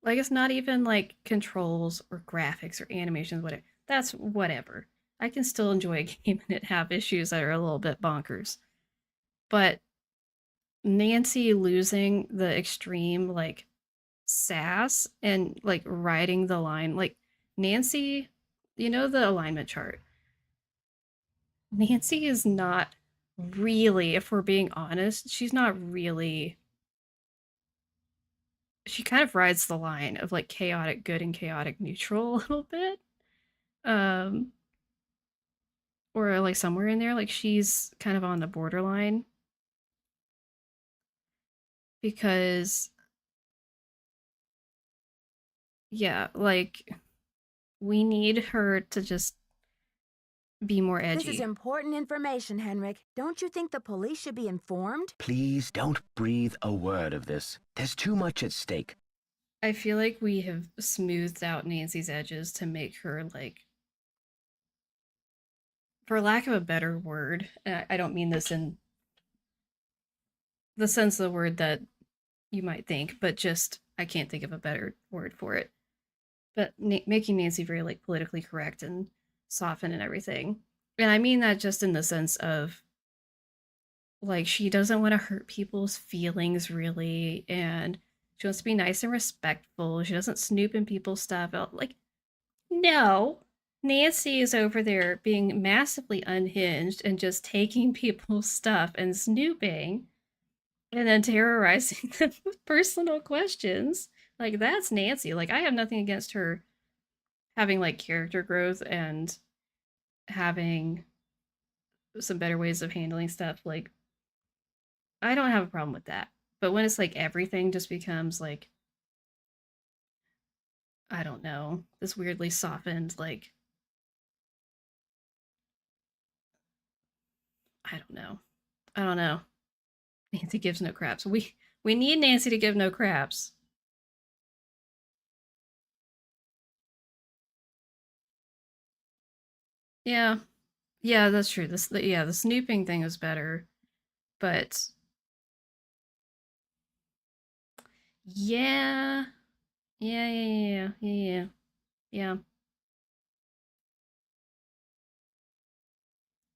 Like, it's not even like controls or graphics or animations, whatever. That's whatever. I can still enjoy a game and it have issues that are a little bit bonkers. But Nancy losing the extreme, like, sass and, like, riding the line. Like, Nancy, you know the alignment chart. Nancy is not really, if we're being honest, she's not really. She kind of rides the line of like chaotic good and chaotic neutral a little bit. Um or like somewhere in there, like she's kind of on the borderline. Because yeah, like we need her to just be more edgy. This is important information, Henrik. Don't you think the police should be informed? Please don't breathe a word of this. There's too much at stake. I feel like we have smoothed out Nancy's edges to make her like, for lack of a better word, and I don't mean this in the sense of the word that you might think, but just I can't think of a better word for it. But making Nancy very like politically correct and soften and everything. And I mean that just in the sense of like she doesn't want to hurt people's feelings really, and she wants to be nice and respectful. She doesn't snoop in people's stuff. Like, no. Nancy is over there being massively unhinged and just taking people's stuff and snooping and then terrorizing them with personal questions. Like, that's Nancy. Like, I have nothing against her having like character growth and having some better ways of handling stuff. Like, I don't have a problem with that. But when it's like everything just becomes like, I don't know, this weirdly softened, like, I don't know. I don't know. Nancy gives no craps. We need Nancy to give no craps. Yeah. Yeah, that's true. The snooping thing is better. But yeah. Yeah.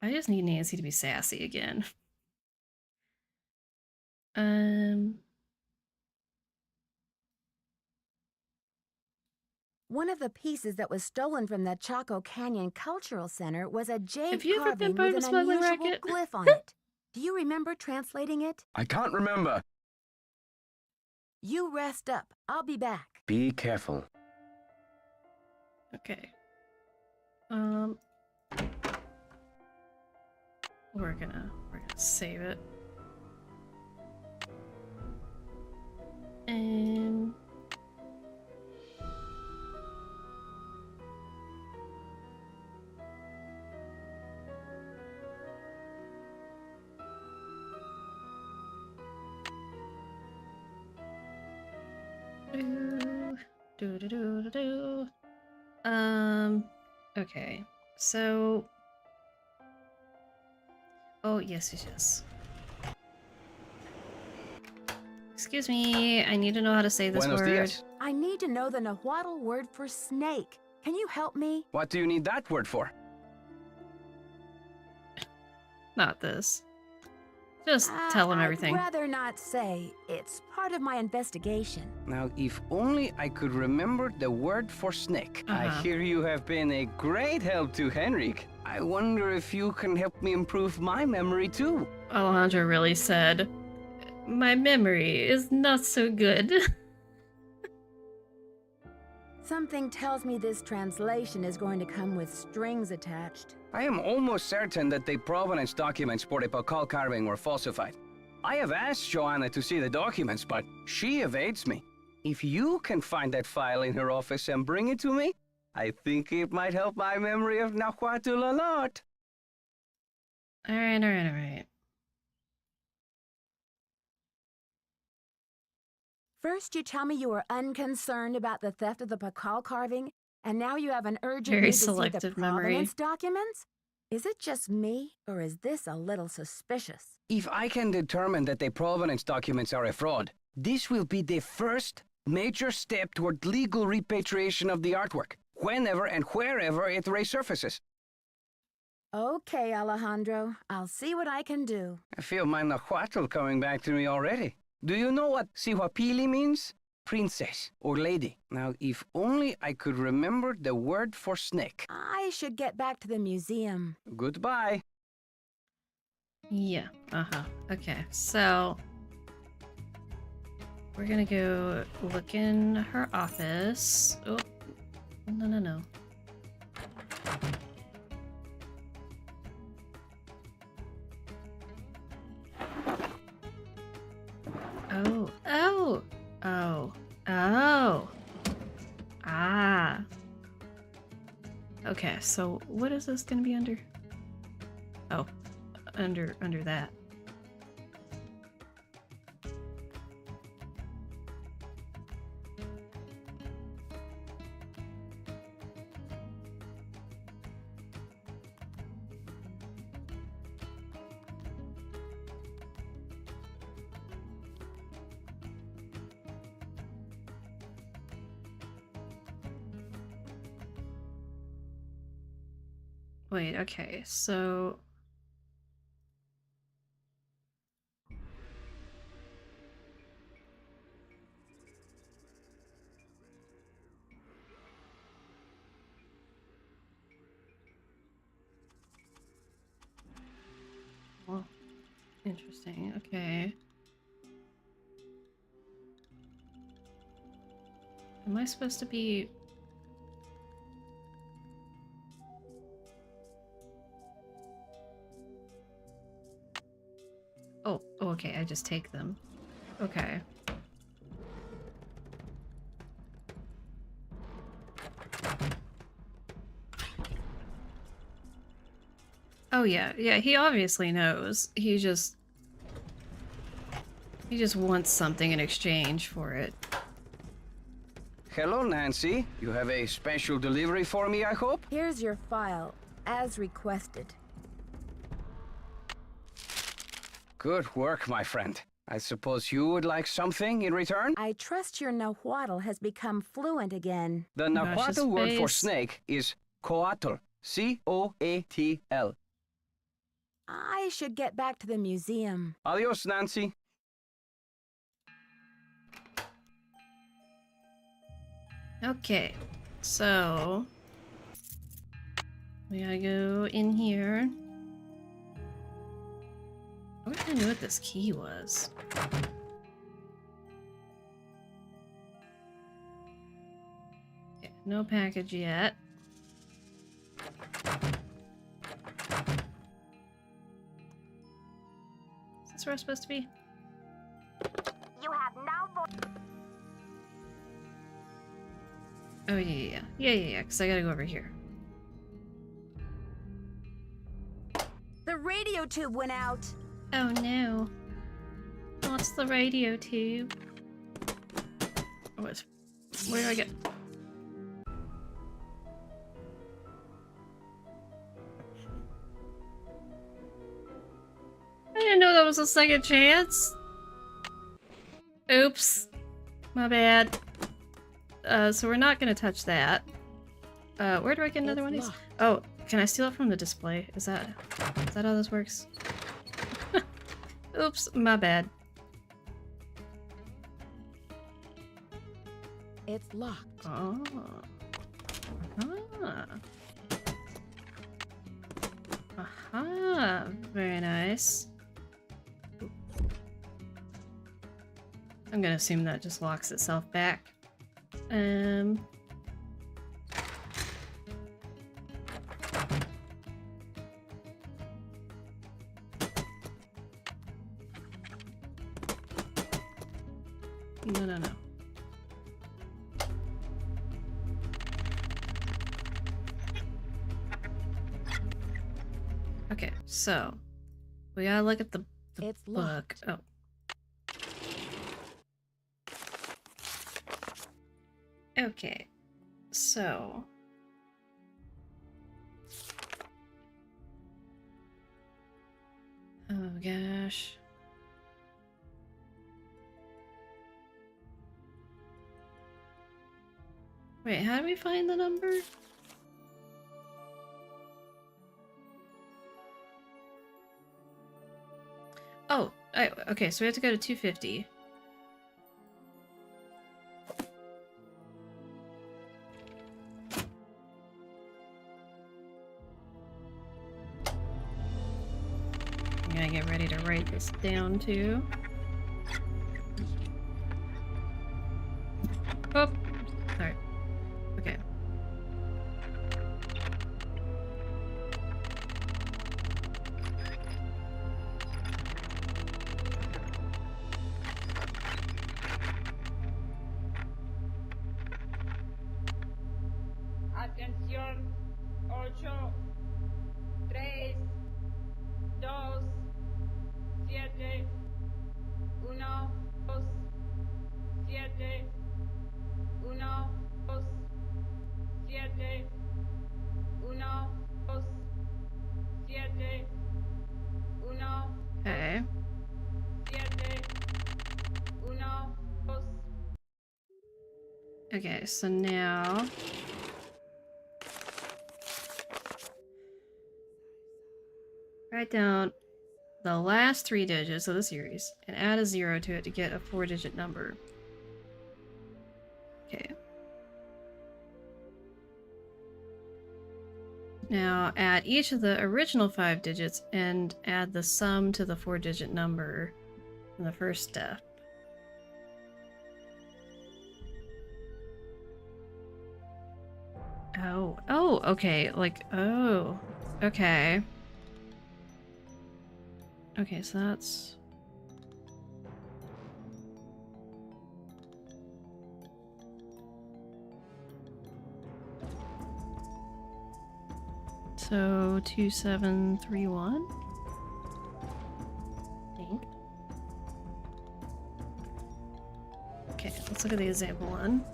I just need Nancy to be sassy again. One of the pieces that was stolen from the Chaco Canyon Cultural Center was a jade Have you ever been carving part of with a an smuggling unusual racket? glyph on it. Do you remember translating it? I can't remember. You rest up. I'll be back. Be careful. Okay. We're gonna save it. And Okay. So. Oh, yes. Excuse me, I need to know how to say this Buenos word. dias. I need to know the Nahuatl word for snake. Can you help me? What do you need that word for? Not this. Just tell him everything. I'd rather not say. It's part of my investigation. Now, if only I could remember the word for snake. I hear you have been a great help to Henrik. I wonder if you can help me improve my memory too. Alejandro really said, my memory is not so good. Something tells me this translation is going to come with strings attached. I am almost certain that the provenance documents for the Pakal carving were falsified. I have asked Joanna to see the documents, but she evades me. If you can find that file in her office and bring it to me, I think it might help my memory of Nahuatl a lot. Alright. First, you tell me you were unconcerned about the theft of the Pakal carving, and now you have an urgent Very need to see the selective memory. provenance documents? Is it just me, or is this a little suspicious? If I can determine that the provenance documents are a fraud, this will be the first major step toward legal repatriation of the artwork, whenever and wherever it resurfaces. Okay, Alejandro. I'll see what I can do. I feel my Nahuatl coming back to me already. Do you know what Sihuapili means? Princess or lady. Now, if only I could remember the word for snake. I should get back to the museum. Goodbye. Yeah, okay, so we're gonna go look in her office. Oh, no. Oh. Ah. Okay, so what is this gonna be under? Oh, under that. Wait, okay, so... Well, interesting, okay. Am I supposed to be... Oh, okay, I just take them. Okay. Oh yeah, he obviously knows. He just wants something in exchange for it. Hello, Nancy. You have a special delivery for me, I hope? Here's your file, as requested. Good work, my friend. I suppose you would like something in return? I trust your Nahuatl has become fluent again. The Nahuatl word for snake is coatl. C-O-A-T-L. I should get back to the museum. Adios, Nancy. Okay, so... we gotta go in here. I wish I knew what this key was. Okay, no package yet. Is this where I'm supposed to be? You have no Oh, yeah, because I gotta go over here. The radio tube went out. Oh no. What's the radio tube? What? Where do I get? I didn't know that was a second chance. Oops. My bad. So we're not gonna touch that. Where do I get another one of these? Oh, can I steal it from the display? Is that how this works? Oops, my bad. It's locked. Oh. Aha. Aha. Very nice. I'm gonna assume that just locks itself back. No. Okay, so we gotta look at the It's book. locked. Oh. Okay, so oh gosh. Wait, how do we find the number? Oh, okay, so we have to go to 250. I'm gonna get ready to write this down too. Oh, sorry. Okay. Atención, 8, 3, 2, 7, 1, 2, 7, 1, 2, 7, 1, 2, 7, 1, Okay. 7, 1, 2. Okay, so now write down the last 3 digits of the series and add a 0 to it to get a 4-digit number. Okay. Now add each of the original 5 digits and add the sum to the 4-digit number in the first step. Oh, okay, like, oh, okay. Okay, so that's... So, 2731? I think. Okay, let's look at the example one.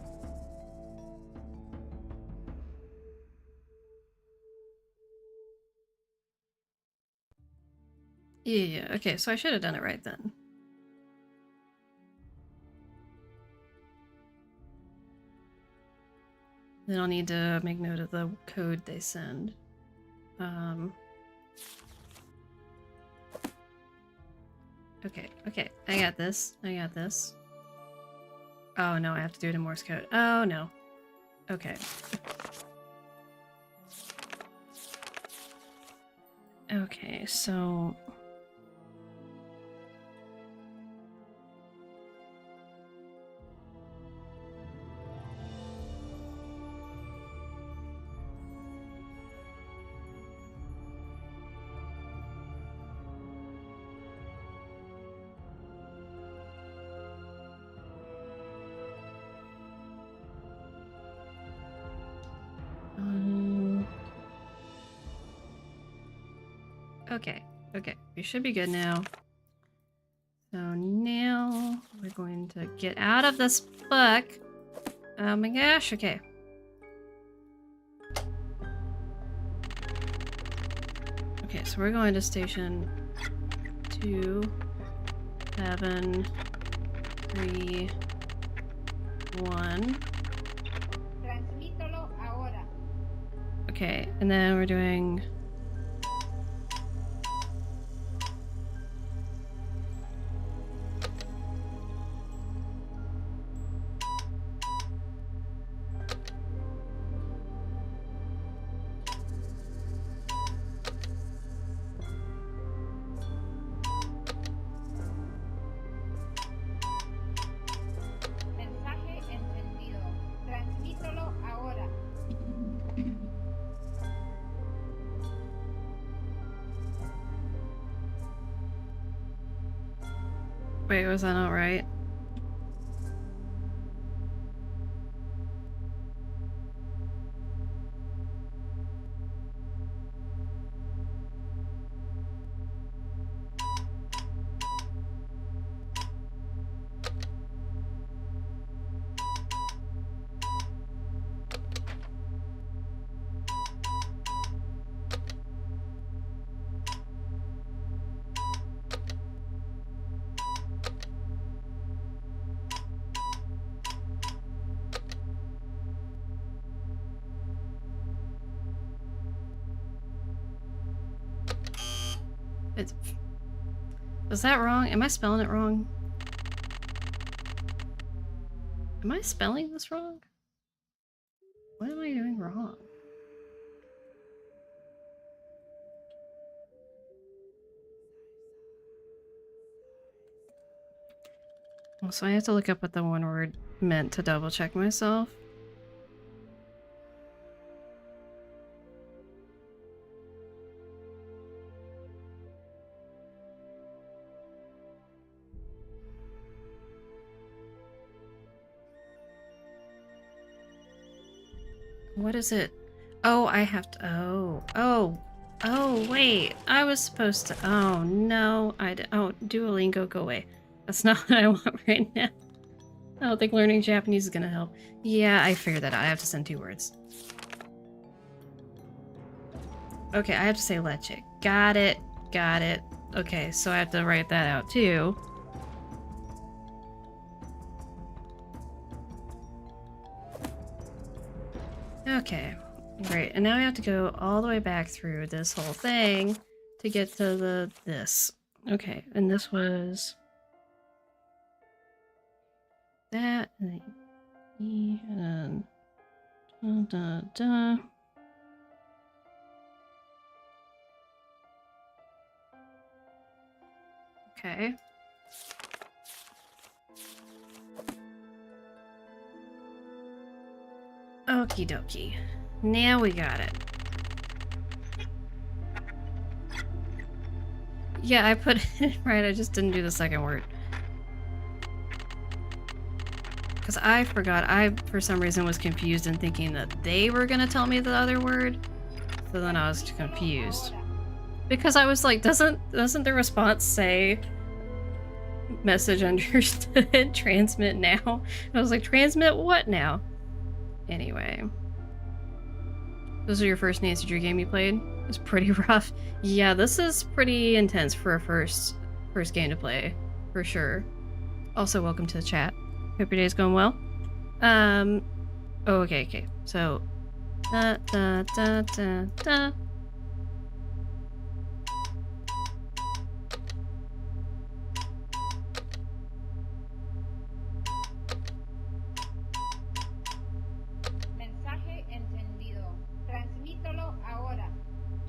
Yeah, okay, so I should have done it right then. Then I'll need to make note of the code they send. Okay, I got this. Oh no, I have to do it in Morse code. Oh no. Okay. Okay, so... Okay, we should be good now. So now we're going to get out of this book Oh my gosh, okay. Okay, so we're going to station 2, 7, 3, 1. Transmítelo ahora. Okay, and then we're doing... Mensaje encendido. Transmítelo ahora. Wait, was that not right? It's... Was that wrong? Am I spelling it wrong? Am I spelling this wrong? What am I doing wrong? Well, so I have to look up what the one word meant to double check myself. What is it? Oh, I have to... Oh, wait. I was supposed to... Oh, no. Oh, Duolingo, go away. That's not what I want right now. I don't think learning Japanese is gonna help. Yeah, I figured that out. I have to send 2 words. Okay, I have to say leche. Got it. Got it. Okay, so I have to write that out too. Okay, great. And now we have to go all the way back through this whole thing to get to this. Okay, and this was that, and then E, and then da da da. Okay. Okie dokie. Now we got it. Yeah, I put it right, I just didn't do the second word. Because I forgot, I for some reason was confused and thinking that they were gonna tell me the other word. So then I was confused. Because I was like, doesn't the response say message understood, transmit now? I was like, transmit what now? Anyway. This was your first Nancy Drew game you played? It was pretty rough. Yeah, this is pretty intense for a first game to play, for sure. Also, welcome to the chat. Hope your day's going well. Oh, okay. So, da da da da da. Mensaje encendido. Transmítelo ahora.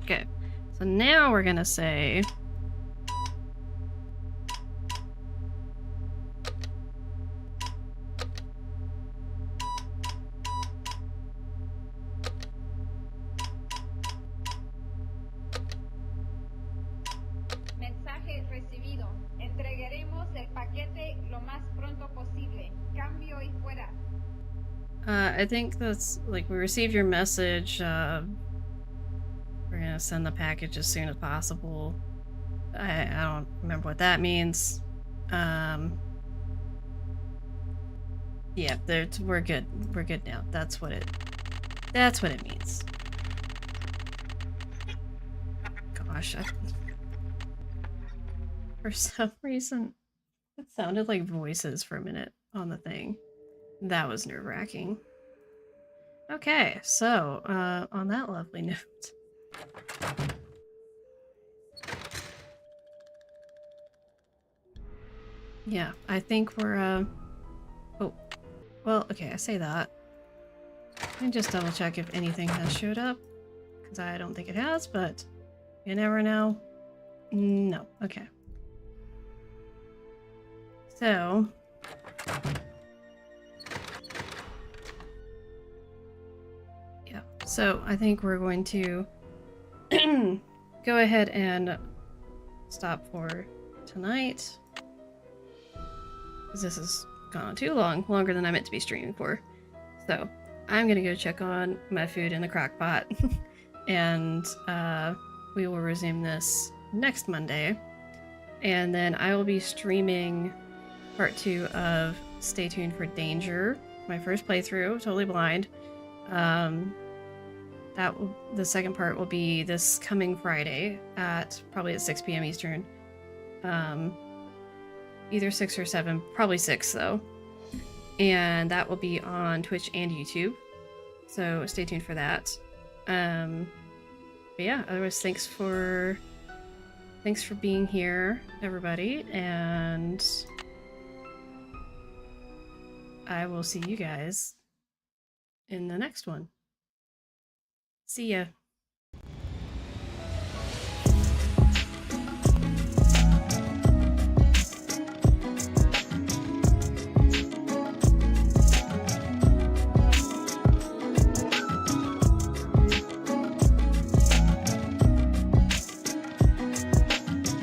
Okay, so now we're gonna say Mensaje recibido. Entregaremos el paquete lo más pronto posible. Cambio y fuera. I think that's like we received your message. We're gonna send the package as soon as possible. I don't remember what that means. Yeah, we're good. We're good now. That's what it means. Gosh, for some reason, it sounded like voices for a minute on the thing. That was nerve-wracking. Okay, so, on that lovely note. Yeah, I think we're, oh. Well, okay, I say that. Let me just double check if anything has showed up. Because I don't think it has, but you never know. No, okay. So... yeah, so I think we're going to go ahead and stop for tonight. Because this has gone on too long, longer than I meant to be streaming for. So I'm gonna go check on my food in the crock pot. And we will resume this next Monday. And then I will be streaming part 2 of Stay Tuned for Danger, my first playthrough, totally blind. The second part will be this coming Friday probably at 6 p.m. Eastern. Either 6 or 7, probably 6 though. And that will be on Twitch and YouTube. So stay tuned for that. But yeah, otherwise thanks for being here, everybody, and I will see you guys in the next one. See ya.